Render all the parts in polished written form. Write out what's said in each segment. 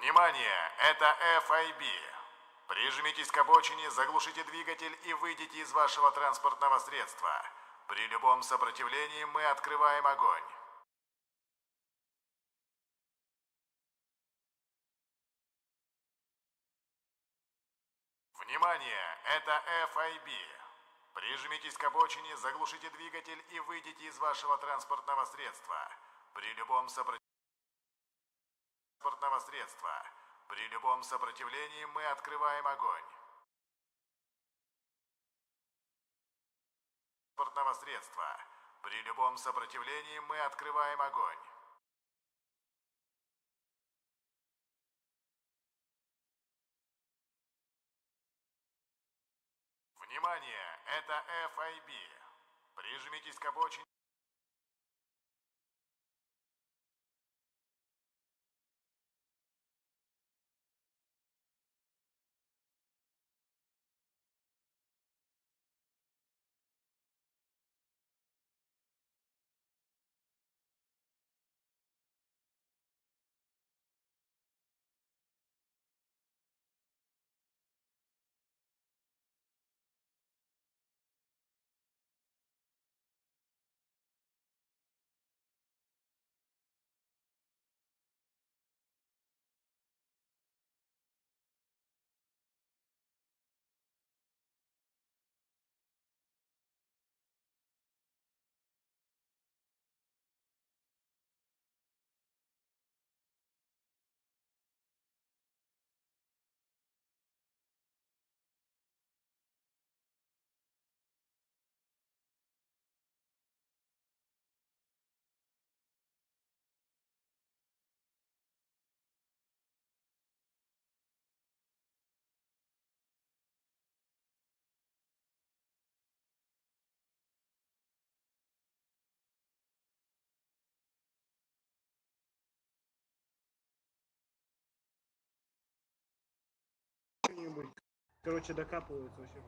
Внимание, это FIB. Прижмитесь к обочине, заглушите двигатель и выйдите из вашего транспортного средства. При любом сопротивлении мы открываем огонь. Внимание, это FIB. Прижмитесь к обочине, заглушите двигатель и выйдите из вашего транспортного средства. При любом сопротивлении мы открываем огонь. При любом сопротивлении мы открываем огонь. Внимание, это FIB. Прижмитесь к обочине. Короче, докапываются вообще.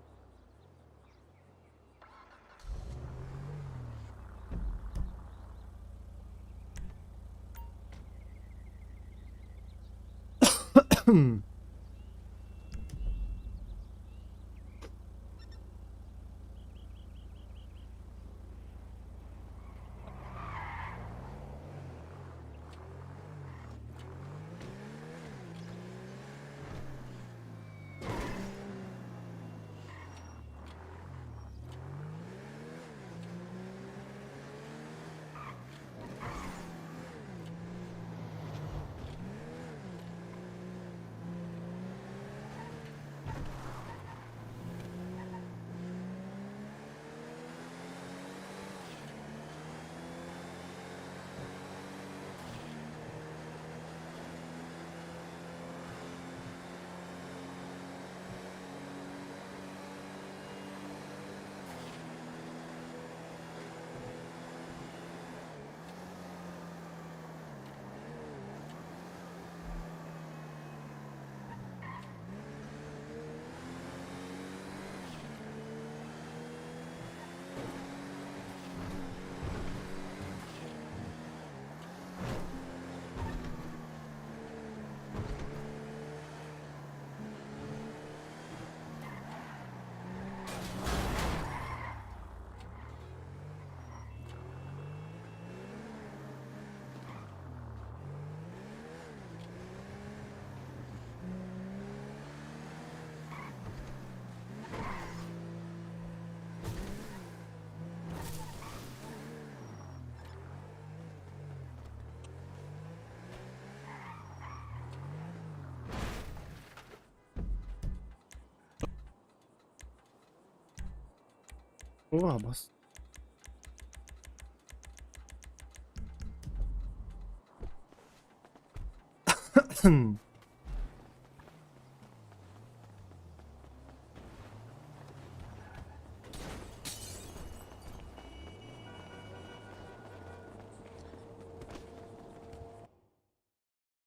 Лабас.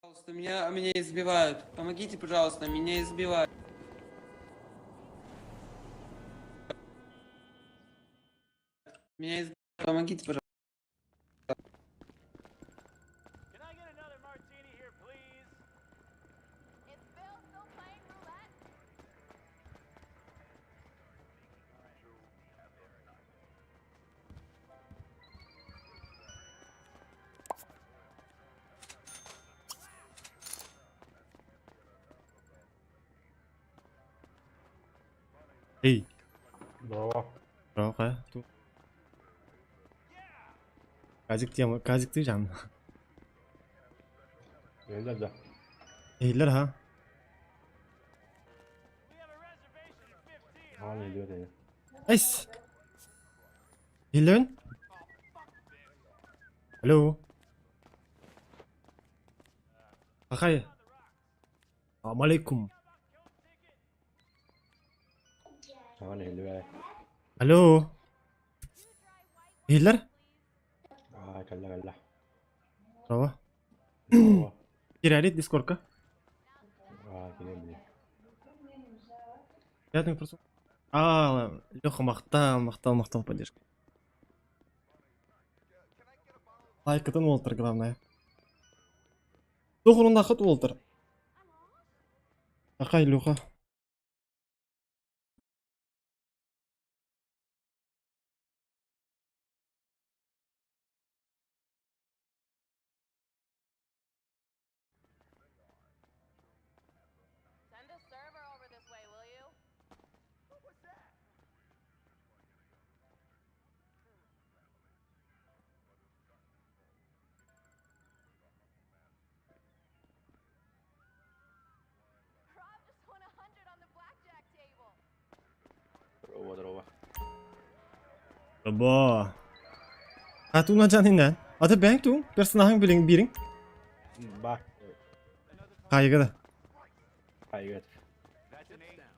Пожалуйста, меня избивают. Помогите, пожалуйста, меня избивают. Меня избивают. Помогите, пожалуйста. Can I get another martini here, please? Здорово. Роха. Казик тема, казик ты жан. Nerede? Eyler ha. Hala diyor ya. Eys. Hillen? Hallo. Akay. Assalamualaikum. Hala diyor. Hallo. Eyler? Kalla. Bravo. Здорово. Кирарит Дискордка. Келем. Приятный просто. Леха, мақтал поддержка. Лайкатын Уолтер, главное. Тоғырында қыт Уолтер. Ақай, Леха. Send a server over this way, will you? Rob just won 100 on the blackjack table. Здорово. Ба. Ату на жанинен. Аты бәңк ту. Персонажың бірің. Bak. Қайығы да. Hayır.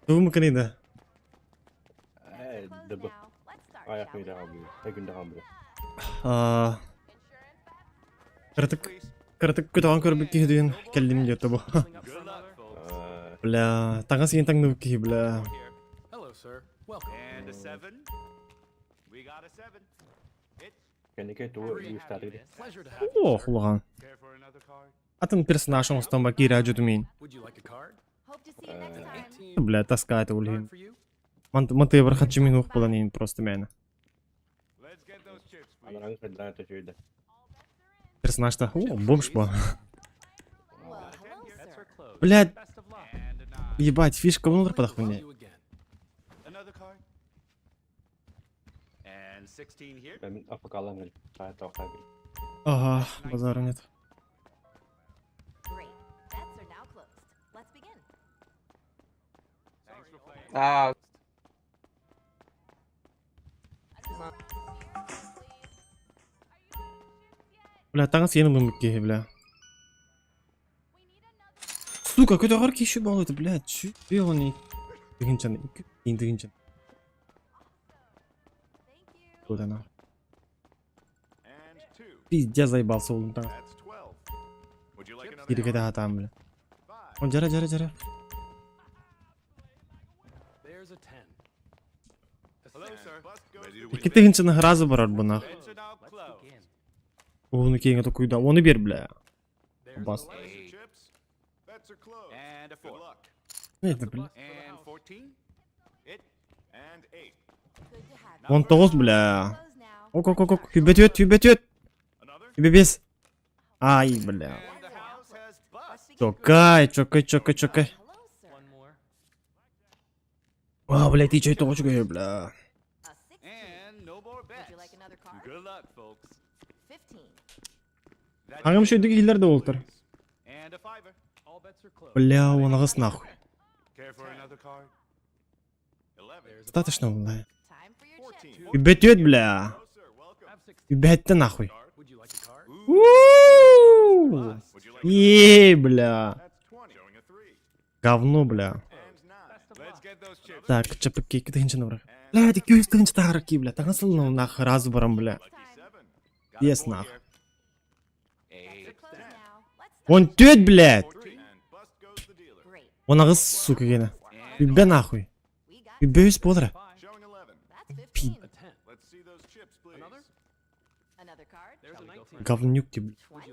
Туғы мүмкін еді. Dıbı. Now, let's start, Ayak shall we? mıydı abi? Her gün de hamile. Insurance back? Кіртік көтіған көрбік кейден келдім деді бұл. Бля, таңға сеген таңды кей, бля. Hello, sir. Welcome. And a 7. We got a 7. It's Kendi tuğu iyi isterdi. pleasure to have you. О, құлған. Care for another card? Атын персонажың ұстан ба кейрі әжуді мен. Would you like a card? Hope to see you next time. 18 Бля, таска это card өлген. for you. Мынты бір қатшы мен оқып болан ең просто мәні. Let's get those chips, please. Anarang kırdan taşıyordu. Персонажта, бомж ба. Well, hello, That's sir. our close. Блядь, Best of luck. And a 9. ебать, фишка внутрь See подохуйне. you again. Another card. And 16 here. Ben afakallan gel. Hayat tavuklar gel. Ага, базара нет. Great. Bets are now closed. Let's begin. Thanks for playing. А, Бля, таңға сенің мүмік кей, бля. Сука, көті ғар кеші бал өті, бля, чү. Беғаны. Дігінчаны, дігінчаны. Көтіна. And 2. Пиздя заебался олым таңға. That's 12. Would you like another Кирекеті card? атам, бля. 5. Он жара. There's a 10. Hello, sir. Ready to win Екі тігінчаны ғразы барар бұна. Bets are now closed. Оны кейінгі тұқүйда. Оны бер, бля. There's Bust. 11 chips. Bets are closed. And a 4. Good luck. Не еді, бля. And 14. It. And 8. Good to have you. 19, бля. Close now. Ок. Хүбет өт. Another. Хүбе 5. Ай, бля. And the house has bust. Чокай. Hello, sir. One more. А, бля, ти чай тоғы чүгей, бля. A 16. And no more bets. Would you like another card? Good luck, folks. 15. That's Аңым шөйдігі хилер де олтыр. And a 5. All bets are closed. Бля, онағыз нахуй. Care for another card? 11. Достаточно, бля. Time for your chips. 14. Хүбет өт, бля. No, sir. Welcome. Have 16. Хүбетті нахуй. Would you like a card? Ууу. Would you like Ей, бля. That's 20. Showing a 3. Говно, бля. And 9. Let's get those chips. Так, чапы кейкі тігінші набрах. Бля, ді күйіз тігінші тағыры кей, бля. Таңа сылына нах разы барам, бля. Lucky 7. Yes, нах. Bets are closed now. Let's start. Он төт, блядь. 14. And bust goes the dealer. Great. Онағыз, сука, кені. Хүбе нахуй. We got Хүбе өз болдыры. Showing 11. that's Пи. 15. 10. Let's see those chips, please. Another card? There's a 19. Говнюк, ти, бля. 20.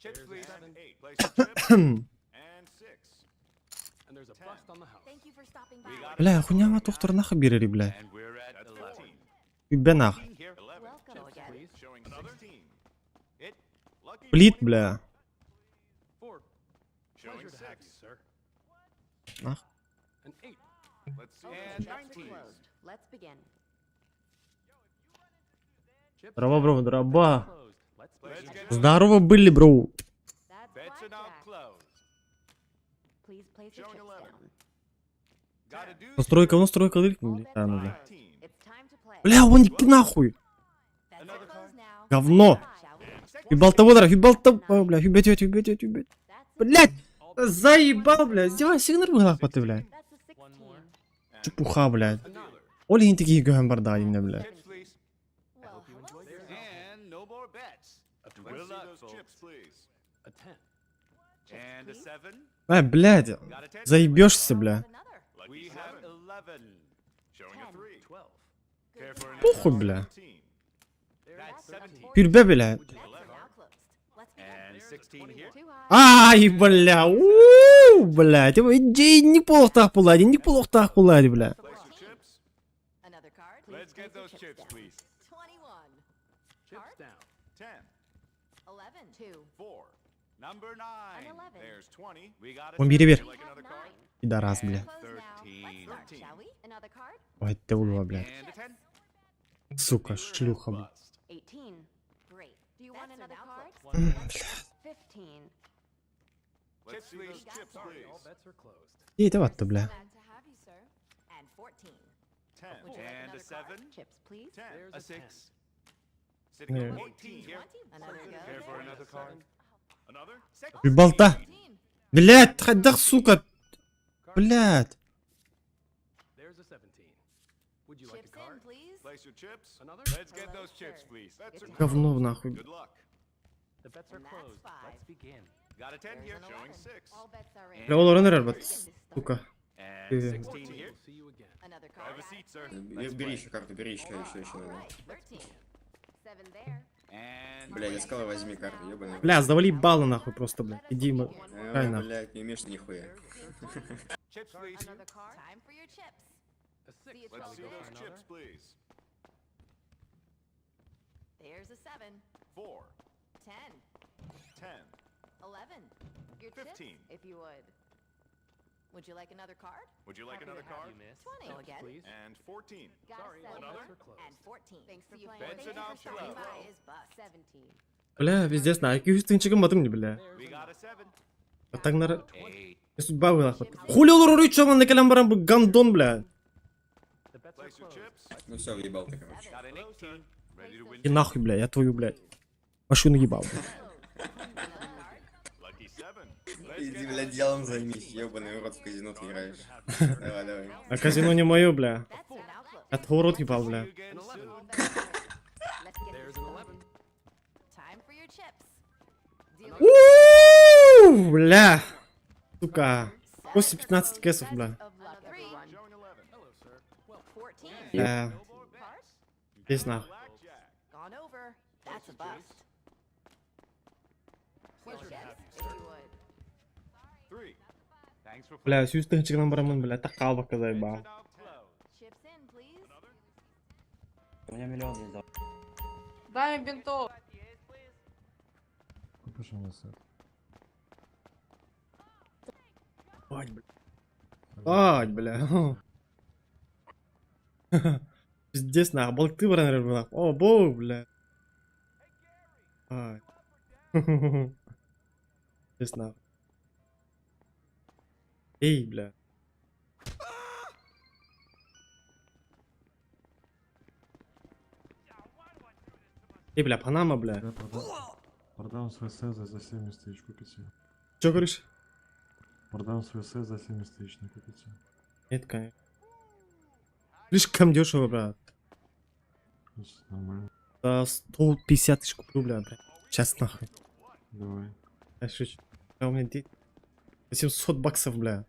Chips, please. 8. Place your chips. And 6. And there's a bust on the house. Thank you for stopping We by. got Бля, хуйняма тоқтыр нахы берері, бля. And we're at 11. Хүбе нах. Here. 11. Welcome again. Showing 16. It. Lucky Блит, 20. бля. 4. Showing 6. Sir. Нах. An 8. Let's see. And 19. Let's begin. Chips Здорово, down. бро, здорово. Closed. Let's begin. Здорово были, бро. That's Bets are now blackjack. closed. Please place your Showing chips 11. down. Gotta do Настройка, настройка. All bets А, ну are бля. in. 15. It's time to play. Бля, вон нахуй. Bets are Another closed now. Говно. Shall we? Фибалта водора, фибалта, бля, фибеть, фибеть, фибеть. That's a Блять, заебал, бля, сделай сигнал в глазах, бля. That's a 16. Чепуха, блядь. A dealer. Олень такие гамбардаи, меня, бля. Chips, please. Well, hello, sir. And no more bets. Let's Good see luck, those folks. chips, please. A 10. And a 7. Блядь, Got a 10. заебешься, бля. Another. We have 11. Showing a 3. 12. Care for an Похуй, бля. 17. That's 17. Пюрбе, бля. Bets are now closed. Let's begin. And 16 here. Too high. Ай, бля, уу, блядь, неплохо так пулади, неплохо так пулади, бля. Place your chips. Another card. Let's get Place your those chips, down. please. 21. Chips Card. down. 10. 11. 2. 4. Number 9. 11. There's 20. We got a Вон, бери, бери. Would you like another card? Пидорас, бля. Close now. 13. Let's start, shall we? Another card. Ой, ты улова, бля. And a 10. Сука, шлюха, бля. Bust. 18. Great. Do you want another card? One. 15. Let's see those Got chips, some. please. All bets are closed. И давай-то, бля. Glad to have you, sir. And 14. 10. Would you like And a another card? 7. Chips, please. 10. There's A a 6. Sitting Yeah. at 18 here. Another go Care for there. another card? Another? Фибалта. 16. Блядь, ходах, сука. Блядь. There's a 17. Would you like Chips a card? in, please. Place your chips. Another? Let's get Hello, those chips, sir. please. Bets are Говно нахуй. Good luck. The bets are And that's closed. 5. Let's begin. Got a 10 There's here. an Showing 11. 6. All bets are in. Бля, ол оранер Let's арбат. get this started. Сука. And Yeah. 16 here. We'll see you again. Another Have card. a seat, sir. Бери еще карту, бери еще. All right. 13. 7 there. And Бля, я сказал, возьми карту, ебаный. Бля, завали балла нахуй просто, бля. Иди, Дай нахуй. Блядь, не умеешь нихуя. chips, please. Another card. Time for your chips. A 6. See, it's Let's all see there. those chips, please. There's a 7. 4. 10. 10. 11. Your 15. chips, if you would. Would you like another card? Would you like Happy to another have card? You missed. 20 Chips, again. please. And 14. Got Sorry, a 7 another? Bets are closed. and 14. Thanks for you playing. Bets are now Stopping by closed. is bust. 17. Бля, пиздец, на IQ ты чекамадым не, бля. We got a 7. Атагнары. 8. Судьба вы нахуй. Хули олар орой чаган на калямбарам бу гандон, бля. The bets are Place your closed. chips. Ну все, въебал ты, короче. Got an 18. Ready to win. И нахуй, бля, я твою, блядь. Машину ебал. Lucky 7. Let's Иди, get блядь, those делом chips, please. займись, ебаный в рот в казино ты играешь. Давай, давай. А казино не мое, бля. Bets are now closed. Я твой рот ебал, See бля. you again soon. All bets are in. Let's get There's this an started. 11. Time for your chips. Dealer Ууу, бля. Сука. После 15 кэсов, бля. of luck, everyone. Showing 11. Hello, sir. Well, 14. Бля. No more bets. Cards? Здесь нахуй. Blackjack. Gone over. That's a bust. Your Pleasure to chips, have you, if you would. 3. Thanks for Бля, сүйістің чеканан барамын, бля. Так қалбаққа Bets заебал. are now closed. Chips in, please. Another? У меня миллион есть, да. Дай мне бинтов. Ать, бля. Ать, бля. Пиздец, нахуй. Болты баранер, бля. О, бог, бля. Ай. Пиздец, нахуй. Эй, бля. Эй, бля, Панама, бля. Я продам свой сет за 70 тысяч, купите. Чё говоришь? Продам свой сет за 70 тысяч, не купите. Нет, конечно. Слишком дешево, брат. То есть нормально. За 150 тысяч куплю, бля. Сейчас нахуй. Давай. Я шучу. Бля, у меня 700 баксов, бля.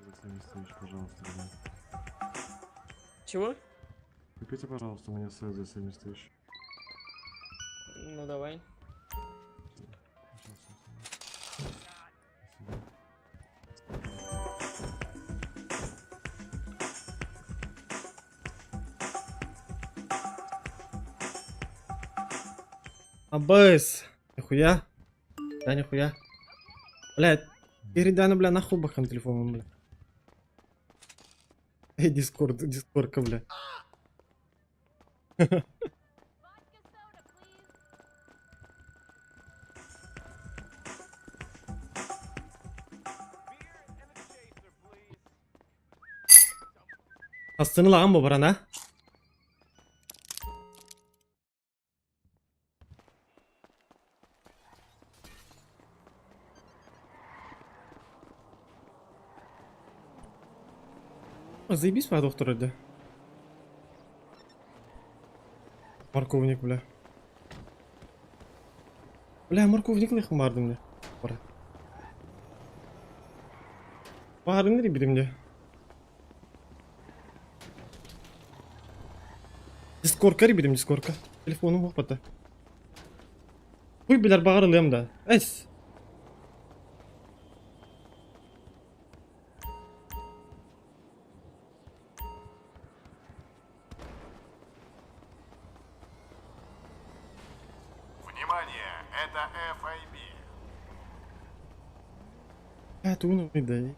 За 70 тысяч, пожалуйста, ребят. Чего? Купите, пожалуйста, мне сет за 70 тысяч. Ну давай. Абэс. Нихуя. Да, нихуя. Блядь. Ериданы, бля, нахуй бакан телефоном, бля. Эй, дискордка, бля. Hastını lağım mı buran ha? Заебись, моя доктор, иди. Морковник, бля. Бля, морковник лихым барды мне. Барын нери биримде. Дискордка ребятам, дискордка. Телефоном опыта. Хуй, билер багырылыям да. Эс. Внимание, это FIB. Это уно да.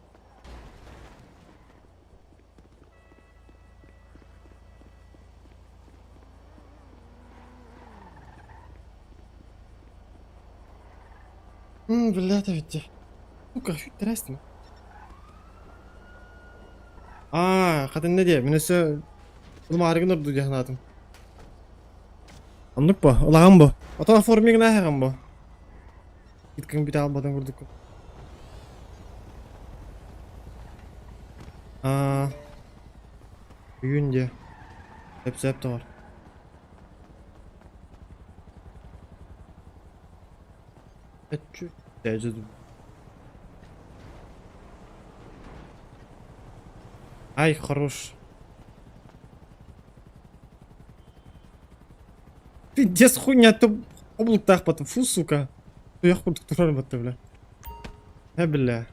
Бля, это ведь... Ну-ка, что интересно. Kadın ne diye? Minesi... Oğlum hargın ordu diye anladım. Anlık bu. Olağan bu. Ata forming ne hemen bu? Gitkin bir daha almadan vurduk. Büyün diye. Hepsi hep de var. Etçü. Tecrübe. Ай, хорош. Пиздец, хуйня-то облук-то потом. Фу, сука. Я хуй турар батты, бля. Бля.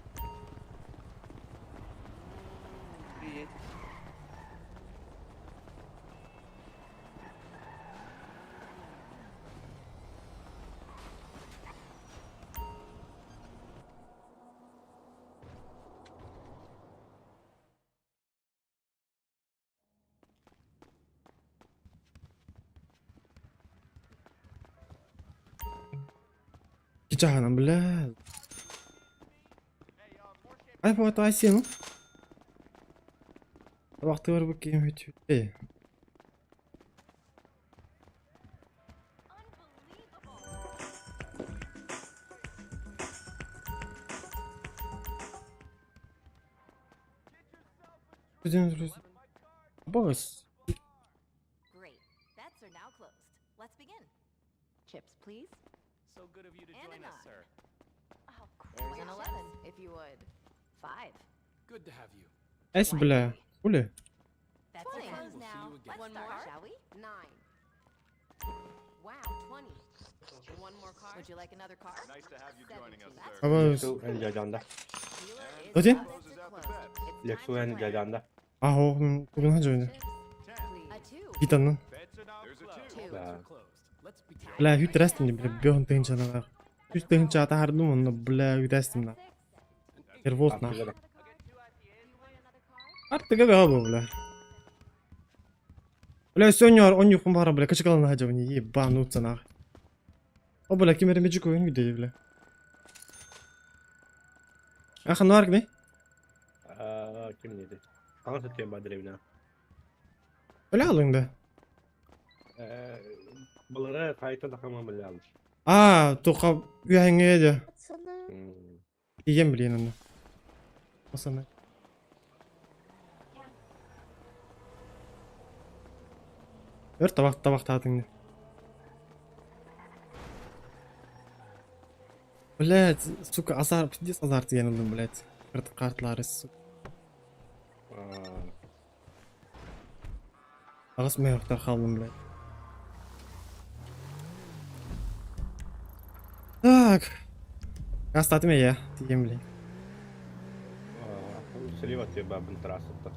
Jangan, bla. Ay, foto Ayşe'nin. Vakti var bakayım hiç. Boss. Great. Bets are now closed. Let's begin. Chips, please. So good of you to And join a us, nod. sir. Oh, there's an 11, if you would. 5. Good to have you. Es bla. Ule. That's 20. closed We'll now. see you again. Let's One start, more? shall we? 9. Wow, 20. One more card. Would you like another card? Nice to have you joining us, 17. sir. Ama Lexu en jajanda. Dealer is Hadi. up. Bets are closed. It's time Lexu to en play. jajanda. ah o bugün hacı oyunu. Chips, please. A 2. Gitanın. Bets are now closed. Two. Bets are closed. Let's begin. Bla hüt restin bla bir tane canavar. Hüt tane çata hardım onu bla hüt restin la. Nervos na. Akıllı da. Artık aga bu bla. Bla sönüyor on yukun var bla kaçık alan hacı oyunu iyi ban utsana. O bla kimere mecik oyun gidiyor bla. Akın var ne? Kim neydi? Kanka satıyor Badir evine. Öyle alın da. Bunlara kayıta takamam bile almış. Toka üyengeye de. Hmm. Yiyem bile yanında. O sana. Ver tabak tatını. Блядь, сука, азар, пиздец азарт yanıldım, блядь. Kırtık kartları, suka. Ağız meyvekler kaldım, блядь. Так. Gaz tatım ya, diyeyim bile. Слива atıyor babın trasıtta.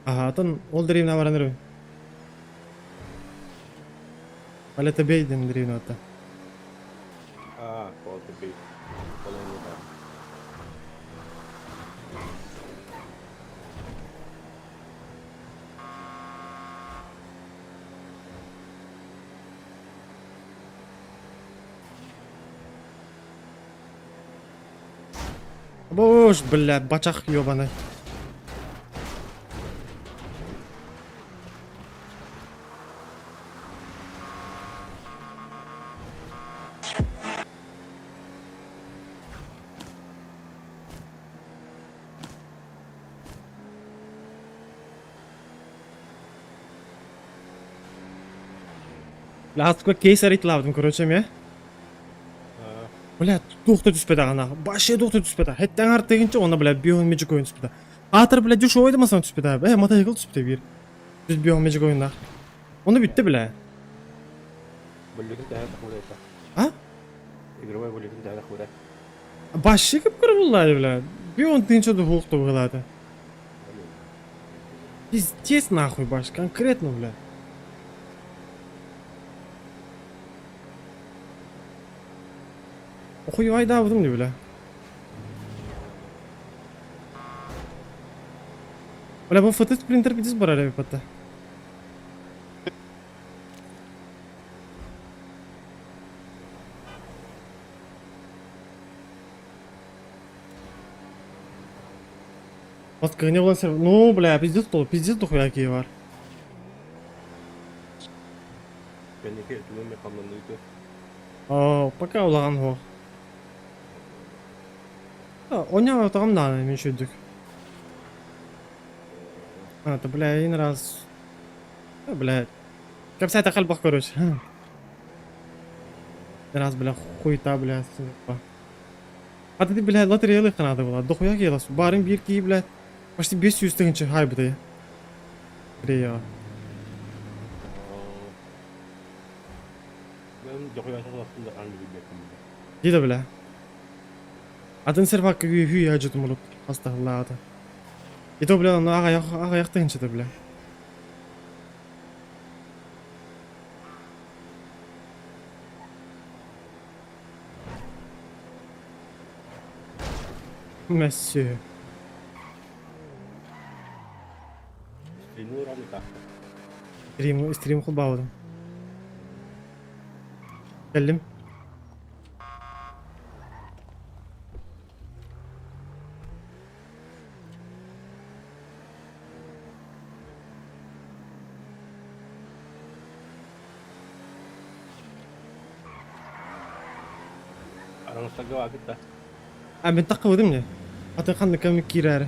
Aha, ton ol dereyim ne var anırım. Vale tabi edin dereyim hatta. Kol tepi. Kolonu da. Бош, блядь, бачах ёбаный. Ластка кейсер итлавдым, короче, мен. Блядь, тухта түспеді ана. Башы тухта түспеді. Хеттен арт дегенше оны, блядь, бион меджик ойын түспеді. Атыр, блядь, жүш ойды масан түспеді. Мотоцикл түспеді бир. Біз бион меджик ойында. Оны бітті, блядь. Бүлігін тәне тақылайды. А? Игровой бүлігін тәне тақылайды. Башы кіп көрі бұллайды, блядь. Бион тынчады хуқты бұғылады. Пиздец нахуй, баш, конкретно, блядь. Охуй айда будым не, бля. Бля, бұл фото принтер бітіз бар әлі біпатта. Вот не было сервер. Ну, бля, пиздец дохуя какие бар. Бәнеке түгіме қамдан үйті. Пока улаған ғой. Ойнау отағым да, мен шөйдік. Это, бля, один раз... Бля. Капсай тақал бақ, короче. Один раз, бля, хуйта, бля. А ты, бля, лотереялы қанады была. Дохуя келасу. Барын бір кей, бля. Почти 500 тығыншы хайбыды. Крея. Мен жоқой ашасында аңды білбекім. Дейді, бля. Атын сервак хүй ажытым ұлып. Астағылады. Ето, бля, аға яқтығыншы да, бля. Мәсі. Стрейну рамы тақты. Стрим қыл бауыдым. Келдім. Aramızda vakit de. Ben takıldım ya. Atın kanlı kamik girer.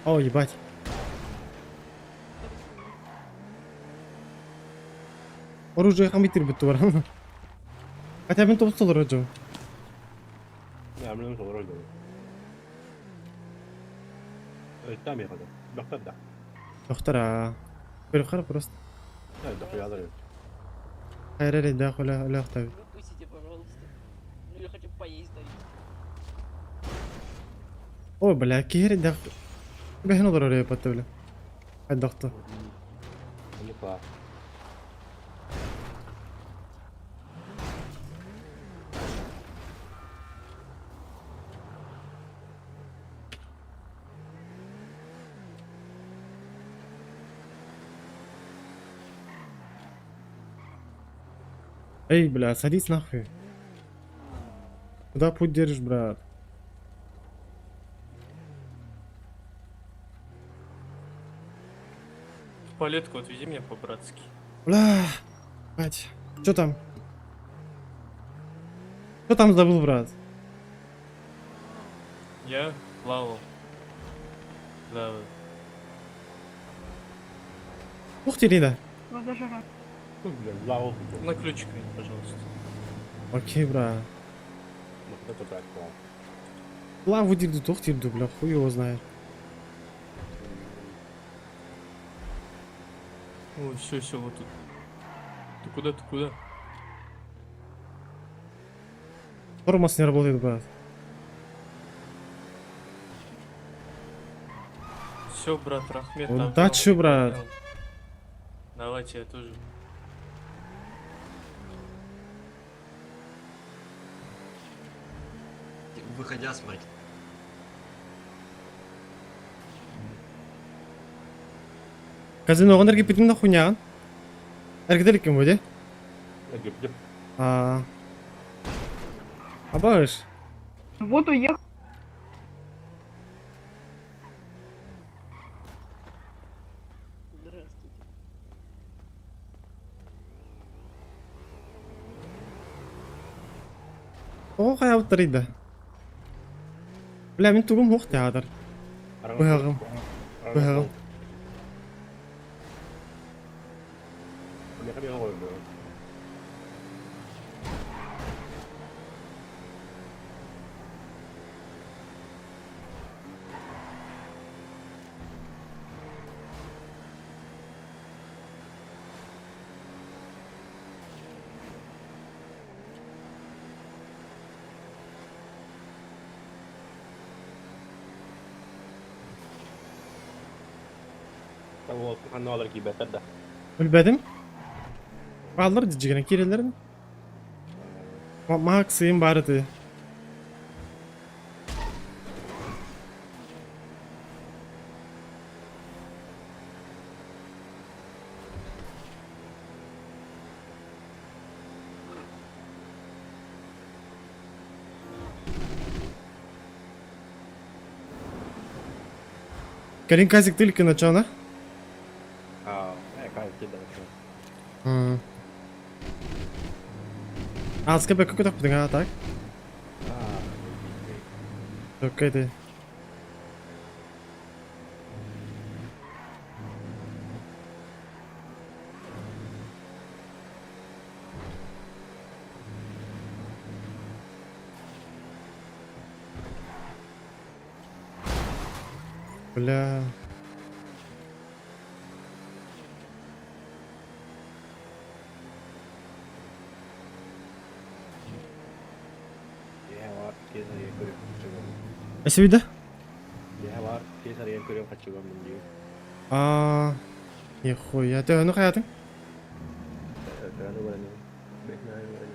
О, ебать. Оружие хамитер битур. Хотя бы топ стол роджо. Ne amlım sonra oldu. Tam yakada. Baktar da. Доктора. Перехар просто. Evet, da koyalım. Хайрали дахуля лехтави. Выпустите, пожалуйста. Ну, я хочу поесть, да. Ой, бля, кири дах. Бехну ضروري بتبله. الدكتور. Ne kadar? Эй, бля, садись нахуй. Куда путь держишь, брат? В палетку отвези меня по-братски. Бля, блядь. Чё там? Что там забыл, брат? Я плавал. Да, Ух ты, Рида. Lavo. на ключик, пожалуйста. Окей, брат. Ne kadar kral. Лаву дирду, тох дирду, бля, хуй его знает. Ой, все, вот тут. Ты куда? Тормоз не работает, брат. Все, брат, Рахмет. Ну там да взял, чё, брат? понял. Давайте я тоже. Выходя смотреть. Казино, он эрги питин на хуйня. Эргделик кем буде? Гүп-гүп. Абаш. Вот уехал. Здравствуйте. О, кая утырыйды. Бля, мен тугум хук театр. Быгым. Быгым. Ne kadar koydu? Tamam, ne olur ki beter de. Bilbedim. Alır diyeceğine kirelerin. Mahak sıyım barıdı. Карин казик только начало. Kayıt Аз как какой-то подготовка, так? Окей, ты. Бля. Эсэ вида? Я var. Keser yer görüyorum kaçıyor ben diyor. Нихуя. Ты ну хаятың? Ben de böyle. Bekleyin böyle.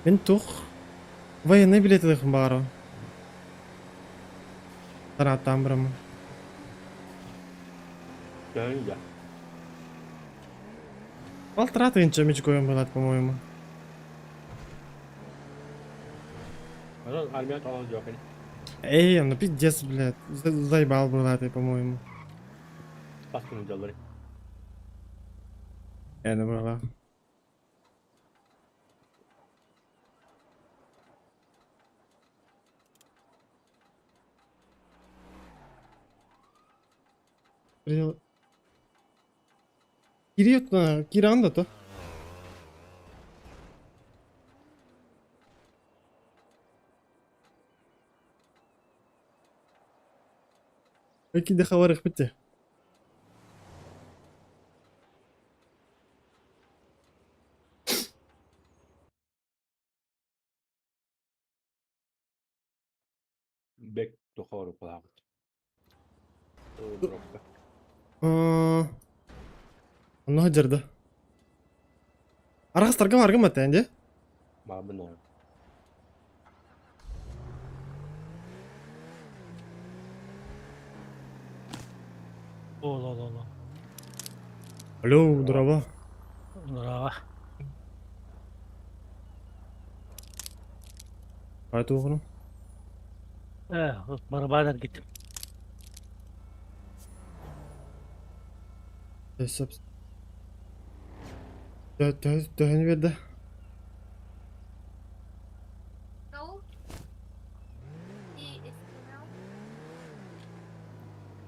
Мен тух. Военный билеті бары. Тараттан бірім. Görün ya. Полтора тысячи мечкоем было, по-моему. Onun armiyat alan yok hani. Эй, ну пиздец, блядь. Заебал было ты, по-моему. Baskın ucaları. Это было. Киранда то. أكيد خوارق بته. Bek doktor falan. والله جردة. أرخص ترقم أرقم متى عندي؟ ما benar. Allah. ألو ضربة. هاتوا هنا. Barabadan gittim. Hesap. Dön bir de.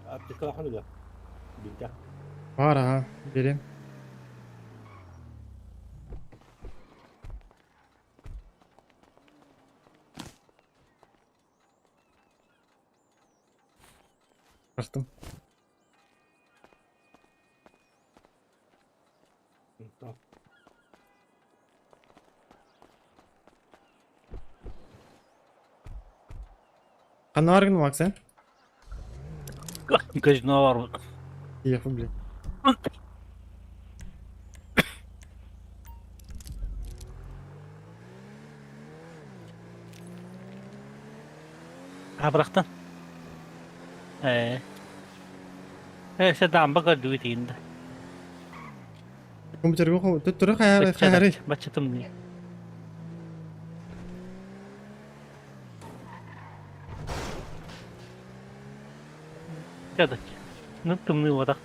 Aplikasyon hangi? Bilgi. Var ha. Gelin. Bıraktım. Tamam. Kanı var mı bak sen? Казино var mı? İyi блин. Ha bıraktın. Sen daha bakar düğüteyinde. Kompüterge tutturup hayır. Başladım diye. Kadak. Nuttum ne vadak.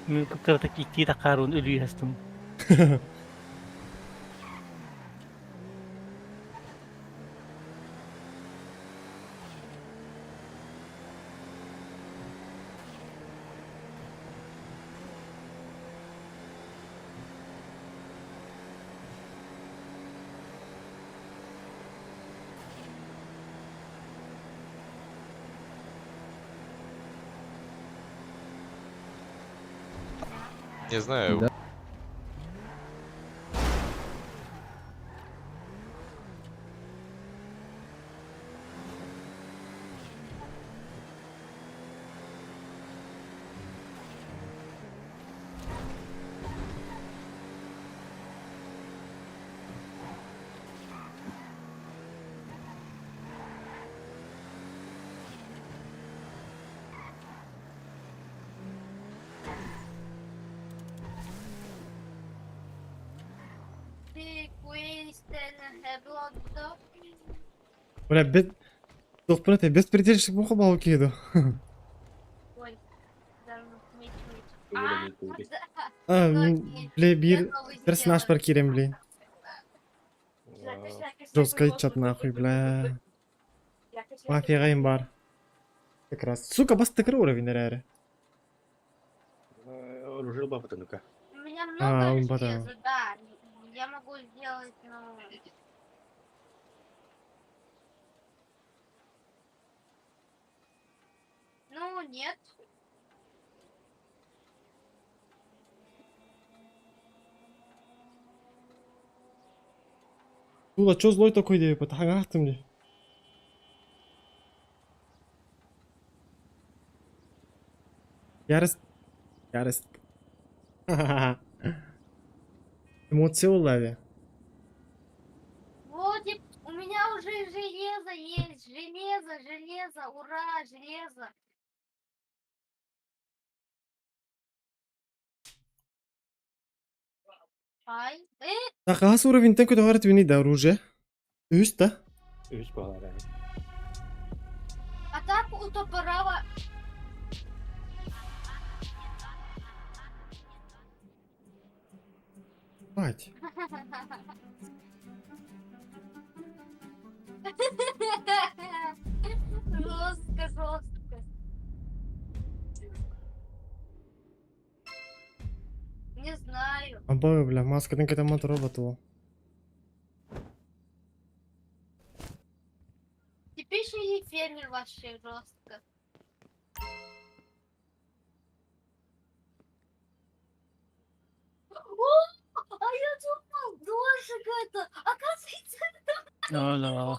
Min kaptırdık ikti de karun ölüyü hastum. Не знаю. Бля, без... Тохпунете, без придержек муха бал киду. Бля, bir персонаж паркируем, блин. Жестко чат нахуй, бля. Мафия им бар. Как раз. Сука, бас такой уровень, наверное. Оружил баба-то, ну-ка. У меня много он потом. железа, да. Я могу сделать, ну... Ну, нет. Ула, чё злой такой, да, потагах ты мне. Ярость. Ярость. Эмоции улови. Вот, и у меня уже железо есть. Железо, ура, железо. Ай, Так, какой уровень ты куда говорит вини да оружие? Üst да? Üst bağlar yani. а так у топорава... Бать. Жестко. Не знаю. Абой, бля, маска тен кете мат роботу. Типичный фермер вообще жестко. О, а я думал, дождик это. Оказывается, Öyle.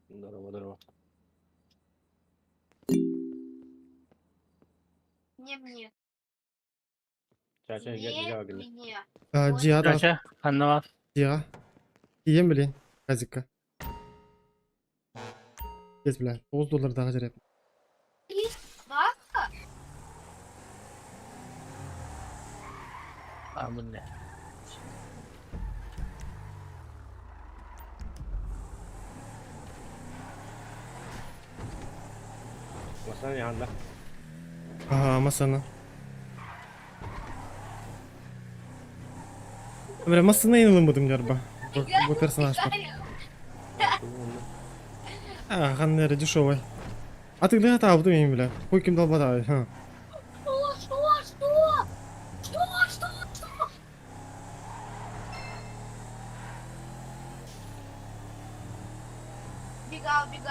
Здорово. не мне. Çarçın güzel günü. мне. Ciha da. Kaça? Anne var. Ciha. Yiyem bilin. Kazıkka. Geç bile. $9 daha cerep. Bak. Amin ne? Masanın yanında. Aha masana. Bля, masana inanılmadım galiba. Bu персонаж. А, ханнер дешевый. А ты где это авто имя, бля? Хуй кем долбодай, ха. Что? Бегаю.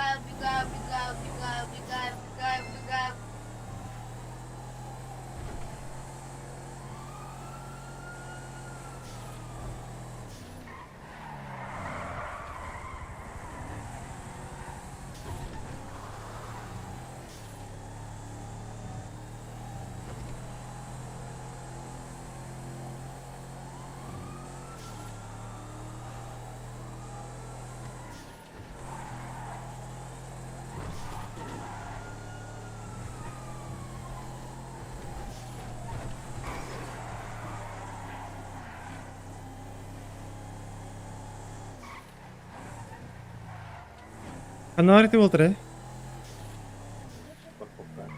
Qanday o'ltir, ey? Bak bak.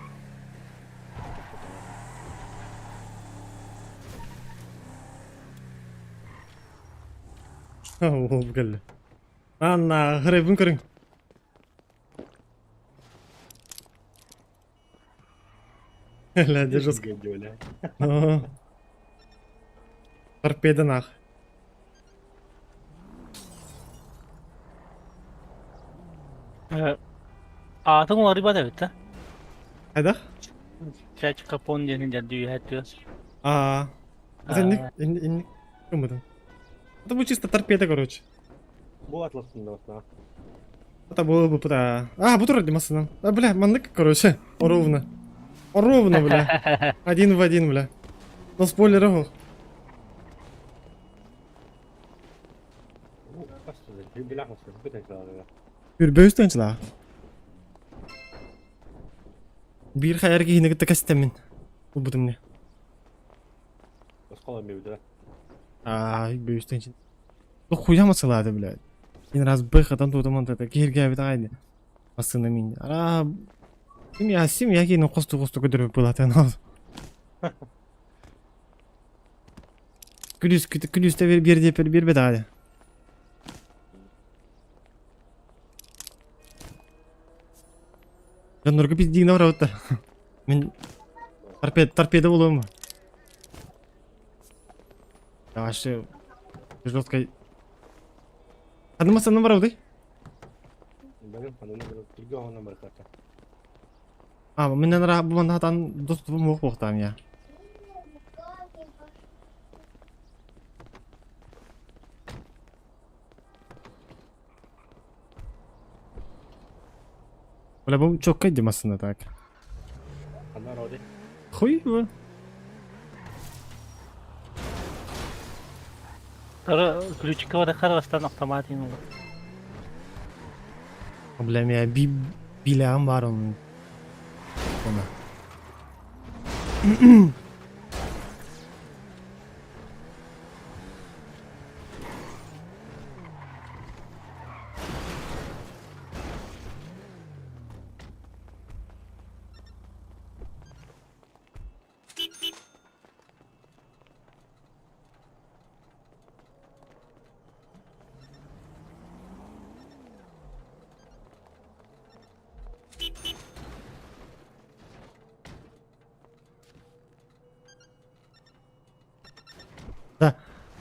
Oh, bu geldi. Anna, g'aribim ko'ring. La, держись. Гандюля. Торпеда нах. Atın var ibadet evet ha. Hayda? Çaç kapon yenin jaddi hatiyor. А, это не кому-то. Это будет чисто торпеда, короче. Bu atlasında bak. Это было бы, да. А, буду ради массы. А, бля, манлык, короче. Ровно. Ровно, бля. Один в один, бля. Но спойлеров. Bu kaç sözü? Bir laf mısın? Bir tek daha. Yürüböz tançılar. Bir hayal ki yine gitti kastemin. Bu budum ne? Başka olan bir video. Ay, böz tançın. Bu kuyamasalardı, bля. Один раз бэхатан тудым он это кирге битайды. Асына мен. Ара семья кейін қосты көтеріп болады анау. Күлісті бербеді ады. Жаннұрға пиздігіне барауытты. Мен торпеда болуым. Ашы жесткай. Adımı var Benim hanımın bir ona bırakacak. Ama menden rahat bu bana hatan dostum yok boktan ya. Böyle bu çok kaydım aslında tak. Onlar orada. Huy bu. Tara ключика var karastan автоматин olur. Problem ya bir bileğim var onun. Ona. Да.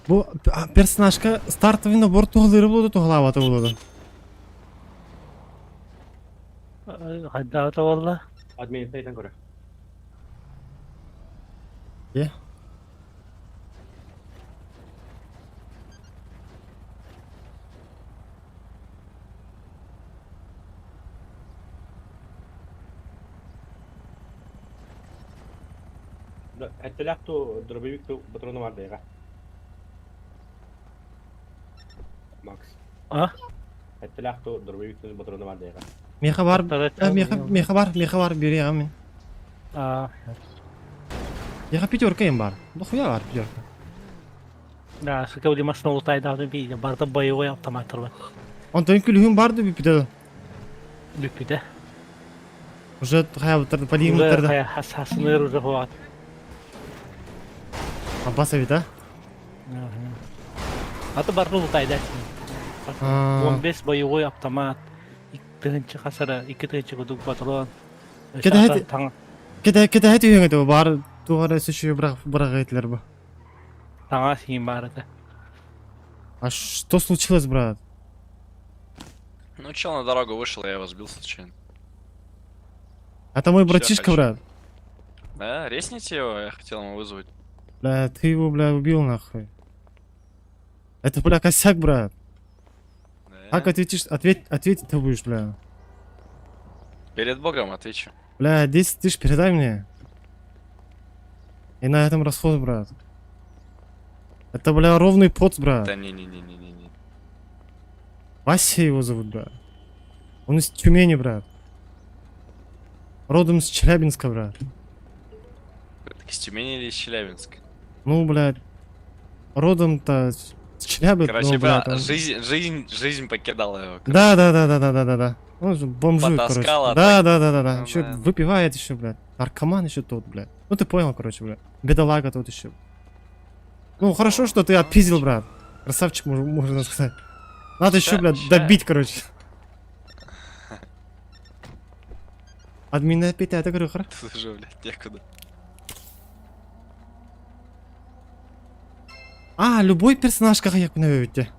Bu personajga startовый набор to'g'lari bo'ladi, to'g'lavati bo'ladi. Hadda valla. Admin saytan ko'ra. Ye. Etteляхто дробовик патроны var diye. Max. Ah? Etteляхто дробовик патроны var diye. Meha var. Meha var bir ya men. Aa. Ya пятерка бар. Ну хуя var пятерка. Да, сколько машина улетает давно видел. Барда боевой автомат var. Ondan külüğüm vardı bir de. Lüpüde. Уже hayatlarda подъем Уже bitirdi. hassasını уже хват. Abbas evde. Atı barda улетает. Aa. 15 боевой автомат. İkinci hasara, ikinci kuduk patron. Keda hadi yöngede var. Duvara sıçıyor bırak ettiler bu. Tanga siyim barada. А что случилось, брат? Ну чел на дорогу вышел, я его сбил случайно. Это мой Всё, братишка, хочу. брат. Да, резните его, я хотел ему вызвать. Бля, ты его, бля, убил нахуй. Это, бля, косяк, брат. Да. Как ответить ты будешь, бля? Перед Богом отвечу. Бля, 10 тысяч передай мне. И на этом расход, брат. Это, бля, ровный поц, брат. Да не-не-не-не-не. Вася его зовут, брат. Он из Тюмени, брат. Родом с Челябинска, брат. Так из Тюмени или из Челябинска? Ну, блядь. Родом-то с Челябинска. Короче, ну, бля, там- жизнь покидала его. Да. Он же бомжует, короче. Потаскала, Да, так? да, да, да, да. Ну Еще да. выпивает еще, блядь. Наркоман еще тот, блядь. Ну ты понял, короче, блядь. Бедолага тут еще. Ну хорошо, что ты отпиздил, брат. Красавчик, можно сказать. Надо еще, блядь, добить, короче. Админ опять это говорю, хорошо. Тут уже, блядь, некуда. А, любой персонаж, как я наведете.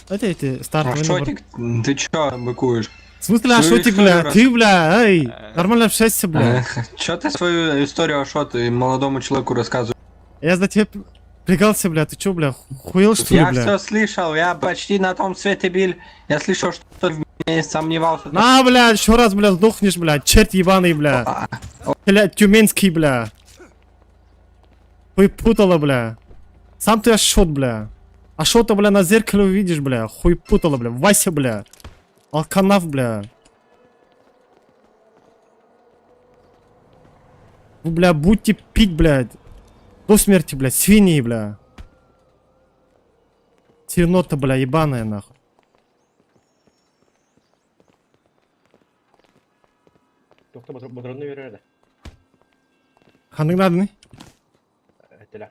Это эти стартовые наборы. Ты чё быкуешь? В смысле, Ашотик, бля? Ты, бля, эй, нормально общайся, бля. Чё ты свою историю Ашота молодому человеку рассказываешь? Я за тебя пригался, бля, ты чё, бля, хуел, что ли, Я бля? все слышал, я почти на том свете был. Я слышал, что ты в меня сомневался. На, бля, еще раз, бля, сдохнешь, бля, черт ебаный, бля. Бля, тюменский, бля. Хуй путала, бля. Сам ты Ашот, бля. Ашота, бля, на зеркале увидишь, бля. Хуй путала, бля. Вася, бля. Алканав, бля. Вы, бля, будьте пить, блядь. До смерти, бля. Свиньи, бля. Тернота, бля, ебаная, нахуй. Тоқта батронны береді. Ханның надо, не? Әттілі.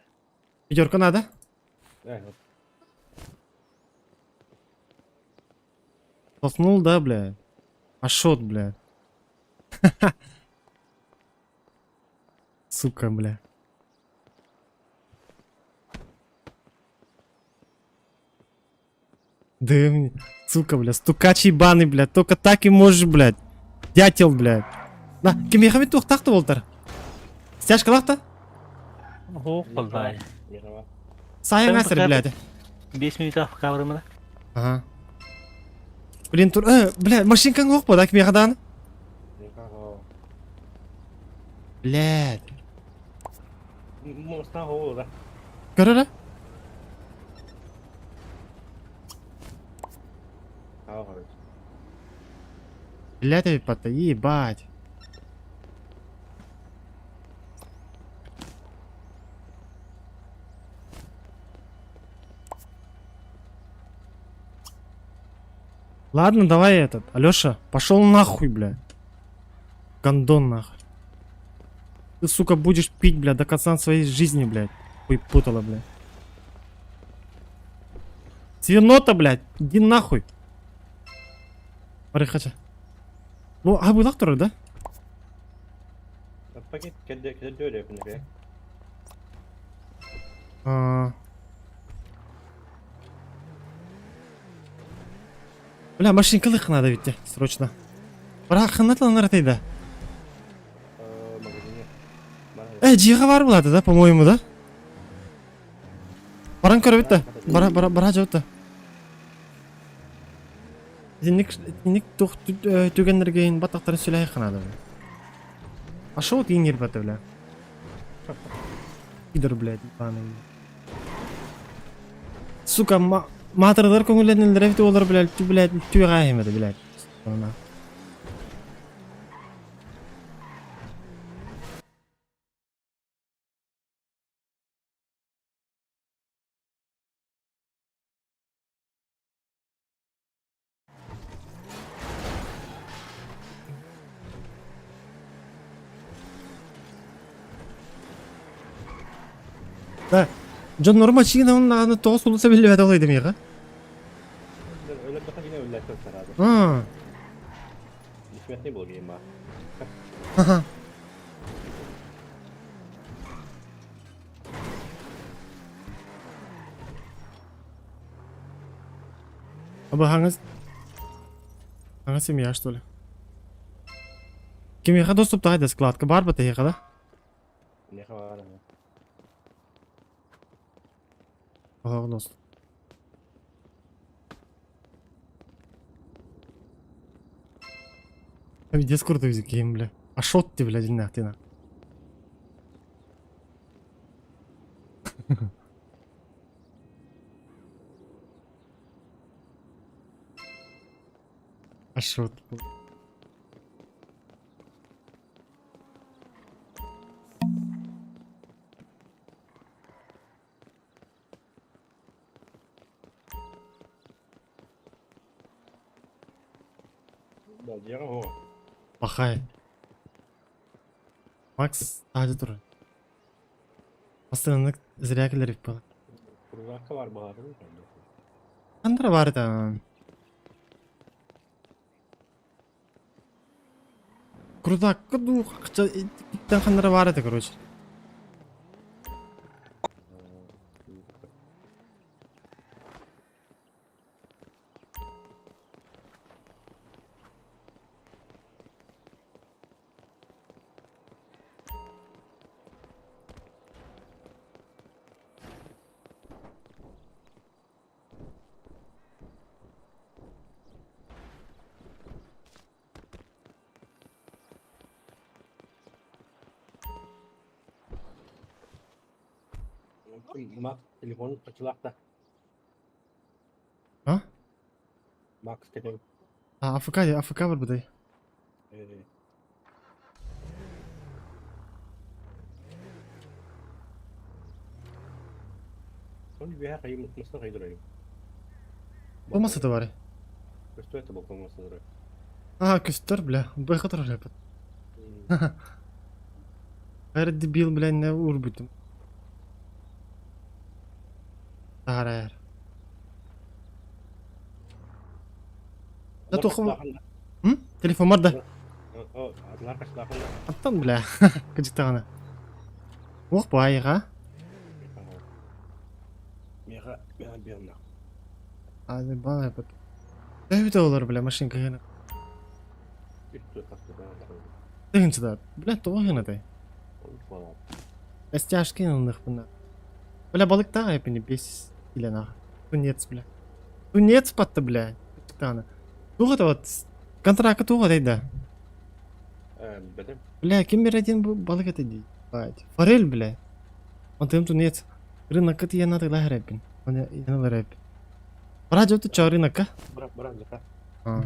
Пятерка надо? Толкнул, да, бля? Ашот, бля. Сука, бля. Да, сука, бля, стукач ебаный, бля. Только так и можешь, блядь. Дятел, блядь. На, кем ехать тух так-то, Волтер? Стяжка лахта? Ого, полдай. Саян асыр, блядь. 5 минут кабырымда. Ага. Блин, бля, машинкаң оқ па, да, кем ехадан? Блядь. Мостан хоу, да. Көрі, блядь, ебать, ебать. Ладно, давай этот. Алёша, пошел нахуй, бля. Гондон нахуй. Ты, сука, будешь пить, бля, до конца своей жизни, блядь. Хуй путала, блядь. Свинота, блядь, иди нахуй. Смотри, хотя. Ну, а вы лахтуры, да? Пакет кәдде дөре күнеге. Бля, машинкалых надо ведь, срочно. Пора ханатланар атайда. Жиға бар болады, да, по-моему, да? Баран көріп етті. Бара жауытты. Динник түгендерген батақтарын сөйлей қанады. Ашау дейін ер бәті, бля. Пидор, блядь, ебаный. Сука, матырдар көңілдерін драйвті олар, блядь, түйеға емеді, блядь. Да, Джон Норма чигинен аны тоғыз сулуса биліп әді олайды меға? Өліп бата біне өлі әкті сарады. Несметный бұл гейм ба. Аба хаңыз семья, что ли? Кем еға доступ тағайды складка бар ба еға да? Не хавара. Ага, дост. Abi Discord'da gözükeyim bile. Aşot di bile dinlettiğine. Aşot. Bakay. Max sadece dur. Aslında zirakiler ip bana. Kurulaka var mı abi? Kandıra var da. Kurudakka du akça itten kandıra var da короче. Max telefon açılakta. Ha? Max telefon. AFK var burada. Onu bir her ayı nasıl kaydırayım? Olmasa da var. Просто это был, по-моему, сыграть. Küstür bile. Bu kadar öyle yapın. Her debil bile ne uğur bütün. Hayır. Ne tokum? Hı? Telefon var da. Adlar kaçlarında. Attım bile. Gıcık tane. Oh bu ayı ha. Mega ben bir anda. Hadi bana yapın. Ne de olur bile maşın kıyını. Üstü kastı bana. Dığınçı da. Bile doğuyana da. Falan. Estyaşkı yanıldık bunlar. Bile balık daha hepini biz ile na. Tuniyet bile. Tuniyet battı bile. Gıcık tane. Tuğu da ot. Kontrakı tuğu da. Benim. Bile kim bir edin bu balık eti değil. Bayt. Farel bile. Antım tuniyet. Rınak eti yanına da her hepin. Hani yanılır hep. Para jauh tuh cari nakah? Berat zakah. Ah.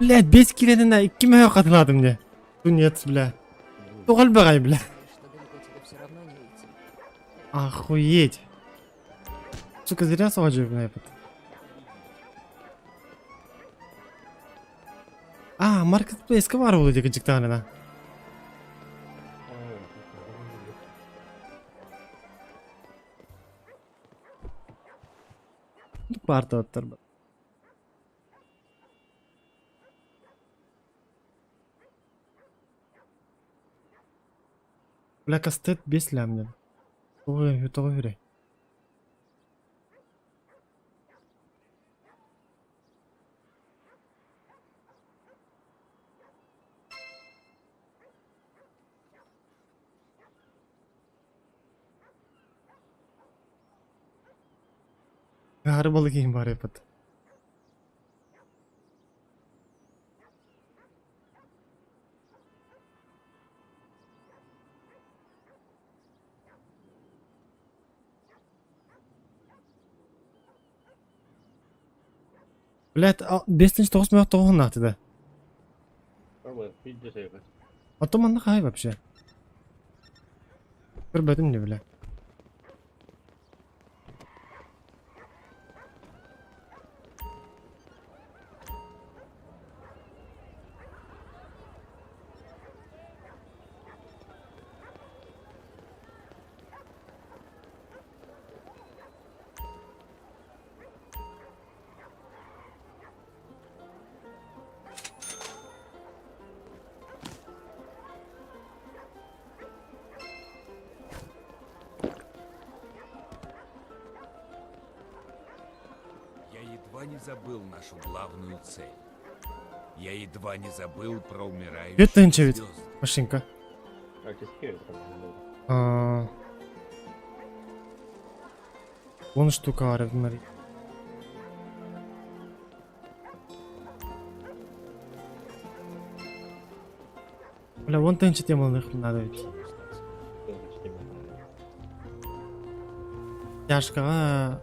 Bile 5 kileden 2 mü katıladım diye. Dünyat bile. Doğal bakay bile. Охуеть. Сука, зря сваджу на этот. Marketplace'e var oldu gıcık tane da. Parta atlar. Black State 5 lamdan. To'g'ri yuray. Har balık yiyeyim bari yapıt. Блядь, 5-9 минут тоғын атыды. Атоманды қай вообще? Bir bölüm ne bile. забыл нашу главную цель. Я едва не забыл про умирающие Бетінші вид. звезды. Машинка. А, 10 штука var bunlar. Бля, вон тенчит тему надо ведь. Тяжкого.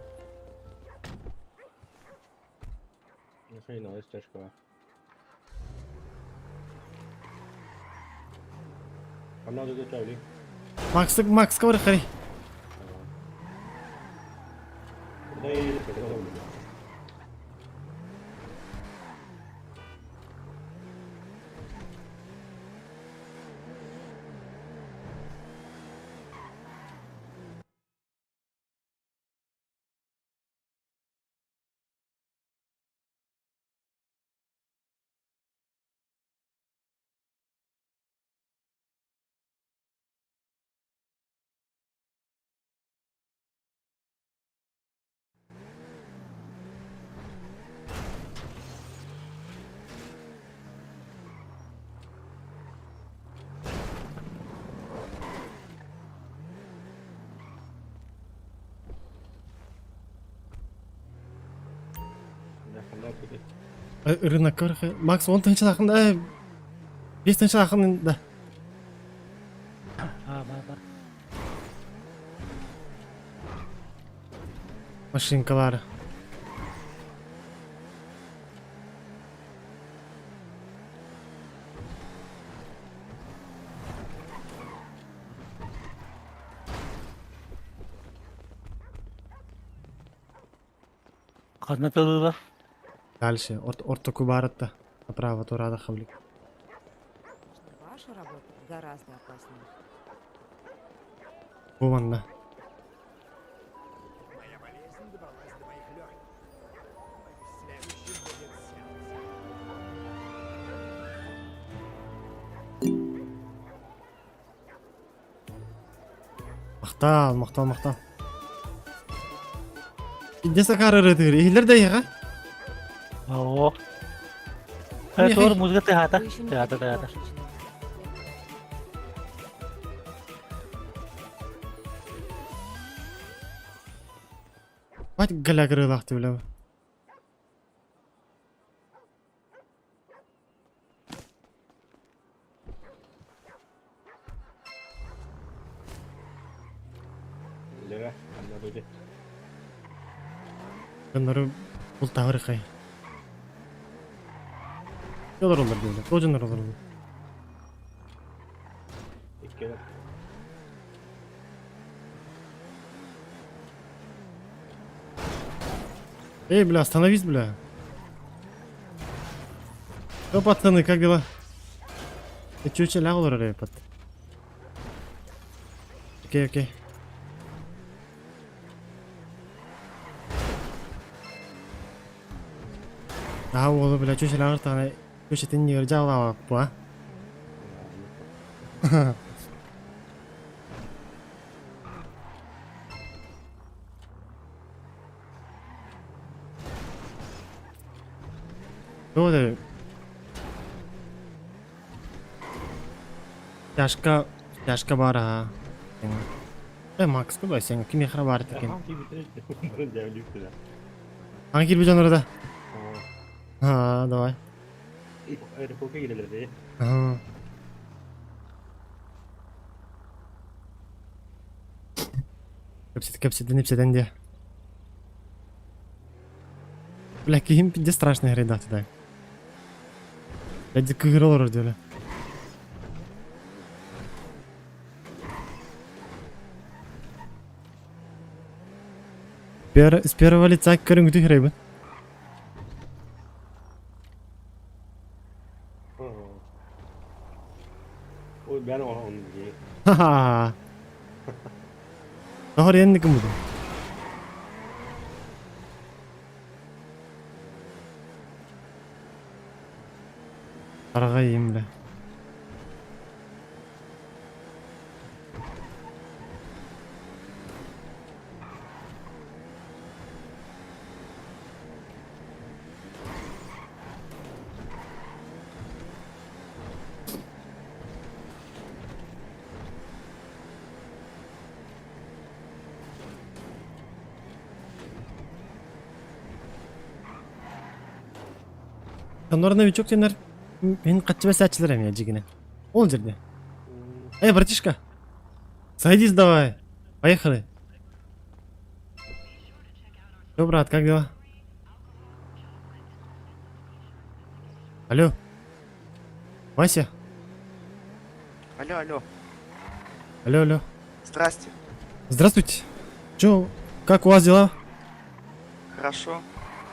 Макс кавар хари. Rınak kavar haри. Макс 10 тенчит ақында. 5 тенчит ақында. Бар. Машинкалар. Қызмет алулар. Дальше. Орто кубаратта. Направо турада хавлик. Ваша работа гораздо опаснее. Буванда. Мақтал. Идеса карыры дыр. Эйлер да яға? О. Михай. Тор музыка театр. Вы еще не Театр. хотите крошечный? Бать галягры лақты білем. Гыннары бұл тағыры қай. Yollar olur böyle. Rocanlar olur. Эй, бля, остановись, бля. Что, пацаны, как дела? Ты чё, ляг olur oraya pat. Окей. Daha oğlum bile çöşe ляг tane köşetin yırcağı var bu ha. Doğru. Yaşka var ha. Max kılay sen kim yakra var tekin. Hangi bir canlı da? Ha, давай. Ага. Кепсиден де. Бля, ким пиде страшный грейда туда. Блядь, кыграл родили. С первого лица көрүнгүтү грейбы. Ой, ben onu diye. Haha. Daha yeni kim bu? Aragayım bile. Sonra новичок сендер менің қатчыбай сәтчілерім я жигіне. Ол жерде. Эй, братишка. Садись давай. Поехали. Что, брат, как дела? Алло. Вася. Алло, алло. Алло, алло. Здрасте. Здравствуйте. Чё, как у вас дела? Хорошо.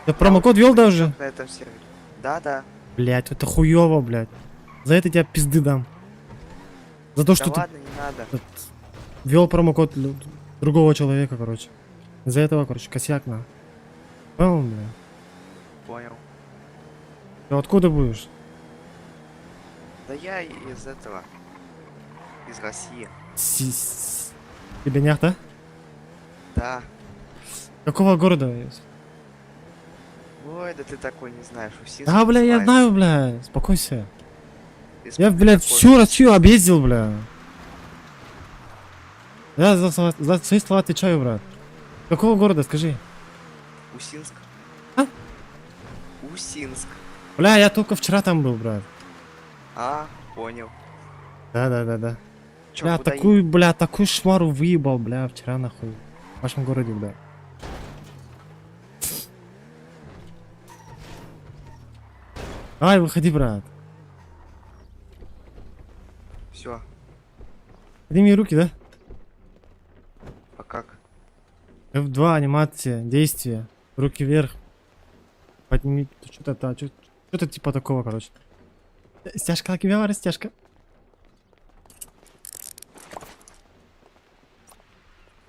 Я промокод ввел, да, уже? На этом сервере. Да, да. Блять, это хуёво, блядь. За это тебя пизды дам. За то, что Да ладно, не надо. ты ввел промокод другого человека, короче. Из-за этого, короче, косяк на. Понял, бля? Понял. Ты откуда будешь? Да я из этого. Из России. Тебе не да? Да. Какого города? Ой, да ты такой не знаешь. Усинск Да, бля, я называется. знаю, бля. Спокойся. Ты Я, смотри, блядь, какой. всю Россию объездил, бля. Я за свои слова отвечаю, брат. Какого города, скажи? Усинск. А? Усинск. Бля, я только вчера там был, брат. А, понял. Да. Чё, Бля, куда такую шмару выебал, бля, вчера нахуй. В вашем городе, бля. Давай, выходи, брат. Все. Подними руки, да? А как? F2, анимация, действие. Руки вверх. Подними. Что-то типа такого, короче. Стяжка, лакивява, растяжка.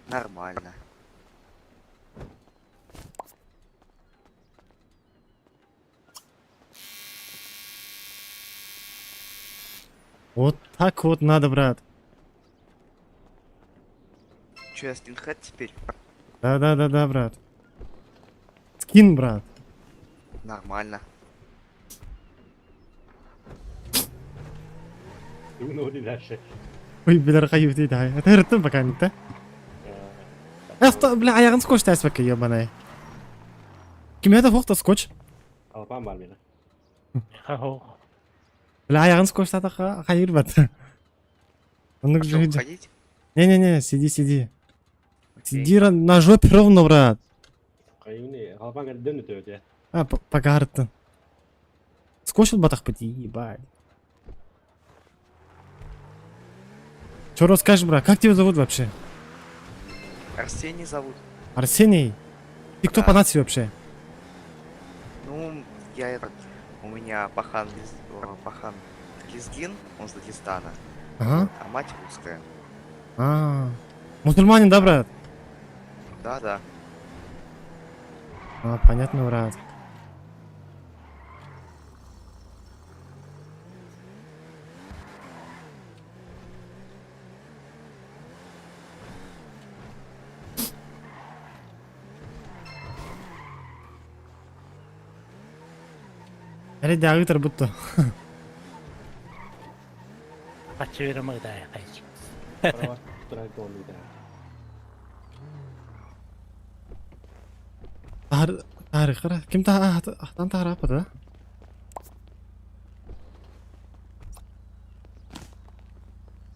Нормально. Вот так вот надо, брат. Че, я скинхед теперь? Да, брат. Скин, брат. Нормально. Ой, бля, хаюв дейді. Это ртым пока не, да? Бля, аяғын скотч тәс бәкке, ебаный. Кемеді фоқта скотч? Хо. Бля, аяғын скотч тәті қайыр бәт. А что, уходить? Не, сиди. Сиди на жопе ровно, брат. А, пока ртым. Скочил батах пути, ебать. Че расскажешь, брат? Как тебя зовут вообще? Арсений зовут. Арсений? Ты кто Да. по нации вообще? Ну, я этот... У меня пахан лезгин, он с Дагестана. Ага. А мать русская. Мусульманин, да, брат? Да. Понятно, брат. Әлі ағытыр бұтты. Қатшы берем ағыдай, қайшы. Тарих, кім ақтан тағыр апыды?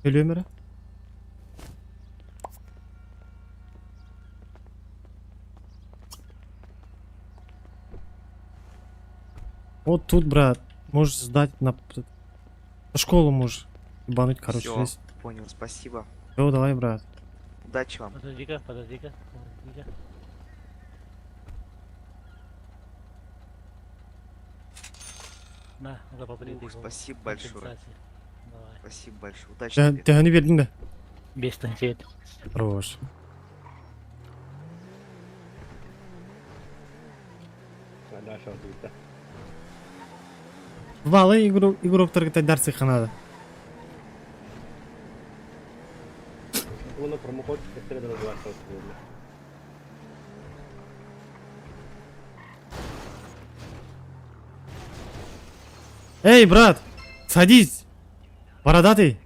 Өлі өмірі? Вот тут, брат, можешь сдать на школу можешь ебануть, короче, Всё, здесь. понял, спасибо. Все, давай, брат. Удачи вам. Подожди-ка. На, за попритый. Спасибо большое. Давай. Спасибо большое. Удачи тебе. Тегіні бердің бе? Без танчет. Хорош. Валы игроктарға дәрсі қанады. Эй, брат, садись. Бородатый.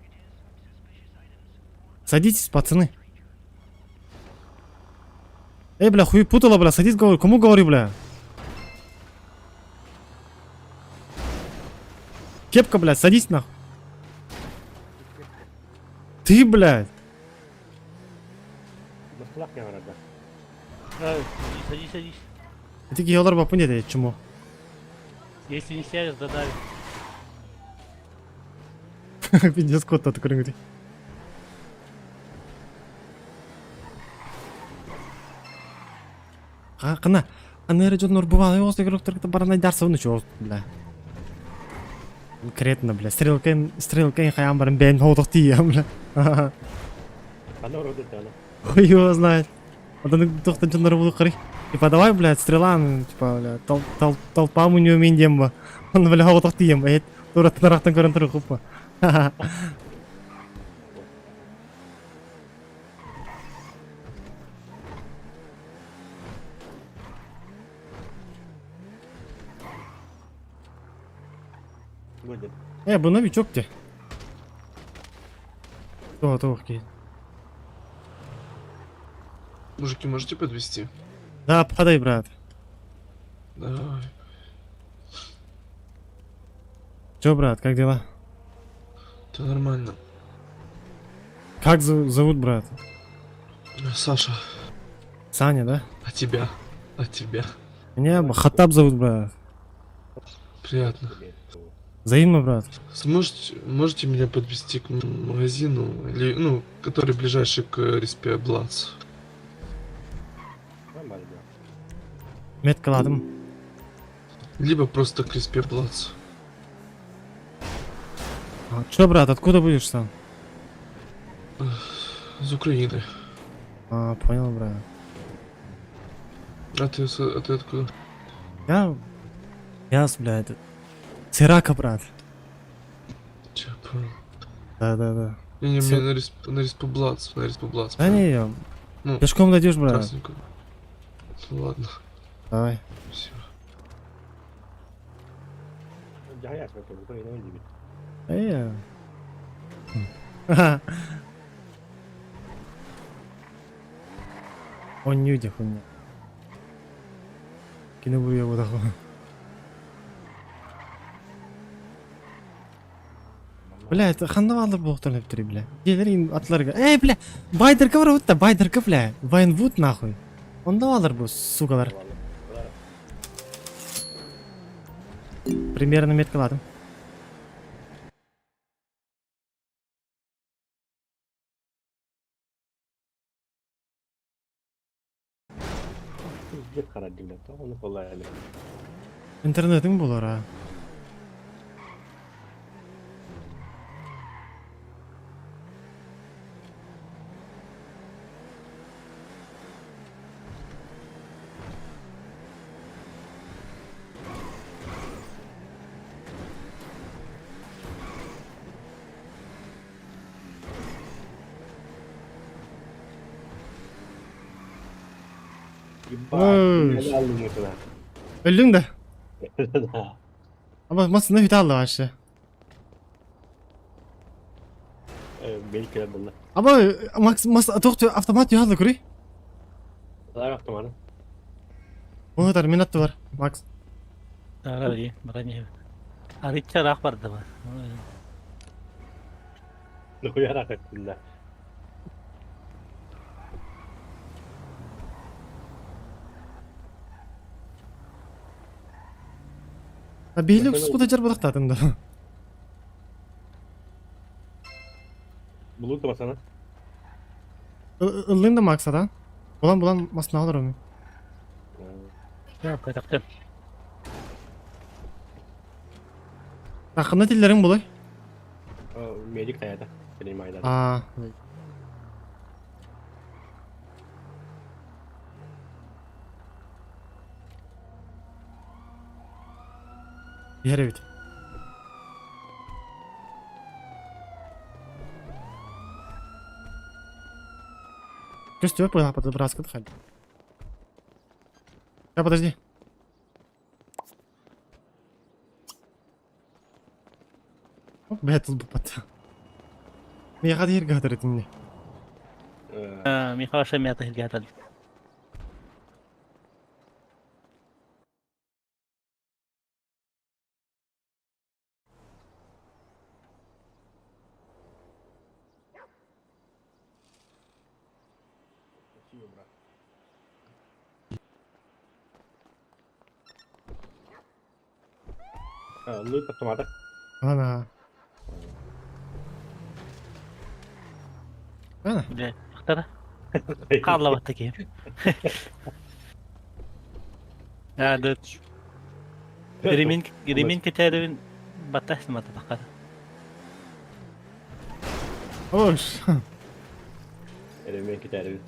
Садитесь, пацаны. Эй, бля, хуй путала, бля, садись, говорю. Кому говорю, бля? Кепка, блядь, садись нахуй. Ты, блядь. Садись, садись. Ты геолар бапу не дает, чему? Если не сядешь, задавит. Пиздец, кот открыл. Қана ері жодын бывал, осы игроктарды баранай дарса оны чё, бля. Конкретно, бля, стрелкаем хаям баран бен хоудох тия, бля. Хуй его знает. Одан тоқтан жонлары буду қыры. Типа, давай, блядь, стрела, типа, бля, толпа му не умен дем ба. Он, бля, хоудох тием, ба, тура тынарақтан көрін тұры құппа. Bu новичок где? Окей. Мужики, можете подвести? Да, подай, брат. Давай. Чё, брат, как дела? Да нормально. Как зовут брат? Саша. Саня, да? А тебя? А тебя? Меня Хаттаб зовут, брат. Приятно. Взаимно, брат. Можете меня подвести к магазину, или, ну, который ближайший к Респе Блац? Меткаладым. Либо просто к Респе Блац. Чё, брат, откуда будешь сам? Из Украины. Понял, брат. А ты откуда? Я, блядь, с Ирака, брат. Чё, понял. Да. Не, мне на Республац. Да не, я. Ну, Пешком дойдешь, брат. Красненько. Ну, ладно. Давай. Спасибо. Он не уйдет, хуйня. Кино бы его такого. Бля, это хандавалар болуктар деп тұр, бля. Келерин атларга. Бля, байдырка бар вот, байдырка, бля. Вайнвуд нахуй. Ондавалар бұл, сугалар. Примерно меткаладым. Интернетің болар, а. Öldün de. Ama masasında hütal da var işte. Ama masa tohtu avtomat yuhallı kuri. Bu kadar minatı var Max. Arabayı, barangnya. Arıça rak vardı var. Koyarak ettiler. Beylік сұқыда жар болақта атымда. Бұлың да басана? Ұлың да мақсада. Бұлан масына алыр оны. Қайтақтан. Ақында телдерің болай? Медик қаяда. Yere bit. Костюм понял, подобраться к хали. Подожди. Блядь, тут бы пота. Я хотел гадать мне. Михаил Шемята гадали. Луй автомата. Ана. Ана. Бля, кто-то? Карлова такие. А, да. Ремень кетерин батас мата такар. Ош. Ремень кетерин.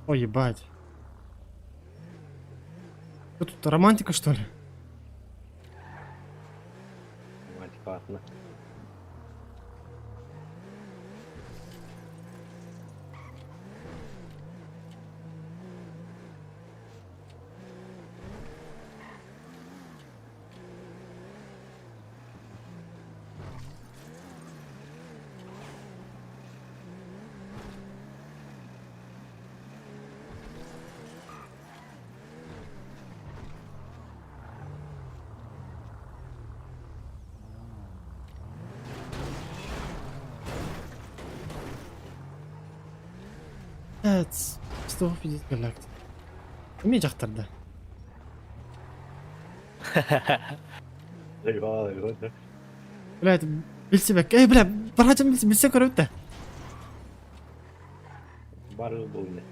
Ой, ебать. Что тут, романтика, что ли? Ладно. Evet. 150 галактик. Эми жактырды. Блядь, билсебек. Эй, бля, барачам билсе көрөт да. Бары болды.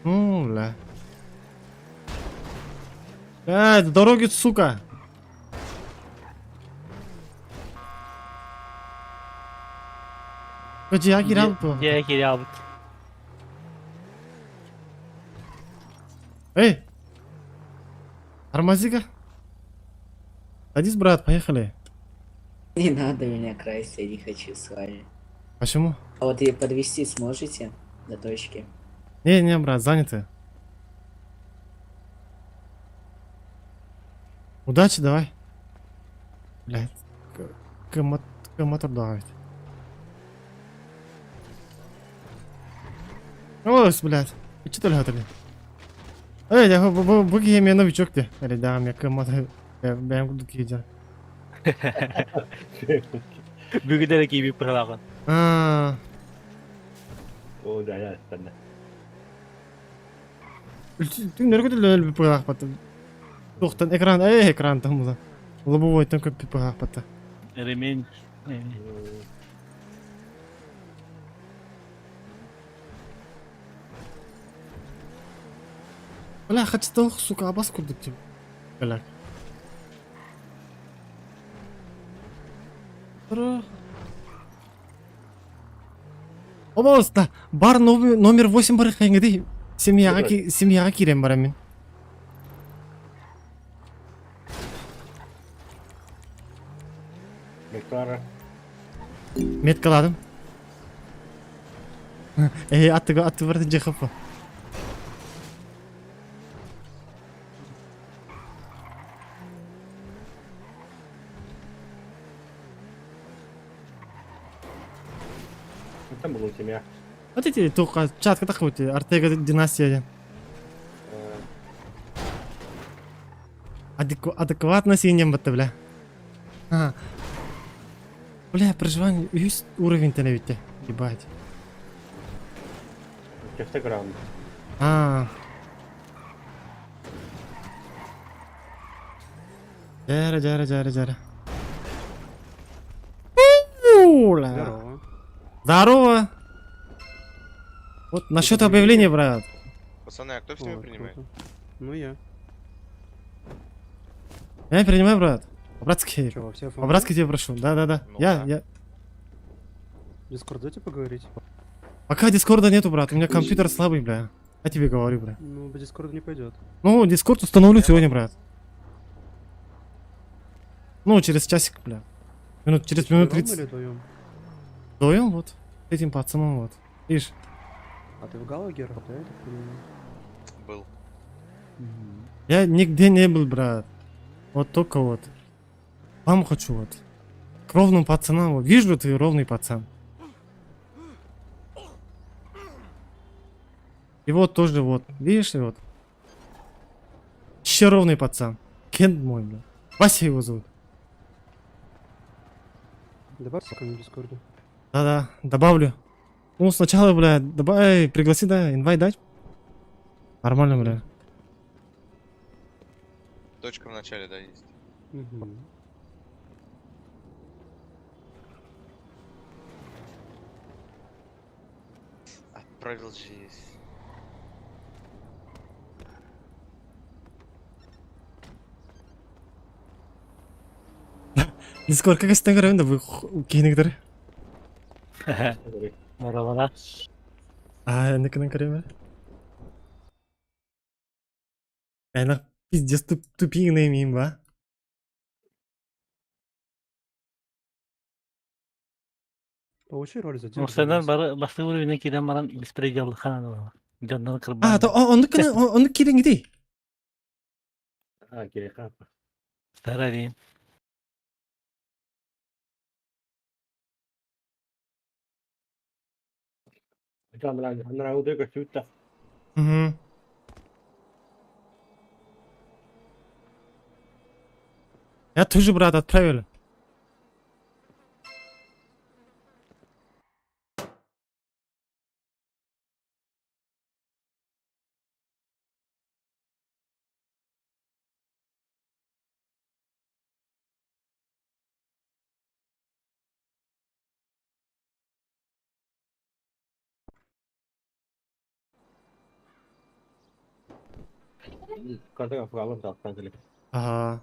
Ну, бля. Блядь, дороги, сука. Где я кирал? Я кирал. Эй! Тормози-ка. Садись, брат, поехали. Не надо меня красть, я не хочу с вами. Почему? А вот ее подвести сможете до точки? Не, брат, заняты. Удачи, давай. Блядь. Мотор давит. Ой, блядь. И что ты готовы? Эй, я буги я новичок ты. Или да, я мотор. Я буду кидать. Бүгүдө кийип курлаган. О, да, я станда. Ты нерге деле пырак патты. Токтан экран, экран там да. Лобовой там көп пырак патты. Ремень. Бля, хотел, сука, абас курдук тип. Бля. Обоста, бар номер 8 бар хангеди. Семьяга кирем барам мен. Меткаладым. Атты барды жехаппа. Там было семья. Вот эти только чатка такой, Артега династия. Адекватно синим бата, бля. Бля, проживание, есть уровень-то на ведь, ебать. Инстаграм. Жара. Здорово. Здорово. Вот насчет объявления, брат. Пацаны, а кто всеми принимает? Ну я. Я принимаю, брат. По-братски. Чё, все По-братски тебя прошу. Да. Ну Я. Дискорд дайте поговорить? Пока дискорда нету, брат. У меня компьютер слабый, бля. Я тебе говорю, бля. Ну, без дискорда не пойдет. Ну, дискорд установлю сегодня, брат. Ну, через часик, бля. Через минут 30. Или вдвоем? Вдвоем, вот. С этим пацаном, вот. Видишь? А ты в Галагер, да, я так понимаю? Был. Я нигде не был, брат. Вот только вот. Вам хочу вот. К ровным пацанам. Вот. Вижу, ты ровный пацан. И вот тоже вот. Видишь, и вот. Еще ровный пацан. Кент мой, бля. Вася его зовут. Добавься ко мне в дискорде. Да-да, добавлю. Ну, сначала, блядь, добавь, пригласи, да, инвайт дать. Нормально, бля. Точка в начале, да, есть. Угу. Отправил GS. Discord'ga geçten görevim de bu kiyinekleri. Merhabalar. Ne kadar görevim ben пиздец тупик неймейм ба. Получи роль за Ну, сенен бары басты уровень киден баран беспределы хана. Жандан кырбан. Onu kiren gidey. А, керек апа. Старарин. Она удека чута. Угу. Я тоже, брат, отправили. Kadang aku tak tahu. Ага.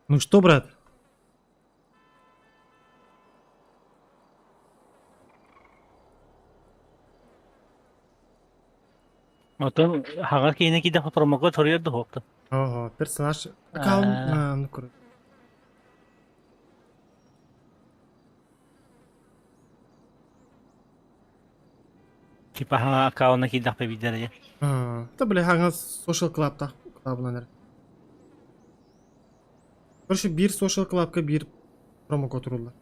Ну что, брат? Отон хагар кейне киде промокод торьерді хоқты. Ого, персонаж. Аккаунт. Ну короче. Типа хага аккаунна киде пе видере. Да, бля, хага social club та. Club Короче, bir social club'ga bir promo kod uruldu.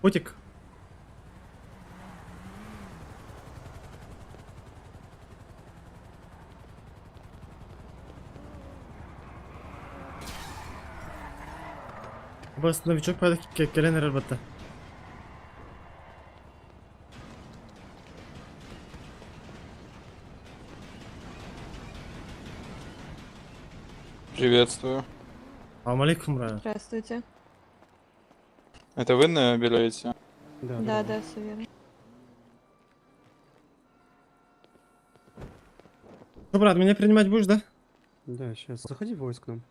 Котик. Burası новичок payda gelenler elbette. Приветствую. Салам алейкум, брат. Здравствуйте. Это вы набираете? Да, да, все верно. Ну, брат, меня принимать будешь, да? Да, сейчас. Заходи в войск к нам.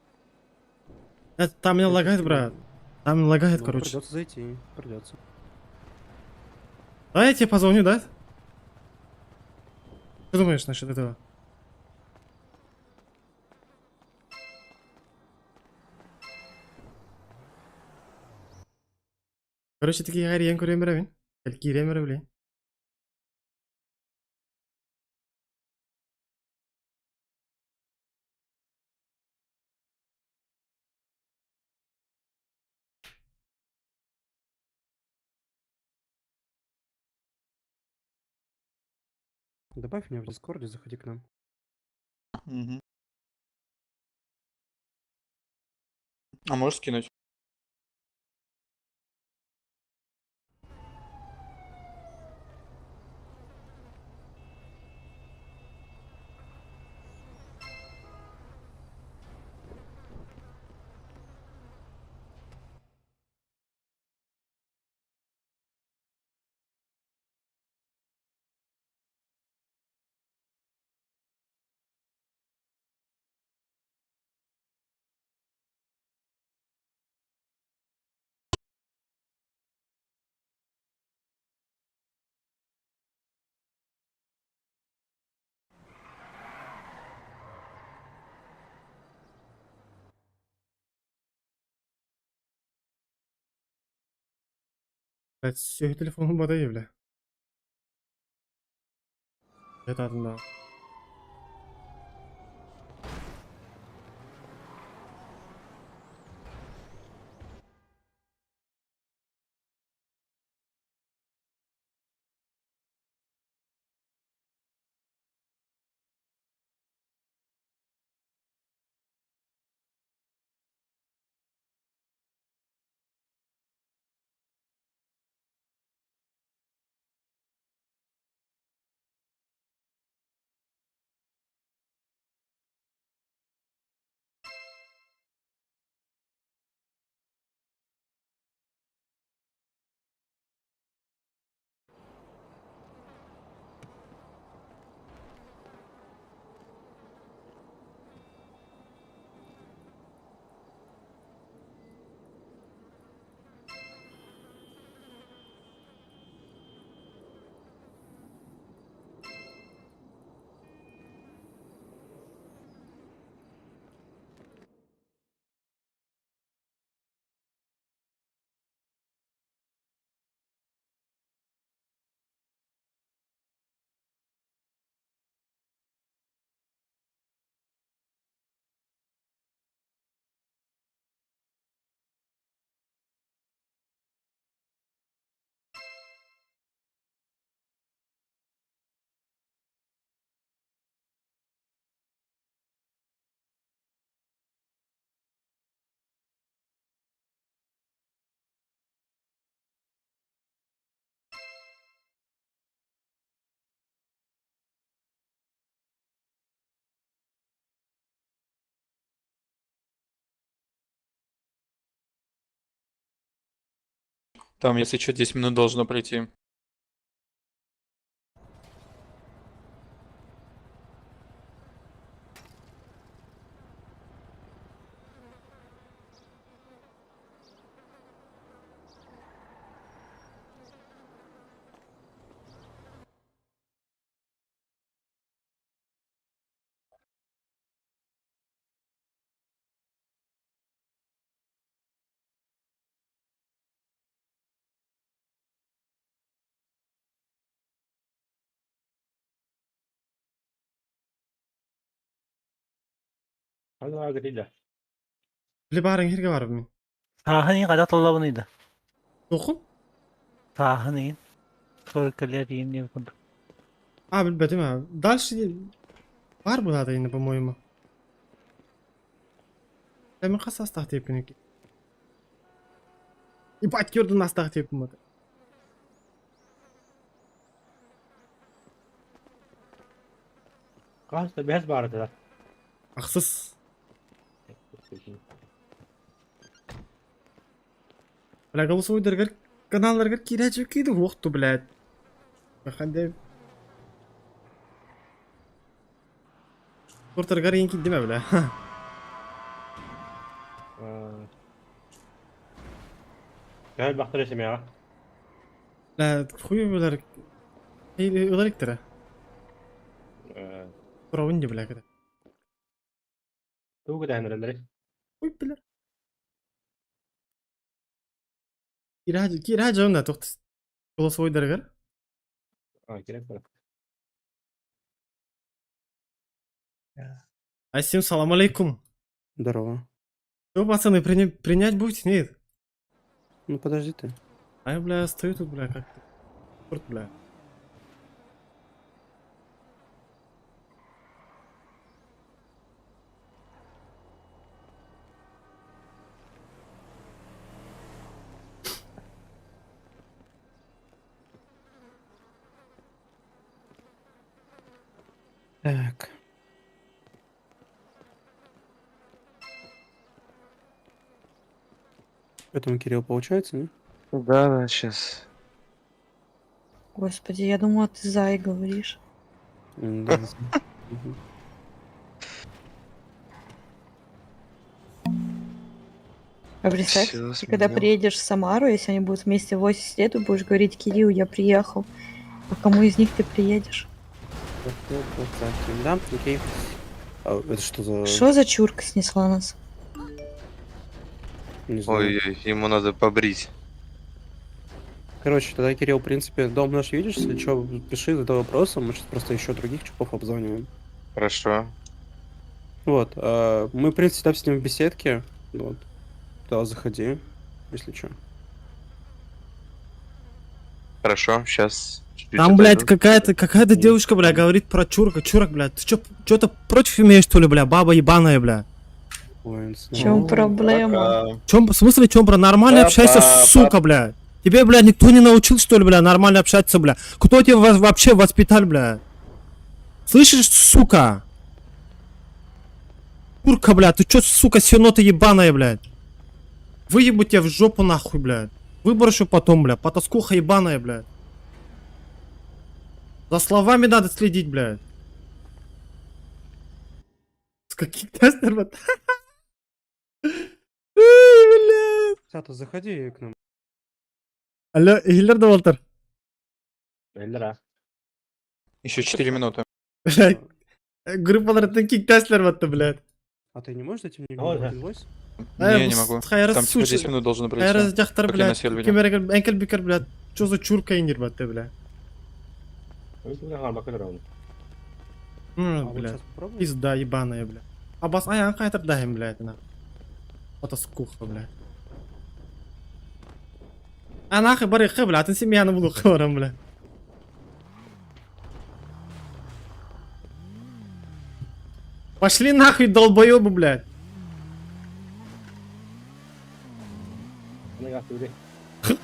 Там меня лагает, брат. Там лагает, короче. Придется зайти, придется. Давай я тебе позвоню, да? Что думаешь насчет этого? Короче, такие гариен көрем беремін. Кирем беремін. Добавь меня в Дискорде, заходи к нам. Мгм. А можешь скинуть? Блядь, все, телефоным бодайы, бля. Это одна. Там, если что, 10 минут должно пройти. Hala gidildi. Bile barın herge var mı? Sahani kada tollabanıydı. Dokun. Sahani. Sonra kalıyor diyeyim diye kundum. Abi bilmedim abi. Dальше var bu da yine, по-моему. Demin kasa astaq deyip ki. Ебать, gördün astaq deyip mi? Kasta bez vardı da. Haksız. Бля, голосовой дергер каналларга кирәчек иде вакыты, блядь. Хәнде Портергар янки деме, бля. Gel baktır resim ya. La, хуй булар. Ey, olarak tara. Пробуйте, бля, када. Tuğ kadar henüz. Хуй, бля. Кирәҗ онда тохт. Голосовой дергер. Gerek var. Асим, салам алейкум. Здорово. Что, пацаны, принять будете? Нет. Ну подожди ты. А я, бля, стою тут, бля, как-то. Черт, бля. Так. Поэтому, Кирилл, получается, не? Да, сейчас. Господи, я думала, ты зай говоришь. Да. Мгм. А представь, Всё, ты когда сменил. приедешь в Самару, если они будут вместе 80 лет, ты будешь говорить: Кирилл, я приехал. А кому из них ты приедешь? Да, окей. А это что за... Что за чурка снесла нас? Не знаю. Ой, ему надо побрить. Короче, тогда, Кирилл, в принципе, дом наш видишь, если что, пиши за вопросом, мы сейчас просто еще других чупов обзваниваем. Хорошо. Вот, мы, в принципе, там сидим в беседке, вот, туда заходи, если что. Хорошо, сейчас. Там, блядь, какая-то девушка, бля, говорит про чурка. Чурок, блядь, ты что-то против имеешь, что ли, бля, баба ебаная, бля? Ой, В чем проблема? В смысле, в чем, бля, нормально общайся, сука, бля. Тебе, бля, никто не научил, что ли, бля, нормально общаться, бля. Кто тебя вообще воспитал, бля? Слышишь, сука? Курка, бля, ты чё, сука, сенота ебаная, блядь? Выебу тебя в жопу нахуй, блядь. Выброшу потом, бля, потаскуха ебаная, блядь. За словами надо следить, блядь. С каких тестеров? Блядь. Сато, заходи к нам. Алло, Гиллер да Волтер? Еще 4 минуты. Блядь. Группалар таких тестлер, блядь. А ты не можешь зайти мне в инвойс? Не могу. Там типа 10 минут должно пройти. Хайрас дяхтар, Как и на блядь. сервере. Кемерегер, энкельбикер, блядь. Чё за чурка инер, блядь? Блядь. Пизда ебаная, блядь. А бас аян кайтыр дайым, блядь, на. Потаскуха, блядь. А нахуй барыхы, блядь, ты семьяны буду хвором, блядь. Пошли нахуй, долбоёбы, блядь.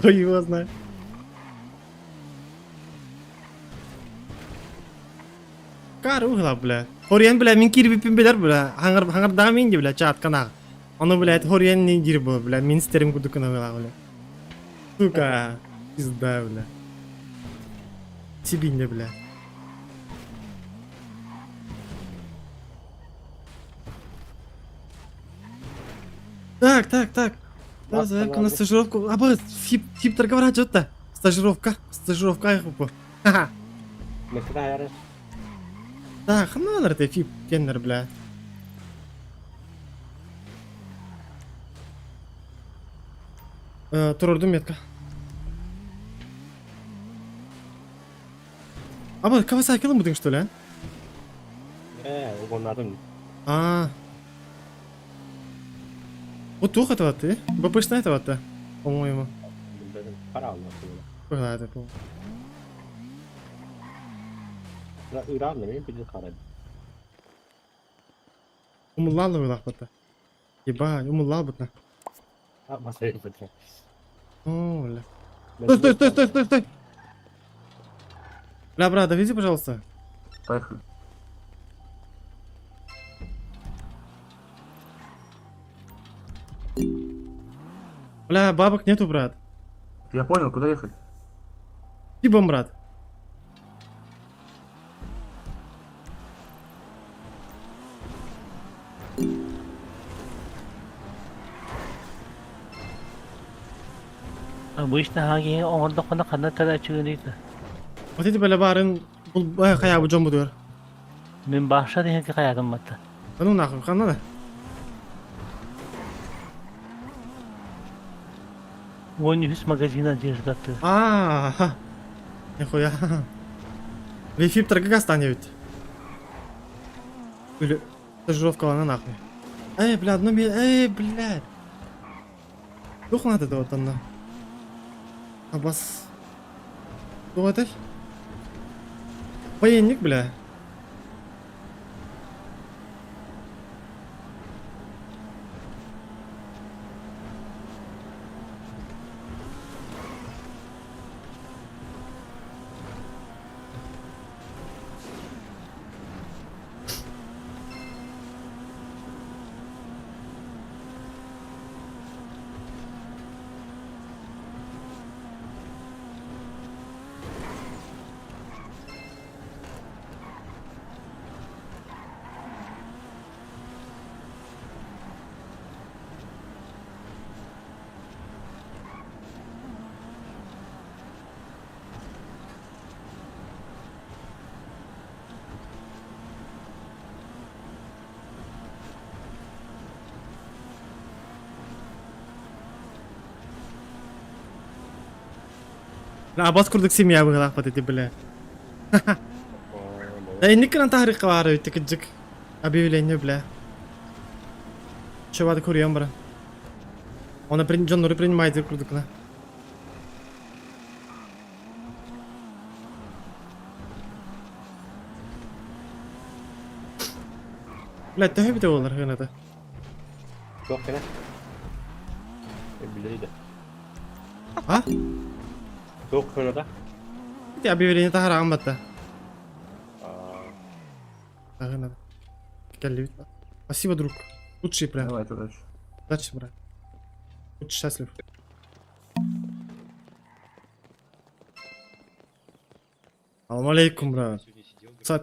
Хуй его знает. Каругла, блядь. Хориан, блядь, мен кирип пимбелер, блядь. Хангар дамин ди, блядь, чат канал. Оно, блядь, хориан не кирип, блядь, мен стерим куду канал, блядь. Сука, пизда, блядь. Сибинде, блядь. Так. Да, заявка на стажировку. Аба, фип торговать что-то. Стажировка их упо. Ха-ха. Да, хана ты фип кеннер, бля. Турорду метка. Аба, Кавасакилы будем, что ли, а? Вот тух этого ты? Бабышна этого-то, по-моему. Куда это был? Умуллалы вы лахбата. Еба, умуллал бата. О, бля. Стой! Бля, брат, довези, пожалуйста. Поехали. Бля, бабок нету, брат. Я понял, куда ехать? Ибом, брат. Обычно хаги оңордо кона кана тара чыгынıydı. Вот эти бля барын бул хая бу жомбу дер. Мен баша деген каядым мата. Ну нахуй, хана да. Он yüz магазина держат. Нихуя. Вифип торгага станет. Или стажировка она нахуй. Блядь, ну блядь. Дух надо это вот она. Абас. Что это? Военник, бля. Абас курдук семья выгла вот эти, бля. Да и никогда тахрик кавары, тикиджик. Объявление, бля. Чего ты курьем, бра? Он Джон Нури принимает курдук, да? Блядь, ты хэбби олар хэнэта. Yok kene. Bileydi. А? Yok kene da. Ты объявление тахара амбата. Хэнэта. Келли. Спасибо, друг. Лучший прям. Давай, удачи. Удачи, брат. Будь счастлив. Аллаху алейкум, брат.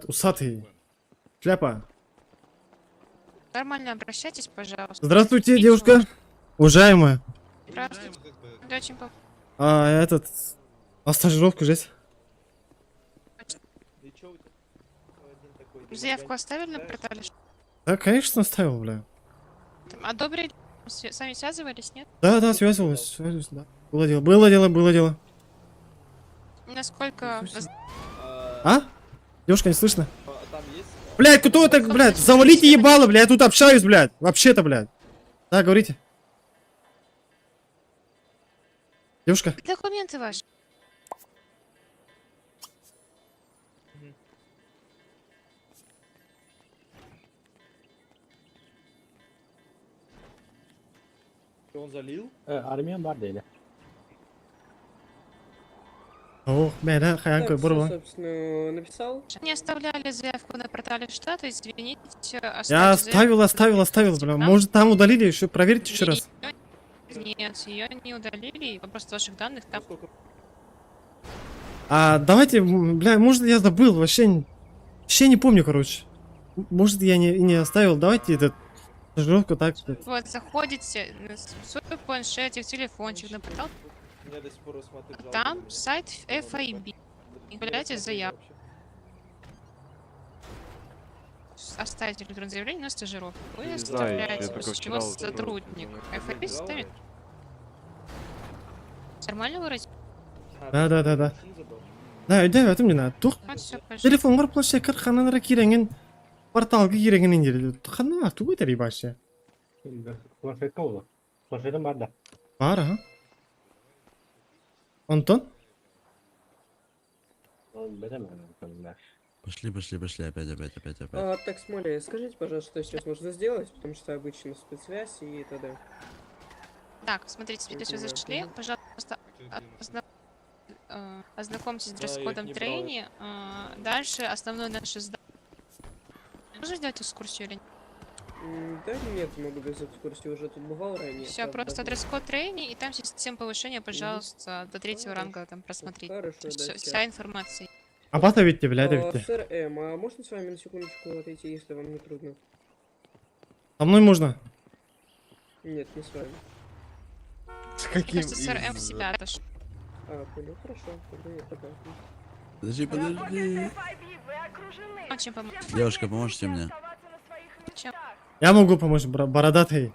Усатый. Шляпа. Нормально обращайтесь, пожалуйста. Здравствуйте, девушка. Уважаемая. Здравствуйте. Очень Этот... А стажировку здесь? Заявку оставили на портале? Да, конечно, оставил, бля. Одобрили? Сами связывались, нет? Да, связывалась, да. Было дело. Насколько... А? Девушка, не слышно? Блядь, кто это, блядь? Завалите ебало, блядь, я тут общаюсь, блядь. Вообще-то, блядь. Да, говорите. Девушка. Документы ваши. Он залил? Armiyan var değil. О, бля, хаянка, бурба. Собственно, написал. Не оставляли заявку на портале штата, извините. Я оставил, бля. Может, там удалили еще? Проверьте еще раз. Нет, ее не удалили, вопрос ваших данных там. Давайте, бля, может, я забыл, вообще не помню, короче. Может, я не оставил. Давайте этот стажировку так. Вот, заходите на свой планшетик, телефончик на портал. Там сайт FIB. Являете заявку. Оставить электронное заявление на стажировку. Вы оставляете, после чего сотрудник FIB составит. Нормально выразить? Да. Да, это мне надо. Тух. Телефон бар планшетка хананара киренген порталга киренген индирди. Хана ту это рибаше. Planşette olur. Planşetim var da. Бар, а? Антон? Пошли, опять. Так, Смоли, скажите, пожалуйста, что сейчас можно сделать, потому что обычно спецсвязь и т.д. Так, смотрите, если вы зашли, пожалуйста, ознакомьтесь с дресс-кодом трейни. Дальше основное наше здание. Можно сделать экскурсию или нет? Да нет, могу без экскурсии, уже тут бывал ранее. Все, просто дресс-код трейни, и там система повышения, пожалуйста, до 3-го ранга там просмотрите. Хорошо, Вся информация. А бата видите, бля, это видите. Сэр М, а можно с вами на секундочку отойти, если вам не трудно? Со мной можно. Нет, не с вами. С каким? Кажется, сэр М себя отошел. Понял, хорошо, тогда я подожду. Подожди. А чем помочь? Девушка, поможете мне? Чем? Я могу помочь, бородатый.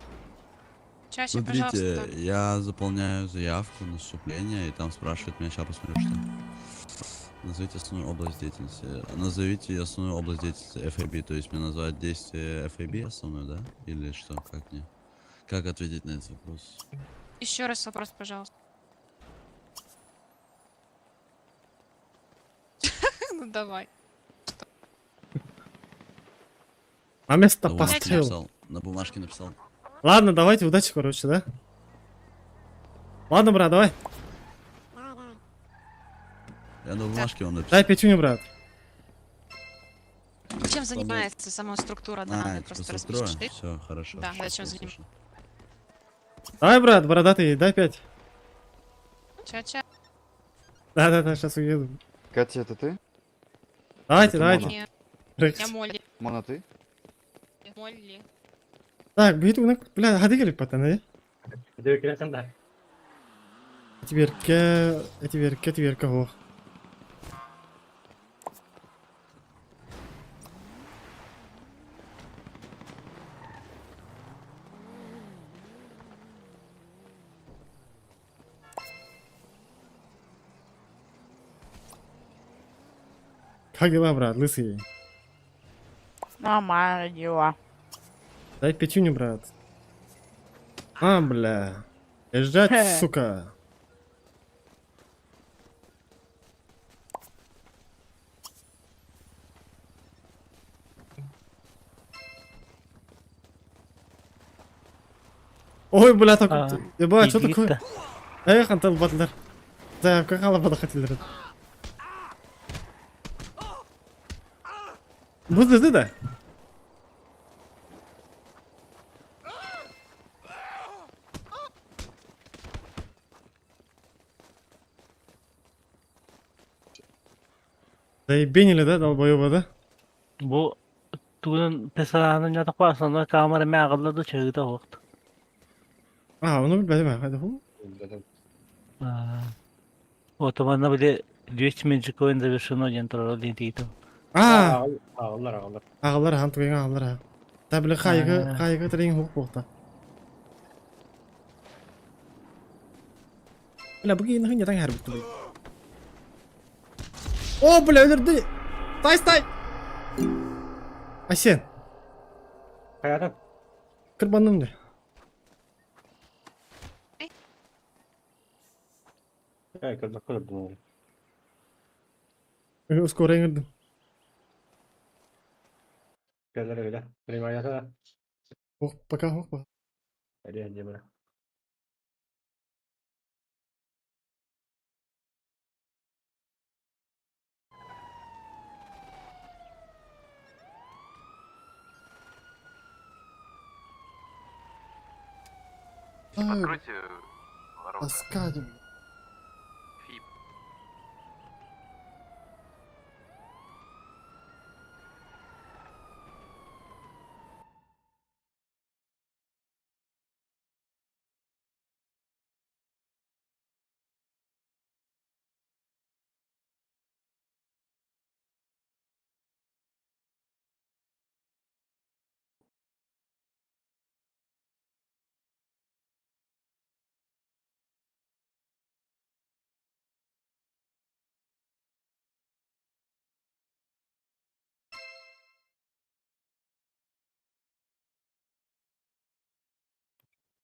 Чаще, Смотрите, пожалуйста. я заполняю заявку на вступление, и там спрашивают меня, сейчас посмотрю, что. Назовите основную область деятельности. Назовите основную область деятельности FAB, то есть мне назвать действие FAB основную, да? Или что, как мне? Как ответить на этот вопрос? Еще раз вопрос, пожалуйста. Ну давай. А место На бумажке поставил. написал. На бумажке написал. Ладно, давайте, удачи, короче, да? Ладно, брат, давай. Я на бумажке вам написал. Дай пятюню, брат. Чем занимается сама структура данной? Просто распишите. Все, хорошо. Да, зачем занимается? Давай, брат, бородатый, дай 5. Ча-ча. Да, сейчас уеду. Катя, это ты? Давайте. Нет. Рекс. Я Молли. Мона, ты? Молли. Так, бля, hadi gelip patene. Dökülesin de. Тверка, о. Как дела, брат, лысый? Нормально дела. Дай пятюню, брат. А, бля. Ждать, сука. Ой, бля, так... Ебать, что такое? Эх, Антон Батлер. Заявка халапада хотели. Буду ты, да? Заебенили, да, долбоеба, да? Bu tug'in pesalarni yotib qolsam kamera mağladı çığda vaqt. Onu bilmedim ben, hadi bu. Вот она были 200 менчик oyun завершено ентро лентито. Ağlar han tuğun ağlar ha. Tabi kaygı tırın hukuk bokta. Bля, bugün hınca tan her buktu. O bля öldürdü. Tay. Asen. Hayatım. Kırbanım de. Kırdım. Skor ingirdim. Gelir öyle. Benim hayata. Huk baka. Hadi bırak. Откройте ворота. Аскадим.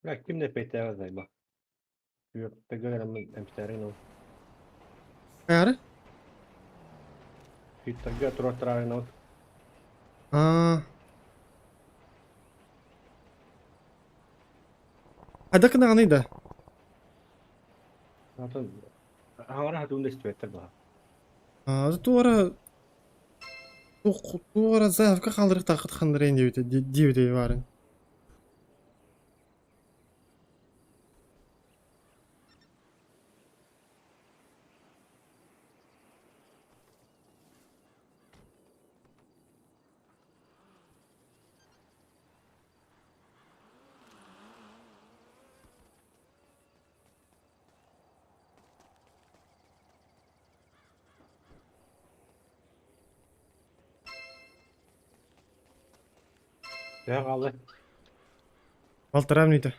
Bırak kim de peyte yazay bak. Yok da görelim emsterin o. Yarı? Hitta götür oturarın o. Hadi kına neydi? Zaten hangi hatun da istiyor Tuğra zayıfka kaldırık takıt kandırayın diye varın. Ya kaldı. Baltıram neydi?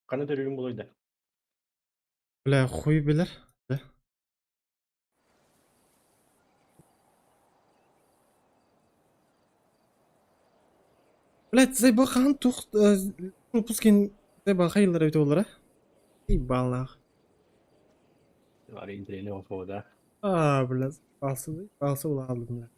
Kanı dönüyorum bulaydı. Bля, хуй bilir. Блядь, зайбахан тух пропускин зайбахайлар өтө болор, а? Ибалах. Var indireli o foda. Блядь, балсы була алдым, бля.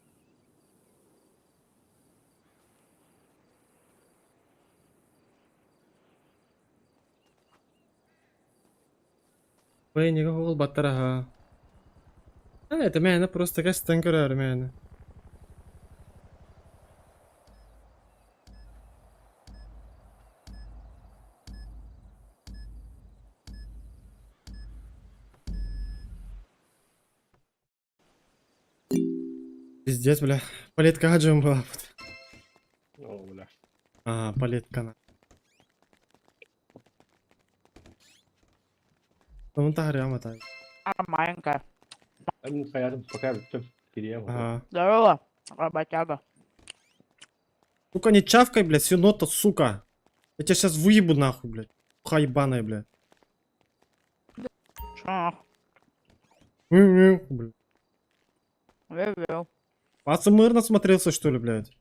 Ой, никакого батарага. А, это меня просто как стенкерер, меня. Пиздец, бля. Палетка гаджем была. О, бля. А, палетка на. Ну, так прямо так. Маленькая. Пока Кирилл. Ага. Здорово, работяга. Сука, не чавкай, блядь, свинота, сука. Я тебя сейчас выебу нахуй, блядь. Ха ебаная, блядь. Чё? Блядь. Вел. АСМР насмотрелся, что ли, блядь?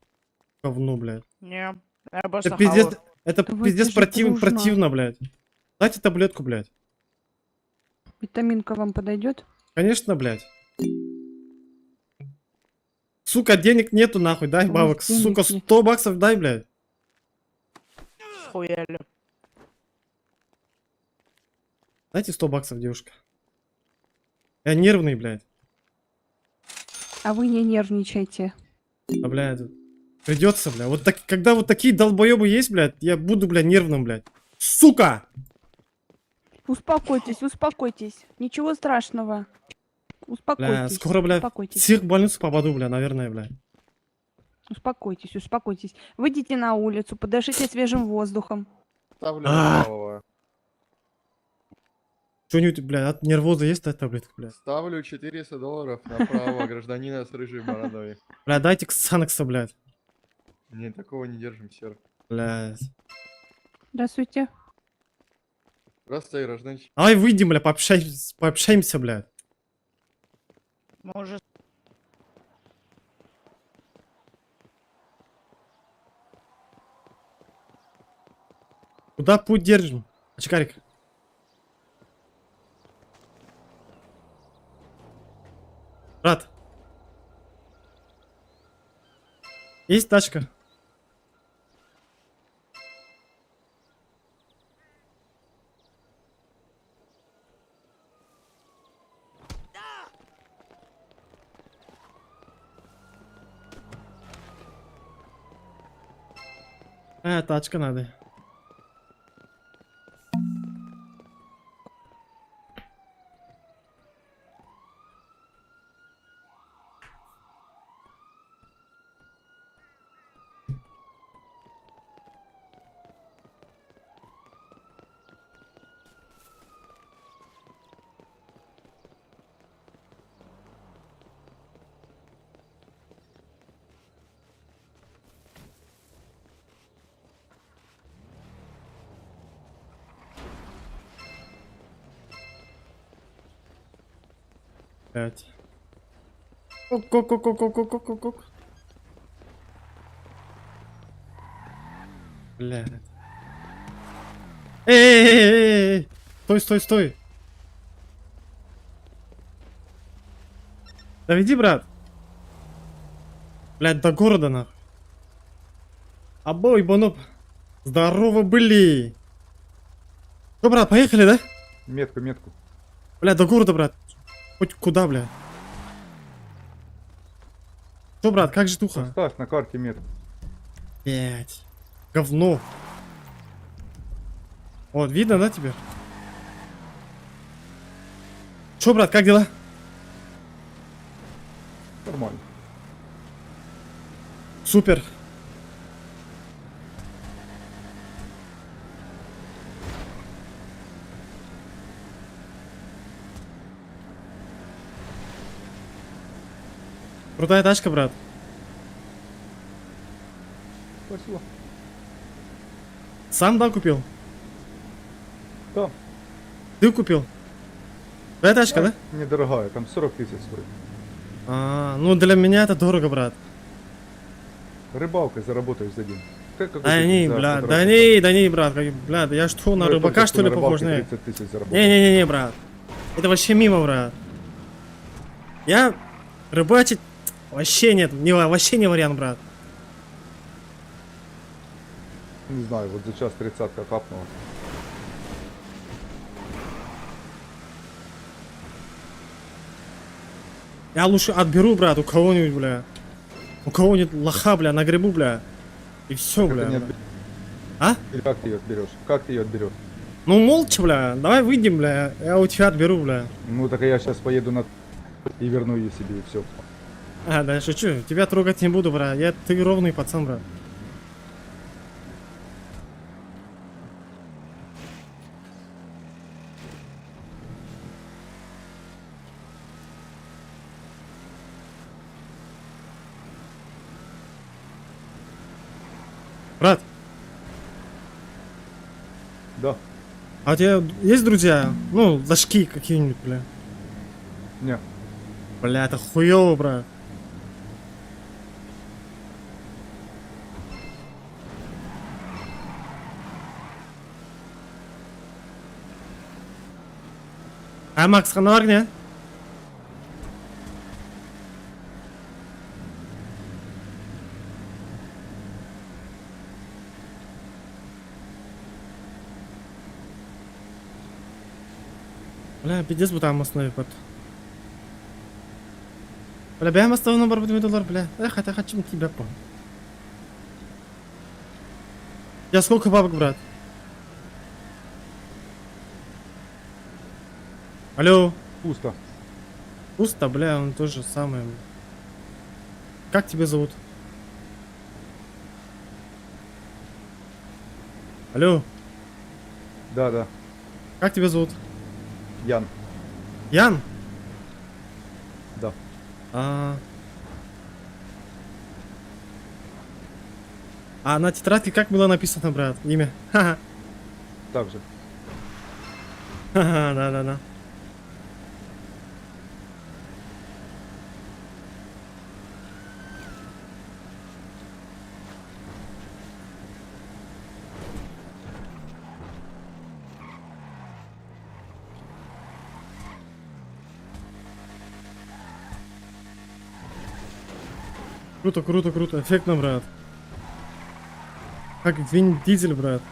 Говно, блядь. Не, я просто Это пиздец, хаваю. это Давайте пиздец же дружно. противно, блядь. Дайте таблетку, блядь. Витаминка вам подойдет? Конечно, блядь. Сука, денег нету, нахуй, дай Ой, бабок. денег Сука, нет. 100 баксов дай, блядь. Хуяли. Дайте 100 баксов, девушка. Я нервный, блядь. А вы не нервничайте. А, блядь. Придется, блядь. Вот так, когда вот такие долбоебы есть, блядь, я буду, блядь, нервным, блядь. Сука! Успокойтесь, успокойтесь. Ничего страшного. Успокойтесь. Бля, скоро, блядь, в Успокойтесь. психбольницу попаду, бля, наверное, блядь. Успокойтесь, успокойтесь. Выйдите на улицу, подышите свежим воздухом. Ставлю А. правого. Что-нибудь, блядь, от нервоза есть эта таблетка, блядь? Ставлю $400 на правого гражданина с рыжей бородой. Бля, дайте Ксанакса, блядь. Не, такого не держим, сэр. Блядь. Здравствуйте. Здравствуйте, гражданчик. Давай выйдем, бля, пообщаемся, блядь. Может, Куда путь держим? Очкарик. Брат. Есть тачка? Тачка надо. Блять. Ок. Блядь. Эй! Стой. Доведи, брат. Блядь, до города нахуй. Обой, Боноп. Здорово были. Что, брат, поехали, да? Метку. Бля, до города, брат. Хоть куда, бля. Что, брат, как же туха? Ставь на карте метку. Блять. Говно. Вот, видно, да, тебе? Что, брат, как дела? Нормально. Супер. Крутая тачка, брат. Спасибо. Сам, да, купил? Да. Ты купил? Твоя тачка, да? Недорогая, там 40 тысяч стоит. А, ну для меня это дорого, брат. Рыбалкой заработаешь за день. Да не, брат, да не, брат, бля, я что, на рыбака, что ли, похож? Не, брат. Это вообще мимо, брат. Я рыбачить вообще нет, вообще не вариант, брат. Не знаю, вот за час 30-ка капнула. Я лучше отберу, брат, у кого-нибудь, бля. У кого-нибудь лоха, бля, на грибу, бля. И все, бля. А? Или как ты ее отберешь? Как ты ее отберешь? Ну молча, бля. Давай выйдем, бля. Я у тебя отберу, бля. Ну так я сейчас поеду на и верну ее себе и все. А, да, шучу. Тебя трогать не буду, бра. Ты ровный пацан, бра. Брат. Да. А у тебя есть друзья? Ну, зашки какие-нибудь, бля. Не. Бля, это хуёво, брат. А Макс Ханар не? Бля, пиздец bu там основе под. Бля, бәм оставлено бар $2, бля. Хотя хочу тебя по. Я сколько бабок, брат? Алло. Пусто. Пусто, бля, он тоже самое. Как тебя зовут? Алло. Да, да. Как тебя зовут? Ян. Ян? Да. А на тетрадке как было написано, брат? Имя? Ха-ха. Так же. Ха-ха, да-да-да. Круто, круто, круто. Эффектно, брат. Как Вин Дизель, брат.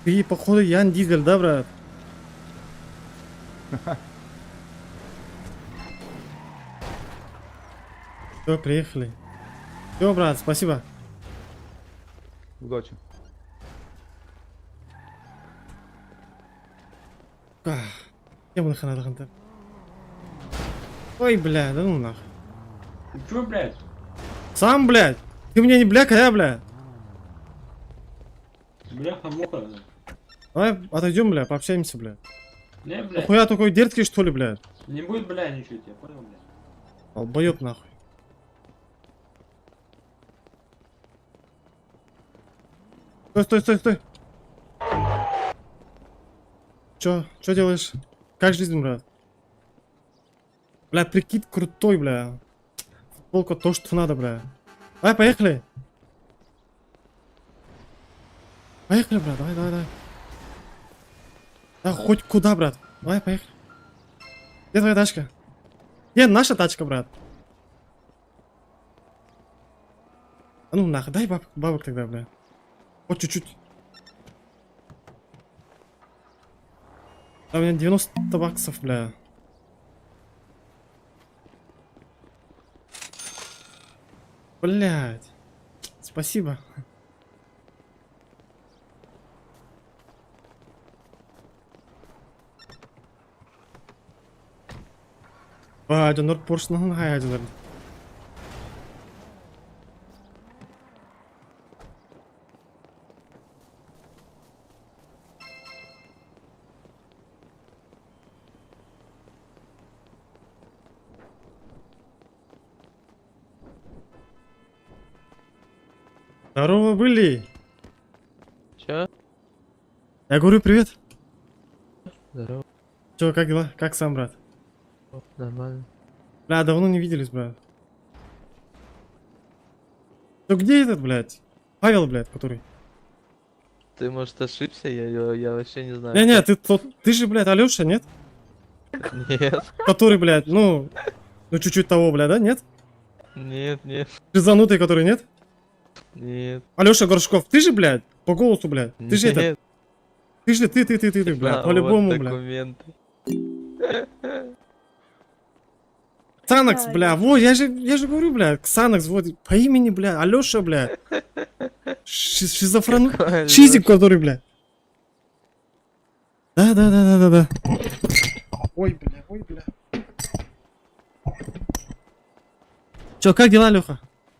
Ты, походу, Ян Дизель, да, брат? Все, приехали. Все, брат, спасибо. Удачи. Я бы надо. Ой, бля, да ну нахуй. Чё, блядь? Сам, блядь. Ты мне не бляк, а я, бля. Бляха-муха. Давай отойдем, бля, пообщаемся, бля. Не, блядь. Нахуя такой дерзкий, что ли, бля? Не будет, бля, ничего, я понял, блядь. Долбоёб, нахуй. Стой, стой, стой, стой. Чё делаешь? Как жизнь, брат? Бля, прикид крутой, бля. Футболка то, что надо, бля. Давай, поехали. Поехали, брат, давай, давай, давай. Да хоть куда, брат. Давай, поехали. Где твоя тачка? Где наша тачка, брат? А ну нахуй, дай бабок тогда, бля. Вот чуть-чуть. А у меня 90 баксов, бля. Блядь. Спасибо. Жонор Поршнан хайдылар. Здорово были. Чё? Я говорю привет. Здорово. Чё, как дела? Как сам, брат? Нормально. Бля, давно не виделись, брат. Ну где этот, блядь? Павел, блядь, который? Ты, может, ошибся? Я вообще не знаю. Не-не, ты же, блядь, Алёша, нет? Нет. Который, блядь, ну чуть-чуть того, блядь, да, нет? Нет, нет. Ты занутый, который, нет? Нет. Алёша Горшков, ты же, блядь, по голосу, блядь. Ты же это. Ты же, ты, блядь, по-любому, блядь. Документы. Ксанакс, бля, вот, я же говорю, бля, Ксанакс, вот, по имени, бля, Алёша, бля. Шизофрену. Чизик, который, бля. Да. Ой, бля. Чё, как дела, Лёха?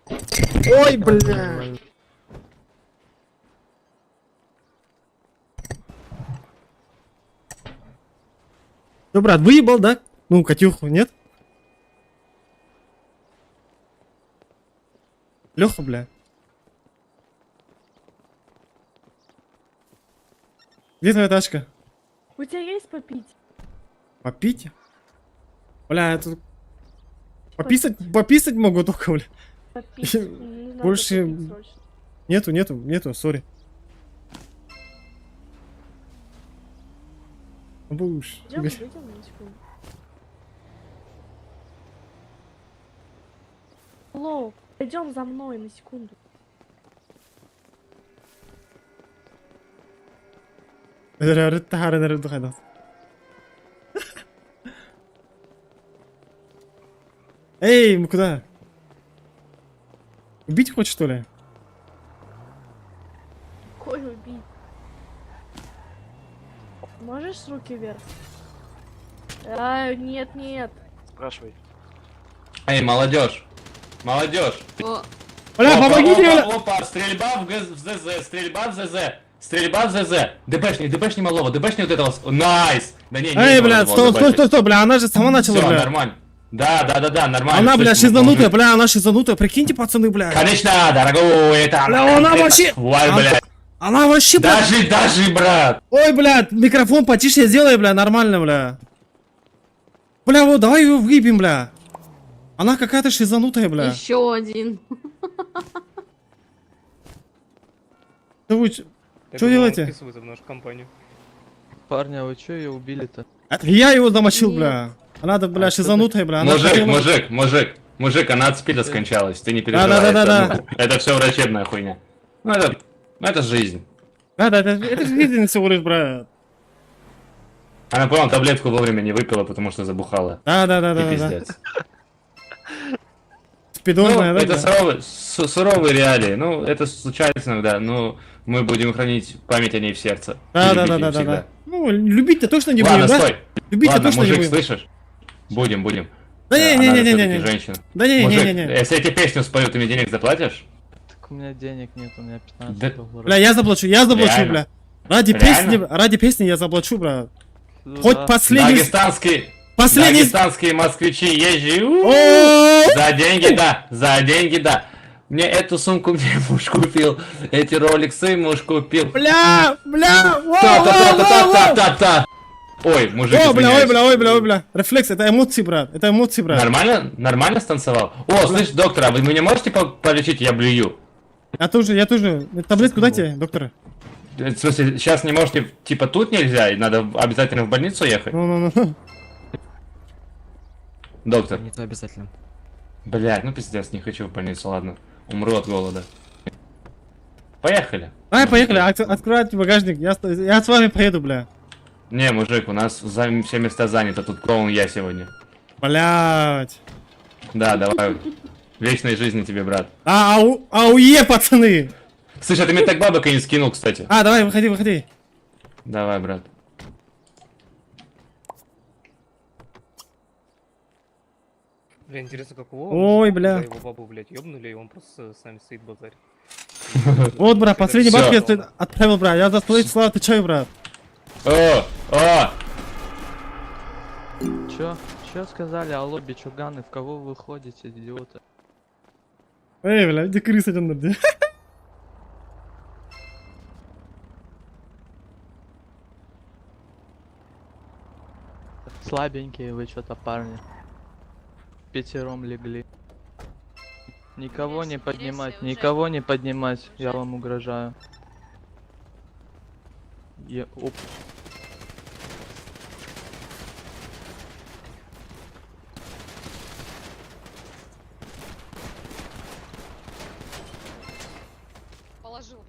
Ой, бля. Ну, брат, выебал, да? Ну, Катюху, нет? Лёха, бля. Где твоя тачка? У тебя есть попить? Попить? Бля, это... Пописать могу только, бля. Попить. Не знаю, Больше... попить срочно. Нету, сори. Будешь. Идём на секунду. Алло, пойдем за мной на секунду. Эй, мы куда? Убить хочешь, что ли? Какой убить? Можешь с руки вверх? Нет. Спрашивай. Эй, молодежь! Молодежь! Бля, помогите, бля! Опа, стрельба в ЗЗ, стрельба в ЗЗ. ДБшни малого, ДБшни вот этого. Найс! Да не, Эй, бля, стой, бля, она же сама начала, Всё, бля. нормально. Да, нормально. Она, бля, Слышь, шизанутая, бля, она шизанутая, прикиньте, пацаны, бля. Конечно, дорогой, это... Бля, она вообще... Ой, бля. Она вообще... Даже, брат. Ой, блядь, микрофон потише сделай, бля, нормально, бля. Бля, вот, давай ее выебем, бля. Она какая-то шизанутая, бля. Еще один. Да вы что делаете? в нашу компанию. Парня, вы чё ее убили-то? Это я его замочил, бля. Она, бля, шизанутая, бля. Она хотела- Мужик, она от спида скончалась, ты не переживай. Да. Это все врачебная хуйня. Ну это жизнь. Да, это же жизнь всего лишь, бля. Она, понял, таблетку вовремя не выпила, потому что забухала. Да. И пиздец. Спидозная, да? Это суровые реалии. Ну, это случается иногда, но мы будем хранить память о ней в сердце. Да. Ну, любить-то точно не будем, Ладно, да? стой. Любить-то Ладно, точно не мужик, будем. слышишь? Будем. Да Она же не. всё-таки женщина. Да не. Мужик, если я тебе песню спою, ты мне денег заплатишь? Так у меня денег нет, у меня 15 Да- долларов. Бля, я заплачу, Реально? бля. Ради песни я заплачу, бля. Ну Хоть да. последний... Дагестанские москвичи езжи. За деньги, да. Мне эту сумку мне муж купил. Эти роликсы муж купил. Бля! Та-та-та-та-та-та-та. Ой, мужик, извиняюсь. Ой, бля. Рефлекс, это эмоции, брат. Нормально станцевал? О, слышь, доктор, а вы меня можете полечить? Я блюю. Я тоже. Таблетку дайте, доктор. В смысле, сейчас не можете, типа тут нельзя, и надо обязательно в больницу ехать? Ну. Доктор. Не то обязательно. Блядь, ну пиздец, не хочу в больницу, ладно. Умру от голода. Поехали. Давай, поехали, открывайте багажник, я с вами поеду, бля. Не, мужик, у нас все места заняты, тут клоун я сегодня. Блядь. Да, давай. Вечной жизни тебе, брат. Ауе, пацаны! Слушай, а ты мне так бабок и не скинул, кстати. Давай, выходи. Давай, брат. Бля, интересно, как его... Ой, бля. Его бабу, блядь, ёбнули, и он просто с нами стоит базарь. Вот, брат, последний Всё. бабки я отправил, брат. Я за твои слова отвечаю, брат. Чё сказали? Алло, бичуганы, в кого вы ходите, идиоты? Эй, бля, иди крыса, где? Слабенькие вы что-то, парни. Пятером легли. Никого не поднимать, я вам угрожаю. Оп. Положил.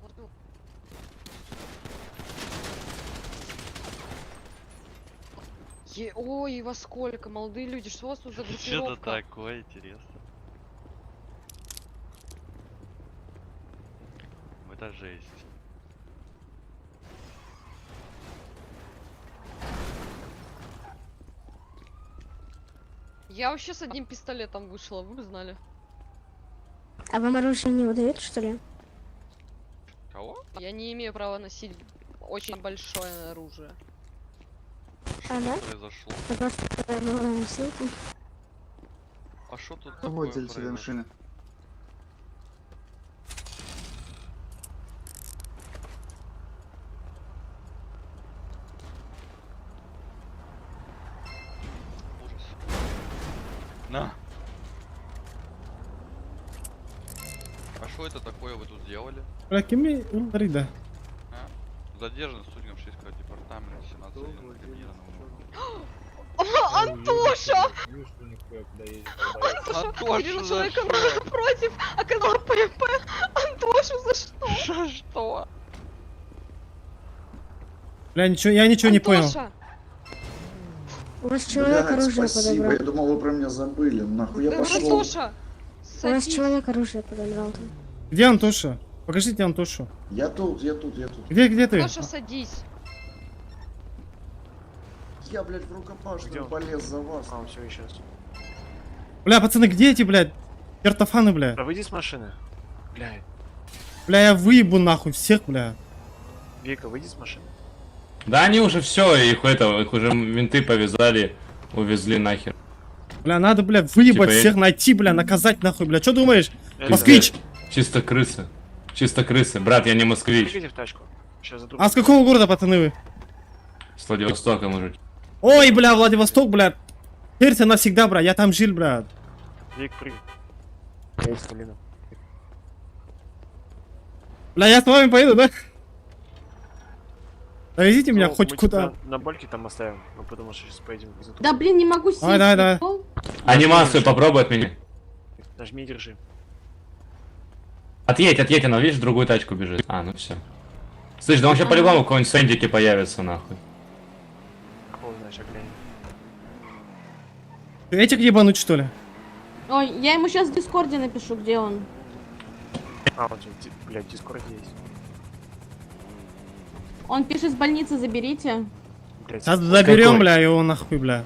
Ой, во сколько, молодые люди, что у вас тут за Что группировка? такое, интересно? Это жесть. Я вообще с одним пистолетом вышла, вы бы знали. А вам оружие не выдают, что ли? Кого? Я не имею права носить очень большое оружие. А, да? Произошло. Просто была ссылка. А что тут Кто такое владелец этой произошло? машины? На. А что это такое вы тут делали? Бля, кем Рида? А? Задержан сотрудником Швейцарского департамента 17 Антоша! Антоша, Видел за человека что? против окна ПМП. Антоша, за что? Что? Бля, ничего, я ничего не понял. Антоша! У вас человек Блядь, оружие спасибо, я подобрал. думал, вы про меня забыли. Нахуй я пошел. Антоша! У вас Садись. человек оружие подобрал. там. Где Антоша? Покажите Антошу. Я тут, я тут, я тут. Где ты? Антоша, садись. Я, блядь, в рукопашную полез за вас. А, все, сейчас. Бля, пацаны, где эти, блядь, картофаны, бля? Да выйди с машины. Бля, Бля, я выебу нахуй всех, бля. Вика, выйди с машины. Да они уже все, их уже менты повязали, увезли нахер. Бля, надо, бля, выебать Типа, всех, найти, бля, наказать нахуй, бля. Что думаешь? Это- Москвич! Чисто крысы. Чисто крысы. Брат, я не москвич. Бегите в тачку. Сейчас за А с какого города, пацаны, вы? С Владивостока, мужик. Ой, бля, Владивосток, бля. Сердце навсегда, бля, я там жил, бля. Вик, прыгай. Полина. Бля, я с вами поеду, да? Довезите меня Ну, хоть мы куда. тебя на бальке там оставим, ну потому что сейчас поедем в Казантоп. Да блин, не могу сесть. Давай, давай, давай. прикол. Анимацию попробуй от меня. Нажми и держи. Отъедь, она, видишь, в другую тачку бежит. А, ну все. Слышь, да он сейчас по-любому в какой-нибудь сэндике появится, нахуй. Какого знаешь, оглянь. Этих ебануть, что ли? Ой, я ему сейчас в Дискорде напишу, где он. А, вот, блядь, в Дискорде есть. Он пишет, с больницы заберите. Блядь, Сейчас заберем, бля, его нахуй, бля.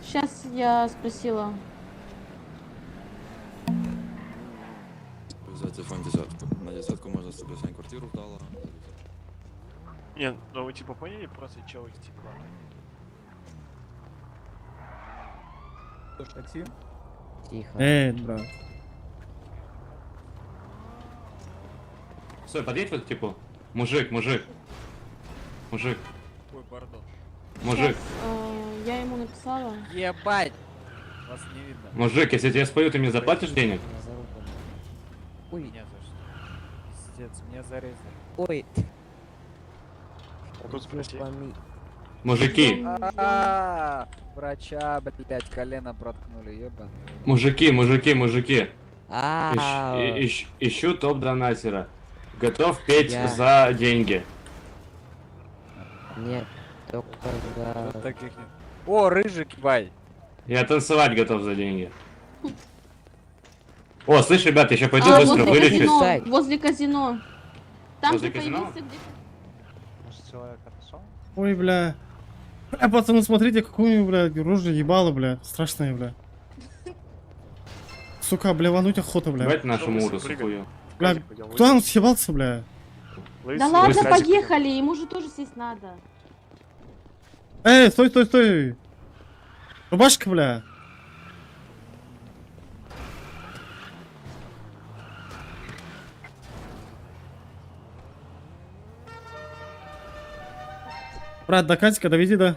Сейчас я спросила. Взять телефон десятку. На десятку можно себе снять квартиру вдало. Не, ну вы типа поняли, просто чел их типа. Такси? Эй, бля. Стой, подъедь вот типу. Мужик. Ой, пардон. Мужик. Я ему написала. Ебать! Вас не видно. Мужик, если я тебе спою, ты мне заплатишь денег? Ой. Не за что. Пиздец, меня зарезали. Ой. А тут спроси. Мужики. Врача, блядь, колено проткнули, ебаный. Мужики. Ищу топ-донатера. Готов петь за деньги. Нет, только за... Вот таких нет. О, рыжик, бай! Я танцевать готов за деньги. О, слышь, ребят, я сейчас пойду быстро возле вылечусь. казино, возле казино. Там Возле же казино? появился где. Может, человек отошел? Ой, бля. Бля, пацаны, смотрите, какую, бля, рожу ебало, бля. Страшное, бля. Сука, бля, вануть охота, бля. Давайте нашему ужасу хую. Бля, кто он съебался, бля? Да ладно, поехали, ему же тоже сесть надо. Эй, стой. Рубашка, бля. Брат, до Катика довези, да?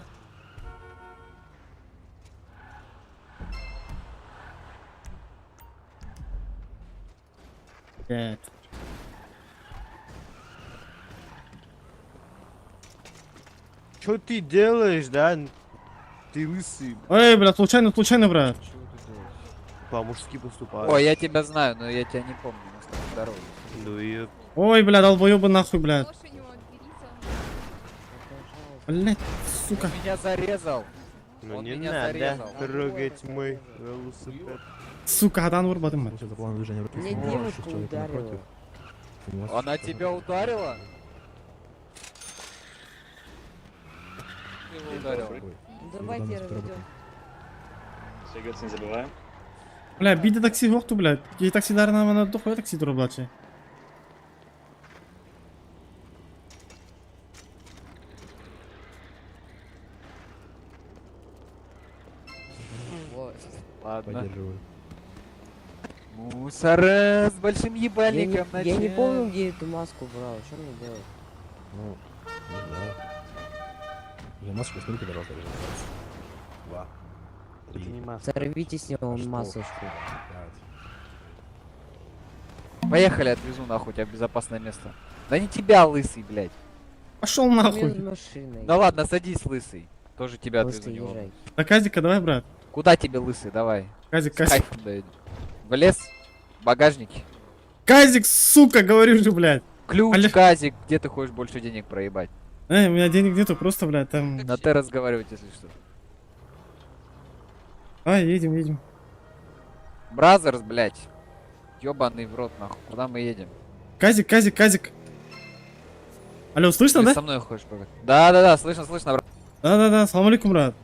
Блядь. Что ты делаешь, да? Ты лысый. Эй, бля, случайно, брат. По-мужски поступаешь. Ой, я тебя знаю, но я тебя не помню. Мы с тобой здоровы. Ну и... Ой, бля, долбоёбы нахуй, блядь. Блядь, сука. Меня зарезал. Он меня зарезал. трогать мой велосипед. Сука, адан вырбадым мен. Мне девушку ударила. Она тебя ударила? Ты его ударил. Давайте разведем. Не забываем. Бля, биде такси жоқту, блядь. Кей таксиларына мана дохуя такси тұрып блядь. Ладно. Мусора с большим ебальником Я не помню, где эту маску брал. Что мне делать? Ну, не знаю. Я маску сниму, когда раз даже. Два. Это не маска. Сорвите с него масочку. Поехали, отвезу нахуй тебя в безопасное место. Да не тебя, лысый, блядь. Пошел нахуй. Да ладно, садись, лысый. Тоже тебя отвезу. Не волнуйся. Да Казика, давай, брат. Куда тебе, лысый, давай. Казик, С Казик. кайфом доедем. В лес, багажники. Казик, сука, говорю же, блядь. Ключ, Казик, где ты хочешь больше денег проебать? У меня денег нету, просто, блядь, там... На Т разговаривать, если что. Едем. Бразерс, блядь. Ёбаный в рот, нахуй. Куда мы едем? Казик. Алло, слышно, Ты да? со мной хочешь поговорить? Да, слышно, брат. Да, салам алейкум, брат.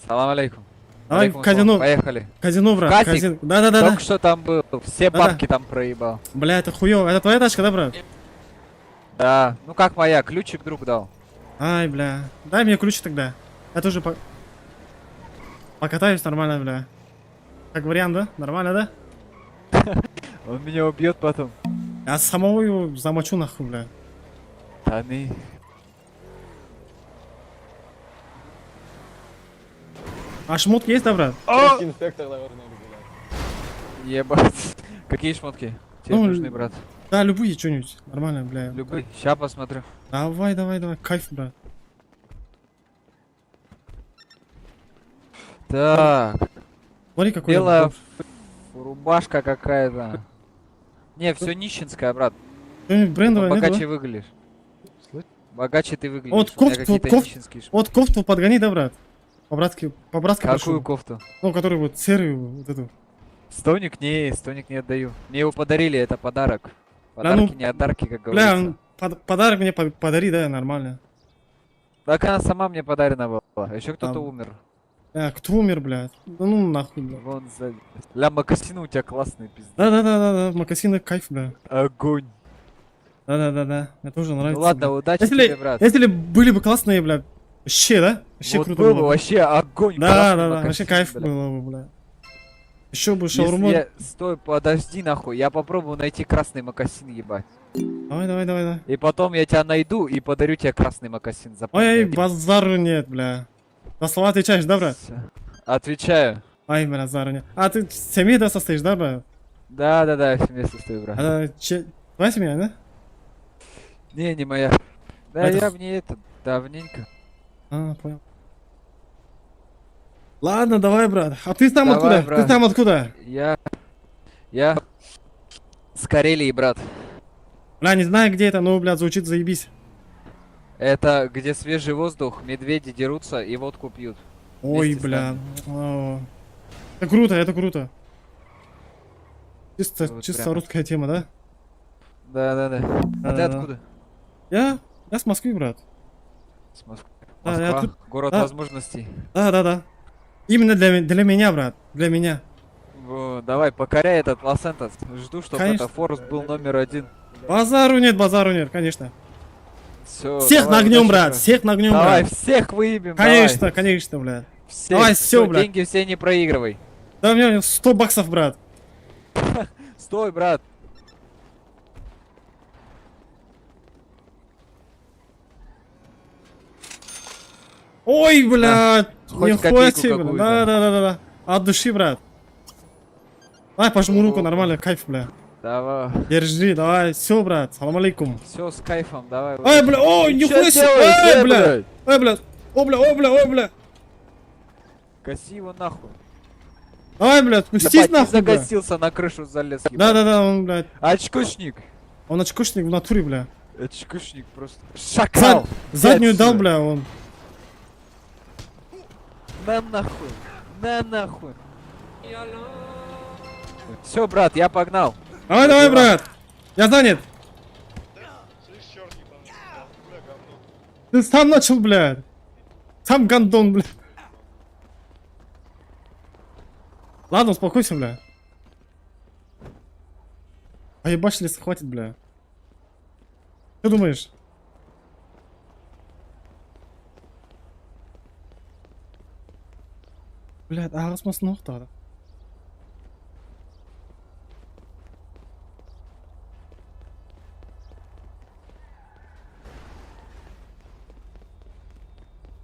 Салам алейкум. Давай, Алейкум казино. салам. Поехали. Казино, брат. Казик? Казино. Да. Только что там был. Все Да. бабки там проебал. Бля, это хуёво. Это твоя тачка, да, брат? Да. Ну как моя? Ключик друг дал. Ай, бля. Дай мне ключи тогда. Я тоже покатаюсь нормально, бля. Как вариант, да? Нормально, да? Он меня убьет потом. Я самого его замочу нахуй, бля. Таны. А шмотки есть, да, брат? Ебать. Какие шмотки? Тебе Ну, нужны, брат? Да, любые что-нибудь. Нормально, бля. Любые. Ща посмотрю. Давай. Кайф, брат. Так. Смотри, какой... Белая рубашка какая-то. Не, все нищенское, брат. Брендовая, нет, Богаче да? выглядишь. Богаче ты выглядишь. Вот У меня кофту, какие-то нищенские шмотки. вот кофту подгони, да, брат? По-братски Какую прошу. кофту? Ну, который вот серую, вот эту. Стоник не отдаю. Мне его подарили, это подарок. Бля, Подарки ну, не одарки, как Бля, говорится. подарок мне подари, да, нормально. Так она сама мне подарена была. Еще кто-то умер. Кто умер, блядь? Да ну нахуй, бля. Вон сзади. Ля, макасины у тебя классные, пиздец. Да, макасины кайф, бля. Огонь. Да. Мне тоже нравится. Ну ладно, бля. удачи если, тебе, брат. Если были бы классные, бля. Вообще, да? Вообще Вот круто был было. бы вообще огонь. Да, красный вообще макасин, кайф бля. было бы, бля. Еще бы Если шаурму. Стой, подожди нахуй. Я попробую найти красный макасин, ебать. Давай. И потом я тебя найду и подарю тебе красный макасин. Ой, базару нет, бля. На слова отвечаешь, да, брат? Отвечаю. Ай, бля, базару нет. А ты в семье, да, состоишь, да, брат? Да, я в семье состою, брат. Твоя семья, да? Не моя. Да, Это я в ней это давненько. Понял. Ладно, давай, брат. А ты там Давай, откуда? брат. Ты там откуда? Я с Карелии, брат. Бля, не знаю, где это, но, блядь, звучит заебись. Это где свежий воздух, медведи дерутся и водку пьют. Ой, Вместе с бля. нами. О. Это круто. Чисто, Вот чисто прямо. русская тема, да? Да. А ты Да-да-да. откуда? Я с Москвы, брат. С Москвы. Да, Москва, я тут- город да. возможностей. Да. Именно для меня, брат. Для меня. Давай, покоряй этот Лос-Сантос. Жду, чтобы Конечно. это Форест был номер 1. Базару нет, конечно. Все, Всех нагнем, брат. Всех нагнем, Давай, брат. всех выебем. Конечно, блядь. Всех. Давай, все, блядь. Деньги все не проигрывай. Да у меня 100 баксов, брат. Стой, брат. Ой, блядь. Хоть Нихуя копейку себе, какую-то. Да. От души, брат. Давай, пожму руку, нормально, кайф, бля. Давай. Держи, давай, все, брат, салам алейкум. Все с кайфом, давай. Ой, бля, ой, нихуя себе, ой, бля. Ой, бля. Коси его нахуй. Ай, блядь, спустись Ебать, ты нахуй, бля. загасился, на крышу залез. ебать. Да, он, блядь. Очкушник. Он очкошник в натуре, бля. Очкушник просто. Шакал. Заднюю Блядь, дал, всё. бля, он. На нахуй. На нахуй. Все, брат, я погнал. Давай, давай, брат. Я занят. Ты сам начал, блядь. Сам гандон, блядь. Ладно, успокойся, бля. А ебашили, хватит, бля. Что думаешь? Блядь, ağzıma nokta adam.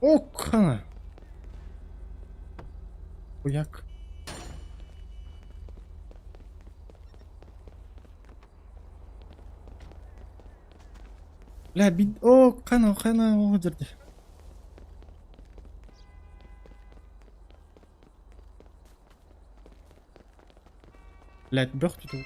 O kana. Uyak. La bir o kana o derdi. Блядь, бёх тут.